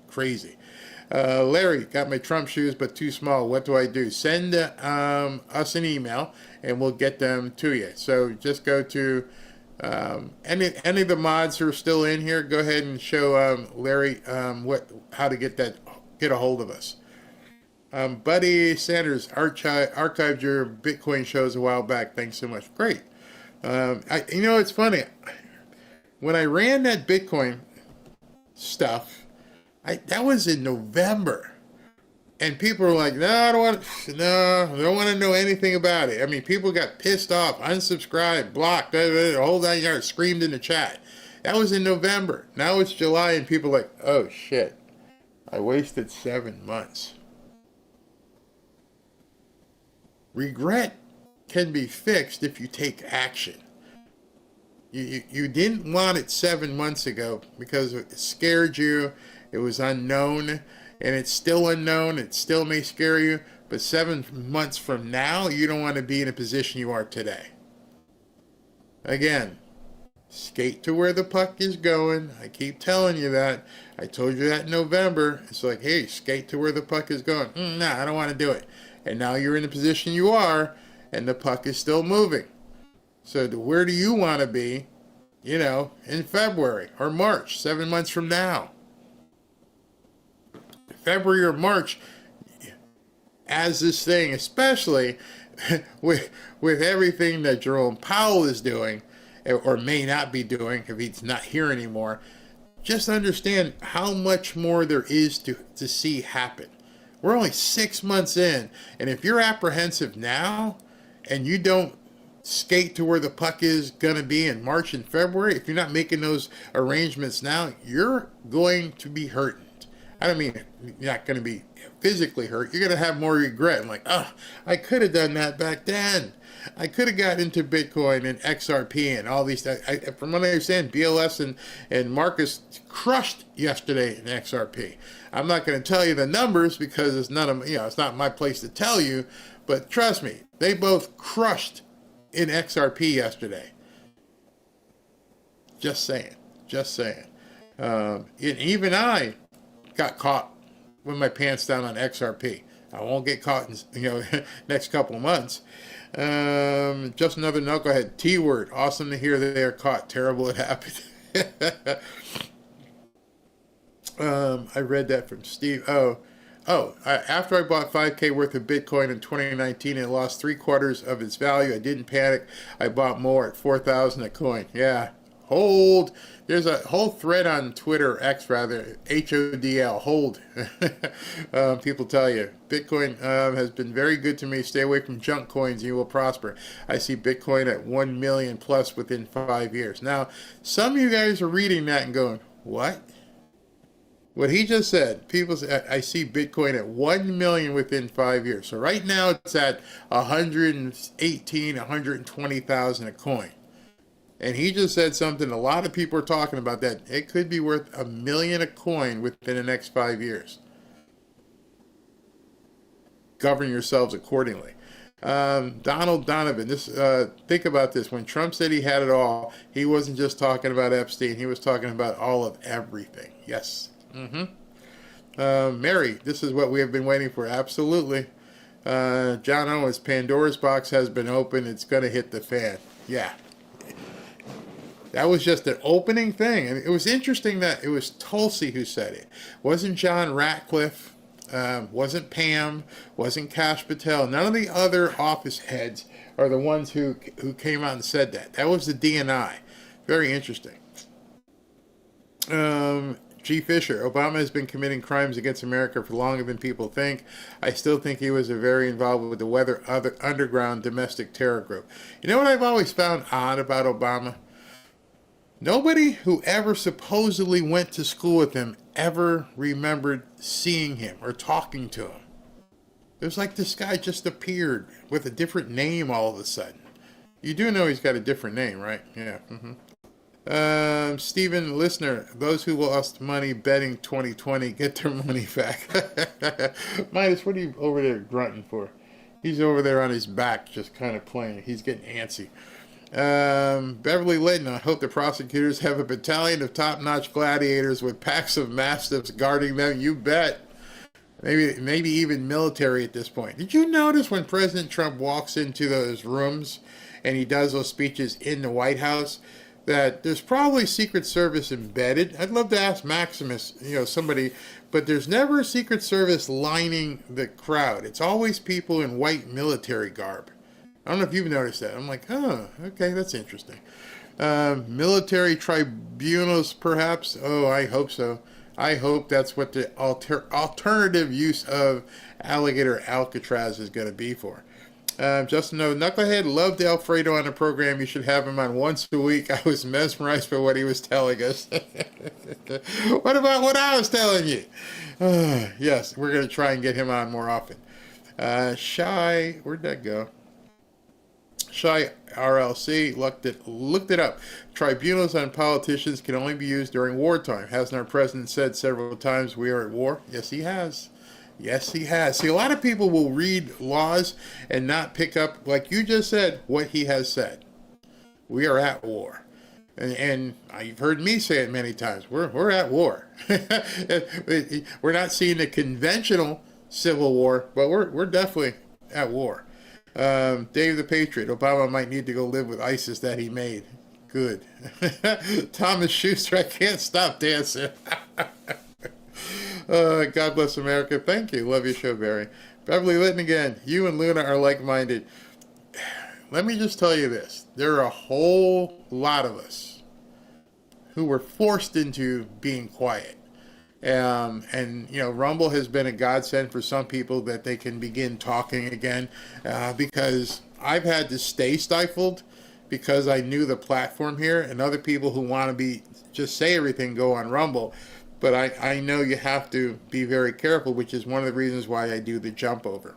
Crazy. Larry, got my Trump shoes but too small. What do I do? Send us an email and we'll get them to you. So just go to any of the mods who are still in here, go ahead and show Larry how to get a hold of us. Buddy Sanders archived your Bitcoin shows a while back. Thanks so much. Great. It's funny. when I ran that Bitcoin stuff, that was in November. And people were like, no, I don't want to know anything about it. I mean, people got pissed off, unsubscribed, blocked, the whole 9 yards, screamed in the chat. That was in November. Now it's July, and people are like, oh, shit. I wasted 7 months. Regret can be fixed if you take action. You didn't want it 7 months ago because it scared you. It was unknown. And it's still unknown, it still may scare you, but 7 months from now, you don't want to be in a position you are today. Again, skate to where the puck is going. I keep telling you that. I told you that in November. It's like, hey, skate to where the puck is going. Nah, I don't want to do it. And now you're in the position you are, and the puck is still moving. So where do you want to be, in February or March, 7 months from now? February or March, as this thing, especially with everything that Jerome Powell is doing, or may not be doing if he's not here anymore, just understand how much more there is to see happen. We're only 6 months in, and if you're apprehensive now, and you don't skate to where the puck is going to be in March and February, if you're not making those arrangements now, you're going to be hurting. I don't mean you're not going to be physically hurt. You're going to have more regret. I'm like, oh, I could have done that back then. I could have got into Bitcoin and XRP and all these things. From what I understand, BLS and Marcus crushed yesterday in XRP. I'm not going to tell you the numbers because it's it's not my place to tell you. But trust me, they both crushed in XRP yesterday. Just saying. And even I got caught with my pants down on XRP. I won't get caught in next couple of months. Just another knucklehead. T-word. Awesome to hear that they are caught. Terrible it happened. I read that from Steve. After I bought 5K worth of Bitcoin in 2019 and lost 3/4 of its value, I didn't panic. I bought more at 4,000 a coin. Yeah. Hold. There's a whole thread on Twitter, X rather, HODL, hold. People tell you, Bitcoin has been very good to me. Stay away from junk coins and you will prosper. I see Bitcoin at 1 million plus within 5 years. Now, some of you guys are reading that and going, what? What he just said, people say, I see Bitcoin at 1 million within 5 years. So right now it's at 120,000 a coin. And he just said something, a lot of people are talking about that. It could be worth $1 million a coin within the next 5 years. Govern yourselves accordingly. Donald Donovan, think about this. When Trump said he had it all, he wasn't just talking about Epstein. He was talking about all of everything. Yes. Mary, this is what we have been waiting for. Absolutely. John Owens, Pandora's box has been opened. It's going to hit the fan. Yeah. That was just an opening thing. And it was interesting that it was Tulsi who said it. Wasn't John Ratcliffe, wasn't Pam, wasn't Kash Patel. None of the other office heads are the ones who came out and said that. That was the DNI. Very interesting. G. Fisher, Obama has been committing crimes against America for longer than people think. I still think he was very involved with the underground domestic terror group. You know what I've always found odd about Obama? Nobody who ever supposedly went to school with him ever remembered seeing him or talking to him. It was like this guy just appeared with a different name all of a sudden. You do know he's got a different name, right? Yeah. Stephen, listener, those who lost money betting 2020 get their money back. Midas, what are you over there grunting for? He's over there on his back just kind of playing. He's getting antsy. Beverly Litton, I hope the prosecutors have a battalion of top-notch gladiators with packs of mastiffs guarding them. You bet. Maybe even military at this point. Did you notice when President Trump walks into those rooms and he does those speeches in the White House that there's probably Secret Service embedded? I'd love to ask Maximus, somebody, but there's never a Secret Service lining the crowd. It's always people in white military garb. I don't know if you've noticed that. I'm like, oh, okay, that's interesting. Military tribunals, perhaps? Oh, I hope so. I hope that's what the alternative use of alligator Alcatraz is going to be for. Justin, no, Knucklehead loved Alfredo on the program. You should have him on once a week. I was mesmerized by what he was telling us. What about what I was telling you? Yes, we're going to try and get him on more often. Shy, where'd that go? Shy RLC looked it up. Tribunals on politicians can only be used during wartime. Hasn't our president said several times we are at war? Yes, he has. Yes, he has. See, a lot of people will read laws and not pick up, like you just said, what he has said. We are at war. And you've heard me say it many times. We're at war. We're not seeing a conventional civil war, but we're definitely at war. Dave the Patriot, Obama might need to go live with ISIS that he made. Good. Thomas Schuster, I can't stop dancing. God bless America. Thank you. Love your show, Barry. Beverly Litton again. You and Luna are like-minded. Let me just tell you this. There are a whole lot of us who were forced into being quiet. And, you know, Rumble has been a godsend for some people that they can begin talking again because I've had to stay stifled because I knew the platform here, and other people who want to just say everything go on Rumble. But I know you have to be very careful, which is one of the reasons why I do the jump over.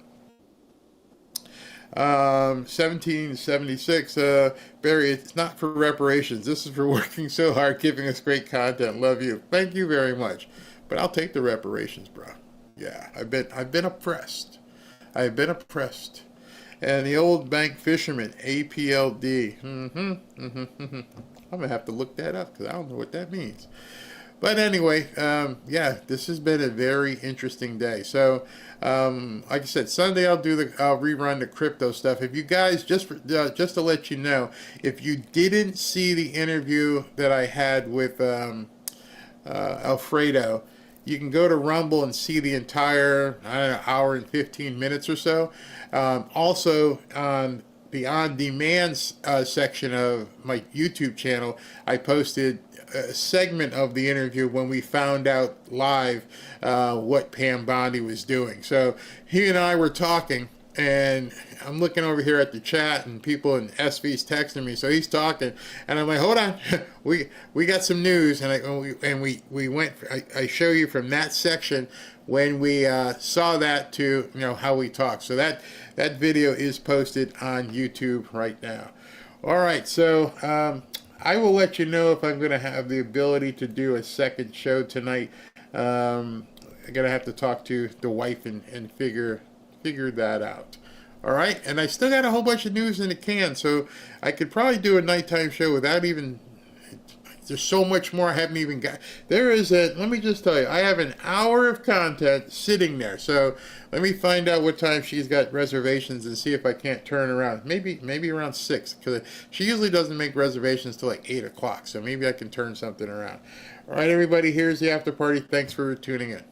1776, Barry, it's not for reparations. This is for working so hard, giving us great content. Love you. Thank you very much. But I'll take the reparations, bro. Yeah, I've been oppressed. I've been oppressed. And the old bank fisherman, APLD. I'm going to have to look that up because I don't know what that means. But anyway, yeah, this has been a very interesting day. So, like I said, Sunday I'll rerun the crypto stuff. If you guys, just to let you know, if you didn't see the interview that I had with Alfredo, you can go to Rumble and see the entire, I don't know, hour and 15 minutes or so. Also, on the on-demand section of my YouTube channel, I posted a segment of the interview when we found out live what Pam Bondi was doing. So he and I were talking, and I'm looking over here at the chat, and people in SV's texting me. So he's talking, and I'm like, hold on, we got some news, and we went. I show you from that section when we saw that to how we talk. So that video is posted on YouTube right now. All right, so I will let you know if I'm going to have the ability to do a second show tonight. I'm going to have to talk to the wife and figure that out. All right, and I still got a whole bunch of news in the can, so I could probably do a nighttime show without even. There's so much more I haven't even got. Let me just tell you, I have an hour of content sitting there. So let me find out what time she's got reservations and see if I can't turn around. Maybe around 6, because she usually doesn't make reservations till like 8 o'clock. So maybe I can turn something around. All right, everybody, here's the after party. Thanks for tuning in.